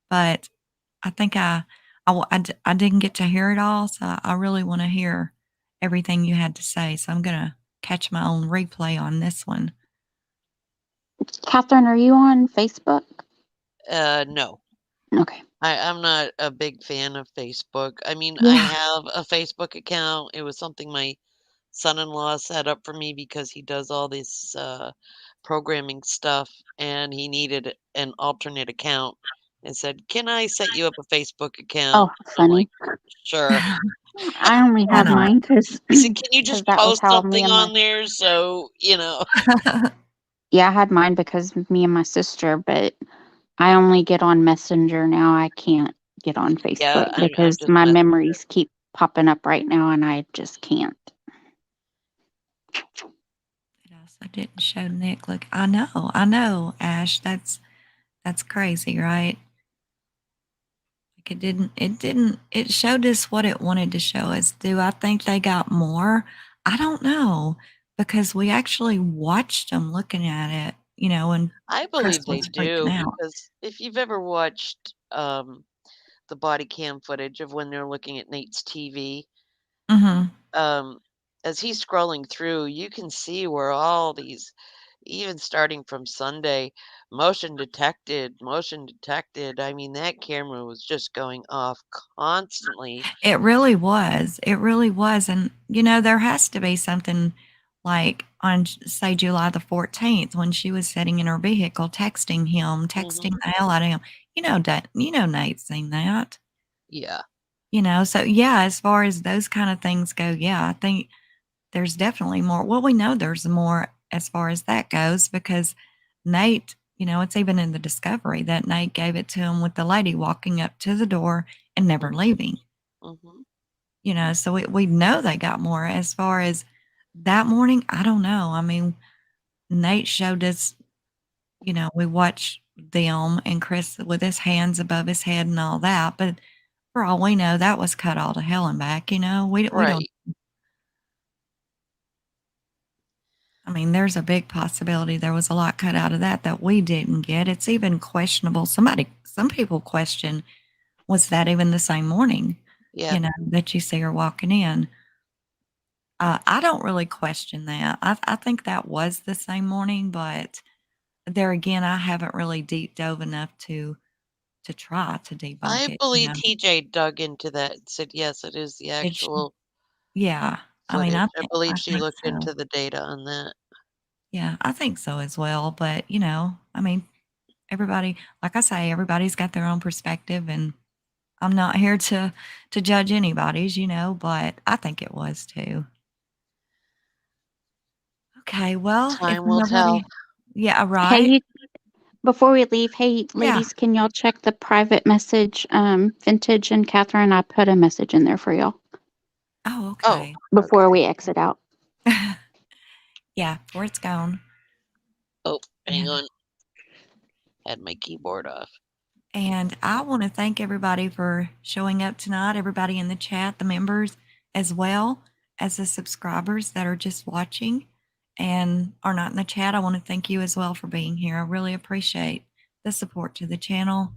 but I think I didn't get to hear it all. So I really want to hear everything you had to say. So I'm going to catch my own replay on this one. Catherine, are you on Facebook? No. Okay. I'm not a big fan of Facebook. I mean, Yeah. I have a Facebook account. It was something my son-in-law set up for me because he does all this programming stuff, and he needed an alternate account and said, "Can I set you up a Facebook account?" Oh, I'm funny. like, "Sure." I only Why have not? mine because He said, "Can you just that was post how me something and my on there so, you know?" yeah, I had mine because me and my sister, but I only get on Messenger now. I can't get on Yeah, Facebook I'm because just my messing. memories keep popping up right now and I just can't. It also didn't show Nick. Look, I know, Ash. That's crazy, right? Like it showed us what it wanted to show us. Do I think they got more? I don't know because we actually watched them looking at it, and I Chris believe they was freaking do out. because if you've ever watched the body cam footage of when they're looking at Nate's TV, Mhm. as he's scrolling through, you can see where all these, even starting from Sunday, motion detected, motion detected. I mean, that camera was just going off constantly. It really was. It really was. And, there has to be something like on, say, July the 14th when she was sitting in her vehicle texting him, texting the hell out of him. Nate's seen that. Yeah. So yeah, as far as those kind of things go, yeah, I think there's definitely more. Well, we know there's more as far as that goes because Nate, it's even in the discovery that Nate gave it to him with the lady walking up to the door and never leaving. So we know they got more. As far as that morning, I don't know. I mean, Nate showed us, we watched them and Chris with his hands above his head and all that. But for all we know, that was cut all to hell and back. We don't. Right. I mean, there's a big possibility there was a lot cut out of that we didn't get. It's even questionable. Some people question, was that even the same morning? Yeah. That you see her walking in. I don't really question that. I think that was the same morning, but there again, I haven't really deep dove enough to try to debunk I it. believe TJ dug into that and said, yes, it is the Did she? actual Yeah. I mean, footage. I I believe she think looked so. into the data on that. Yeah, I think so as well. But I mean, everybody, like I say, everybody's got their own perspective, and I'm not here to judge anybody's, but I think it was too. Okay, well, if Time will nobody, tell. yeah, Hey, right, before we leave, hey, yeah. ladies, can y'all check the private message? Vintage and Catherine, I put a message in there for y'all Oh, Oh, okay. before we exit out. Yeah, before it's gone. oh, hang And, on. Had my keyboard off. and I want to thank everybody for showing up tonight, everybody in the chat, the members, as well as the subscribers that are just watching and are not in the chat. I want to thank you as well for being here. I really appreciate the support to the channel.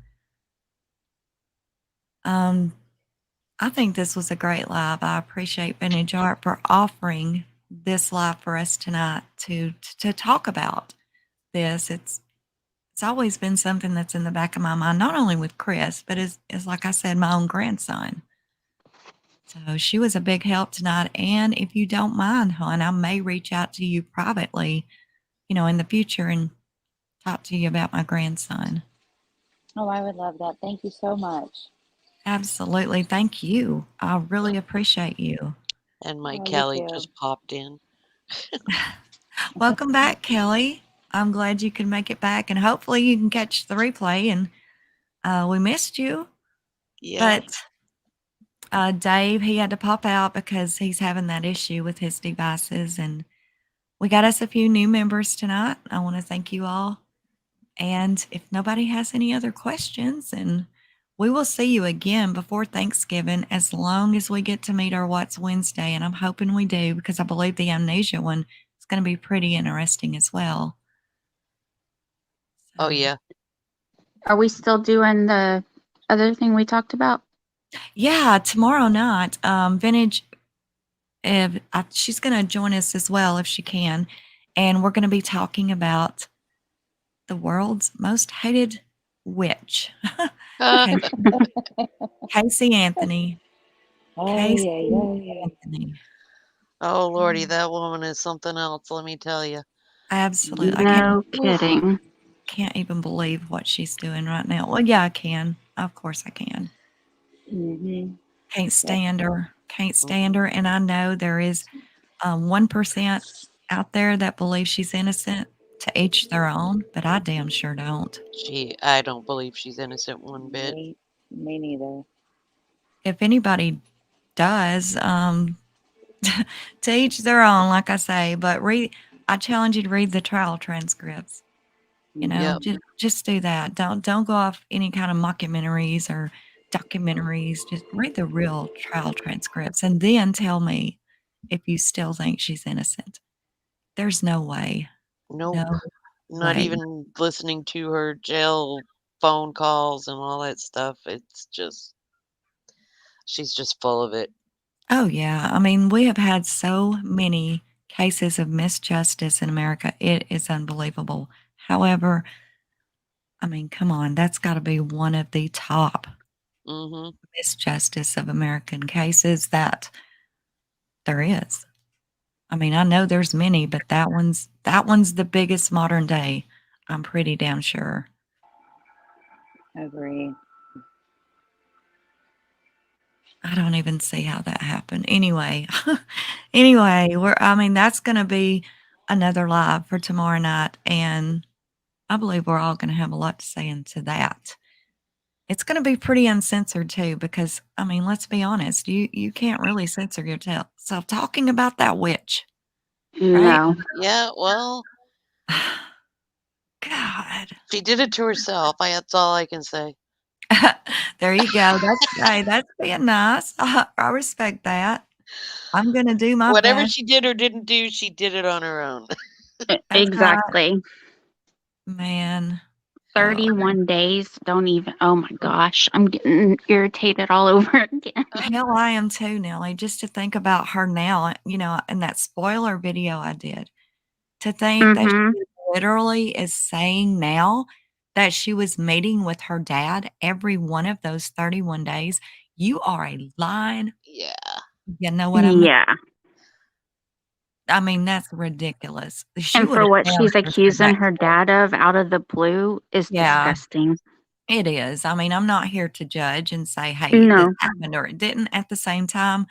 I think this was a great live. I appreciate Vintage Art for offering this live for us tonight to talk about this. It's always been something that's in the back of my mind, not only with Chris, but as like I said, my own grandson. So she was a big help tonight. And if you don't mind, hon, I may reach out to you privately, in the future and talk to you about my grandson. Oh, I would love that. Thank you so much. Absolutely. Thank you. I really appreciate you. And my Oh, you Kelly too. just popped in. Welcome back, Kelly. I'm glad you can make it back, and hopefully you can catch the replay. And we missed you, Yeah. but Dave, he had to pop out because he's having that issue with his devices. And we got us a few new members tonight. I want to thank you all. And if nobody has any other questions, and we will see you again before Thanksgiving, as long as we get to meet our What's Wednesday. And I'm hoping we do, because I believe the amnesia one is going to be pretty interesting as well. Oh, yeah. Are we still doing the other thing we talked about? Yeah, tomorrow night, Vintage, she's going to join us as well if she can. And we're going to be talking about the world's most hated witch, Casey Anthony. Casey Anthony. Oh, Lordy, that woman is something else, let me tell you. Absolutely. No kidding. Can't even believe what she's doing right now. Well, yeah, I can. Of course I can. Mm-hmm. Can't stand her. Can't stand her. And I know there is 1% out there that believes she's innocent. To each their own, but I damn sure don't. I don't believe she's innocent one bit. Me neither. If anybody does, to each their own, like I say. But I challenge you to read the trial transcripts. Yep. Just do that. Don't go off any kind of mockumentaries or documentaries. Just read the real trial transcripts and then tell me if you still think she's innocent. There's no way. Nope. No Not way. even listening to her jail phone calls and all that stuff. It's just, she's just full of it. Oh, yeah. I mean, we have had so many cases of misjustice in America. It is unbelievable. However, I mean, come on, that's got to be one of the top misjustice of American cases that there is. I mean, I know there's many, but that one's the biggest modern day. I'm pretty damn sure. Agree. I don't even see how that happened. Anyway, that's going to be another live for tomorrow night, and I believe we're all going to have a lot to say into that. It's going to be pretty uncensored too, because I mean, let's be honest, you can't really censor yourself talking about that witch, right? No. Yeah, well, God, she did it to herself. That's all I can say. there you go. That's being nice. I respect that. I'm going to do my Whatever best. she did or didn't do, she did it on her own. Exactly. Right. Man. 31 days. Don't even. Oh my gosh. I'm getting irritated all over again. Hell, I am too, Nellie. Just to think about her now, in that spoiler video I did, to think that she literally is saying now that she was meeting with her dad every one of those 31 days. You are a lying. Yeah. You know what I mean? Yeah. I mean, that's ridiculous. She And for what she's accusing her dad of out of the blue is disgusting. It is. I mean, I'm not here to judge and say, hey, No. this happened or it didn't. At the same time,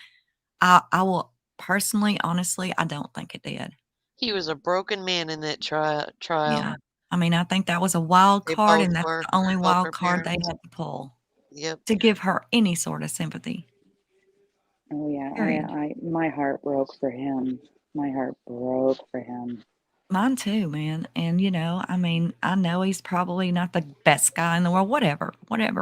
I will personally, honestly, I don't think it did. He was a broken man in that trial. Yeah. I mean, I think that was a wild They card, both and that's were. the only Both wild her card they parents. had to pull Yep. to give her any sort of sympathy. Oh yeah, Period. my heart broke for him. My heart broke for him. Mine too, man. And I mean, I know he's probably not the best guy in the world. Whatever.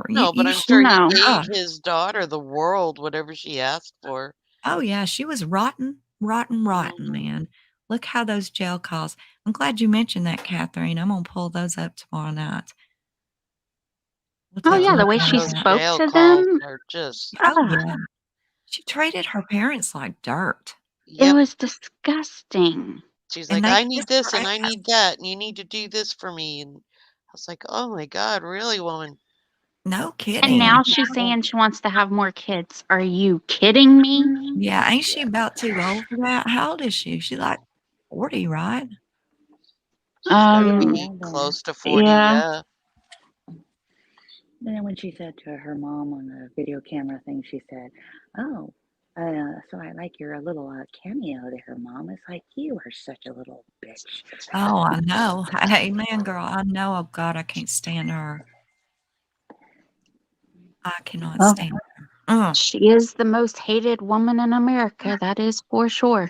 No, but You I'm sure he No. gave his daughter the world, whatever she asked for. Oh yeah, she was rotten, man. Look how those jail calls. I'm glad you mentioned that, Catherine. I'm gonna pull those up tomorrow night. We'll Oh take a yeah, the look way at she Those that. spoke jail to calls them. are just. Oh yeah, she treated her parents like dirt, It Yep. was disgusting. She's and like, they I need kissed this her and I ass. need that, and you need to do this for me. And I was like, oh my God, really, woman? No And kidding. now she's saying she wants to have more kids. Are you kidding me? Yeah, ain't she about too old for that? How old is she? She's like 40, right? She's got to be Yeah, close to 40, Yeah. yeah. then when she said to her mom on the video camera thing, she said, "Oh, so I like your little cameo there, Mom." It's like, you are such a little bitch. Oh, I know. Hey, man, girl, I know. Oh God, I can't stand her. I cannot Well, stand her. she is the most hated woman in America. That is for sure.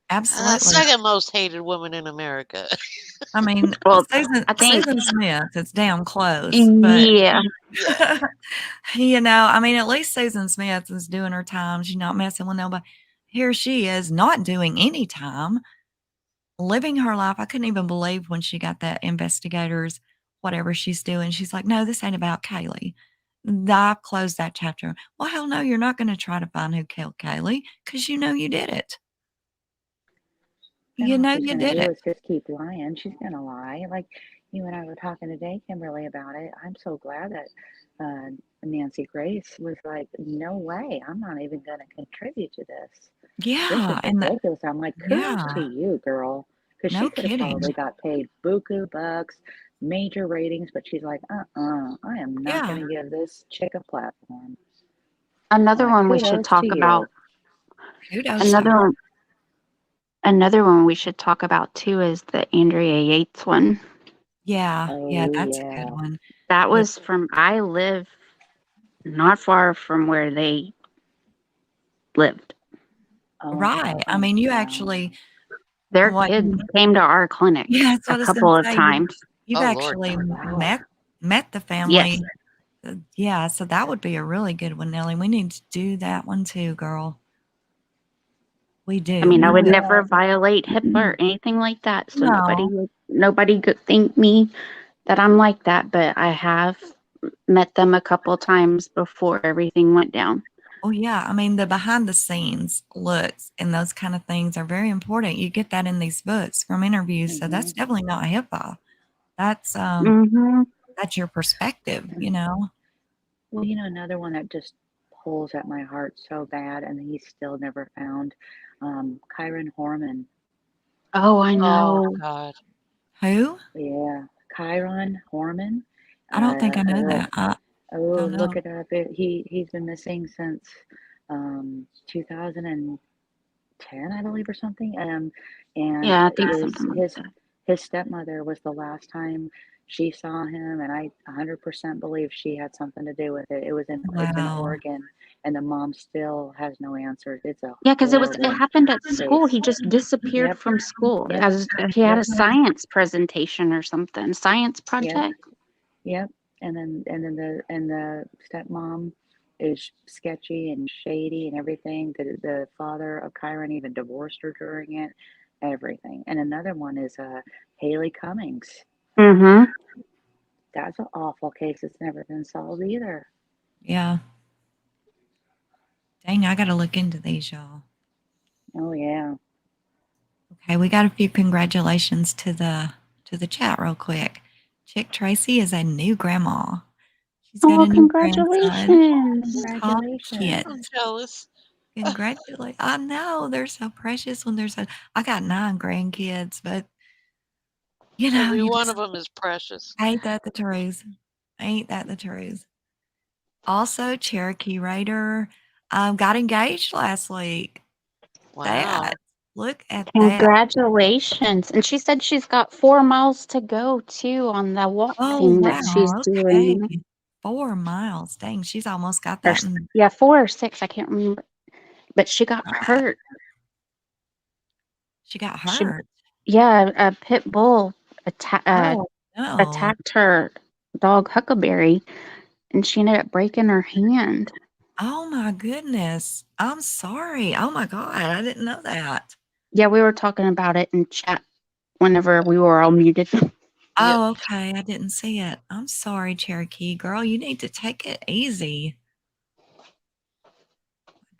Absolutely. Second most hated woman in America. I mean, Well, Susan I think. Susan Smith is down close, but Yeah. Yeah. I mean, at least Susan Smith is doing her time. She's not messing with nobody. Here she is, not doing any time, living her life. I couldn't even believe when she got that investigators, whatever she's doing. She's like, no, this ain't about Kaylee. I closed that chapter. Well, hell no, you're not going to try to find who killed Kaylee because you know you did it. And You all know she's you gonna did do it. is just keep lying. She's gonna lie. Like you and I were talking today, Kimberly, about it. I'm so glad that Nancy Grace was like, "No way, I'm not even gonna contribute to this. This Yeah, is ridiculous." I'm like, "Kudos to yeah, you, girl," because no she could have kidding. probably got paid buku bucks, major ratings, but she's like, I am not Yeah. gonna give this chick a platform. Another Like, one we should kudos to talk you. about. Kudos to her. Another one we should talk about too is the Andrea Yates one. Yeah, Oh that's a yeah. good one. That was from. I live not far from where they lived. Oh, Right. I mean, you yeah. actually, Their what? kids came to our clinic Yeah, that's what I a was couple gonna of say. times. You've Oh, Lord. actually Wow. met the Yes. family. Yeah, so that would be a really good one, Nellie. We need to do that one too, girl. We do. I mean, I would Yeah. never violate HIPAA or anything like that, so No. nobody could think me that I'm like that. But I have met them a couple times before everything went down. Oh yeah. I mean, the behind the scenes looks and those kind of things are very important. You get that in these books from interviews. So that's definitely not HIPAA. That's that's your perspective, you know. Well, you know, another one that just pulls at my heart so bad, and he's still never found. Kyron Horman. Oh, I Oh, know. God. Who? Yeah, Kyron Horman. I don't think I know Oh, that. I don't look know. it up. He's been missing since 2010, I believe, or something. And Yeah, I think something like that. his stepmother was the last time she saw him, and I 100% believe she had something to do with it. It's in Wow. Oregon, and the mom still has no answers. It's a Yeah, because it horrible happened at school. case. He just disappeared Yep, from school. yep, He had yep, a science presentation or something, science yep, project. yep. And then the stepmom is sketchy and shady and everything. The father of Kyron even divorced her during it. Everything. And another one is Haley Cummings. Mm-hmm. That's an awful case that's never been solved either. Yeah. Dang, I gotta look into these, y'all. Oh yeah. Okay, we got a few congratulations to the chat real quick. Chick Tracy is a new grandma. She's got Oh, a new grandson. congratulations. Top Congratulations. I'm kids. jealous. Congratulations. I know they're so precious when they're so I got 9 grandkids, but Every you one just of them is precious. ain't that the truth. Ain't that the truth. Also, Cherokee Raider got engaged last week. Wow. Look at that. Congratulations. And she said she's got 4 miles to go too on the walk thing that she's wow. doing. Okay. 4 miles. Dang, she's almost got Or, that in. yeah, 4 or 6, I can't remember. But she got hurt. She got She, hurt. yeah, a pit bull Oh, no. attacked her dog Huckleberry, and she ended up breaking her hand. Oh, my goodness. I'm sorry. Oh, my God. I didn't know that. Yeah, we were talking about it in chat whenever we were all muted. Oh, okay. I didn't see it. I'm sorry, Cherokee girl. You need to take it easy.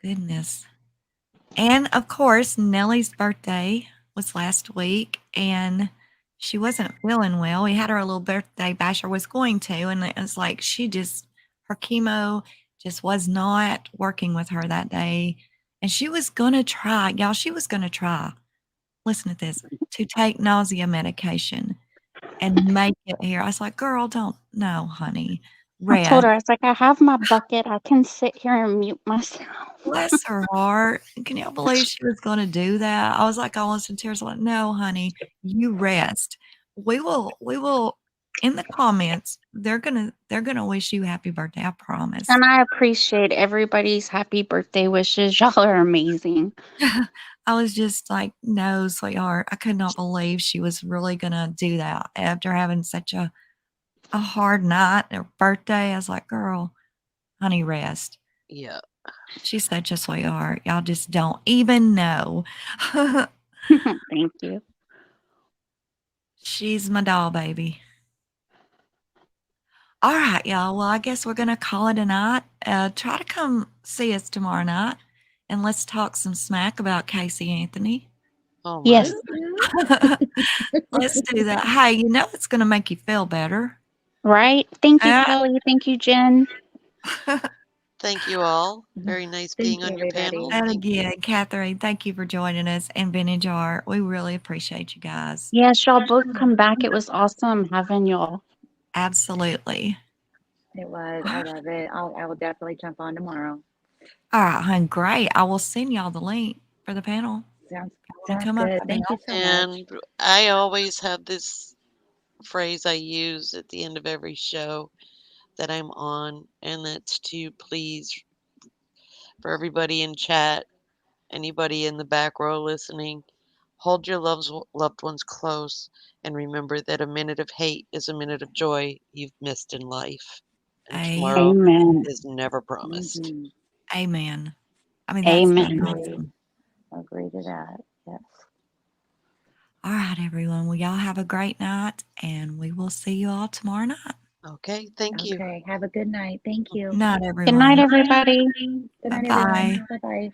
Goodness. And of course, Nellie's birthday was last week, and she wasn't feeling well. We had her a little birthday bash, or was going to, and it was like her chemo just was not working with her that day. And she was going to try, y'all, listen to this, to take nausea medication and make it here. I was like, girl, don't, no, honey. I told Rest. her, I was like, I have my bucket. I can sit here and mute myself. Bless her heart. Can y'all believe she was going to do that? I was like almost in tears. Like, no, honey, you rest. We will. In the comments, they're gonna wish you happy birthday. I promise. And I appreciate everybody's happy birthday wishes. Y'all are amazing. I was just like, no, sweetheart. I could not believe she was really gonna do that after having such a hard night, her birthday. I was like, girl, honey, rest. Yeah. She's such a sweetheart. Y'all just don't even know. Thank you. She's my doll baby. All right, y'all. Well, I guess we're going to call it a night. Try to come see us tomorrow night, and let's talk some smack about Casey Anthony. Oh, yes. Let's do that. Hey, it's going to make you feel better. Right? Thank you, Kelly. Thank you, Jen. Thank you all. Very nice being on your panel. And again, Catherine, thank you for joining us, and Vintage Art. We really appreciate you guys. Yes, y'all both come back. It was awesome having y'all. Absolutely. It was. I love it. I will definitely jump on tomorrow. All right, hon. Great. I will send y'all the link for the panel. Sounds come good. up. Thank you so much. And I always have this phrase I use at the end of every show that I'm on, and that's to please, for everybody in chat, anybody in the back row listening, hold your loved ones close and remember that a minute of hate is a minute of joy you've missed in life. And tomorrow is never promised. Mm-hmm. Amen. I mean, that's awesome. I agree to that. Yes. All right, everyone. Well, y'all have a great night, and we will see you all tomorrow night. Okay. Thank you. Okay. Have a good night. Thank you. Good night, everyone. Good night, everybody. Good night, Bye-bye. everyone. Bye-bye.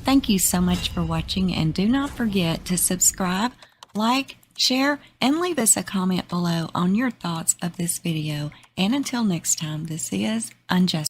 Thank you so much for watching, and do not forget to subscribe, like, share, and leave us a comment below on your thoughts of this video. And until next time, this is UnJustified.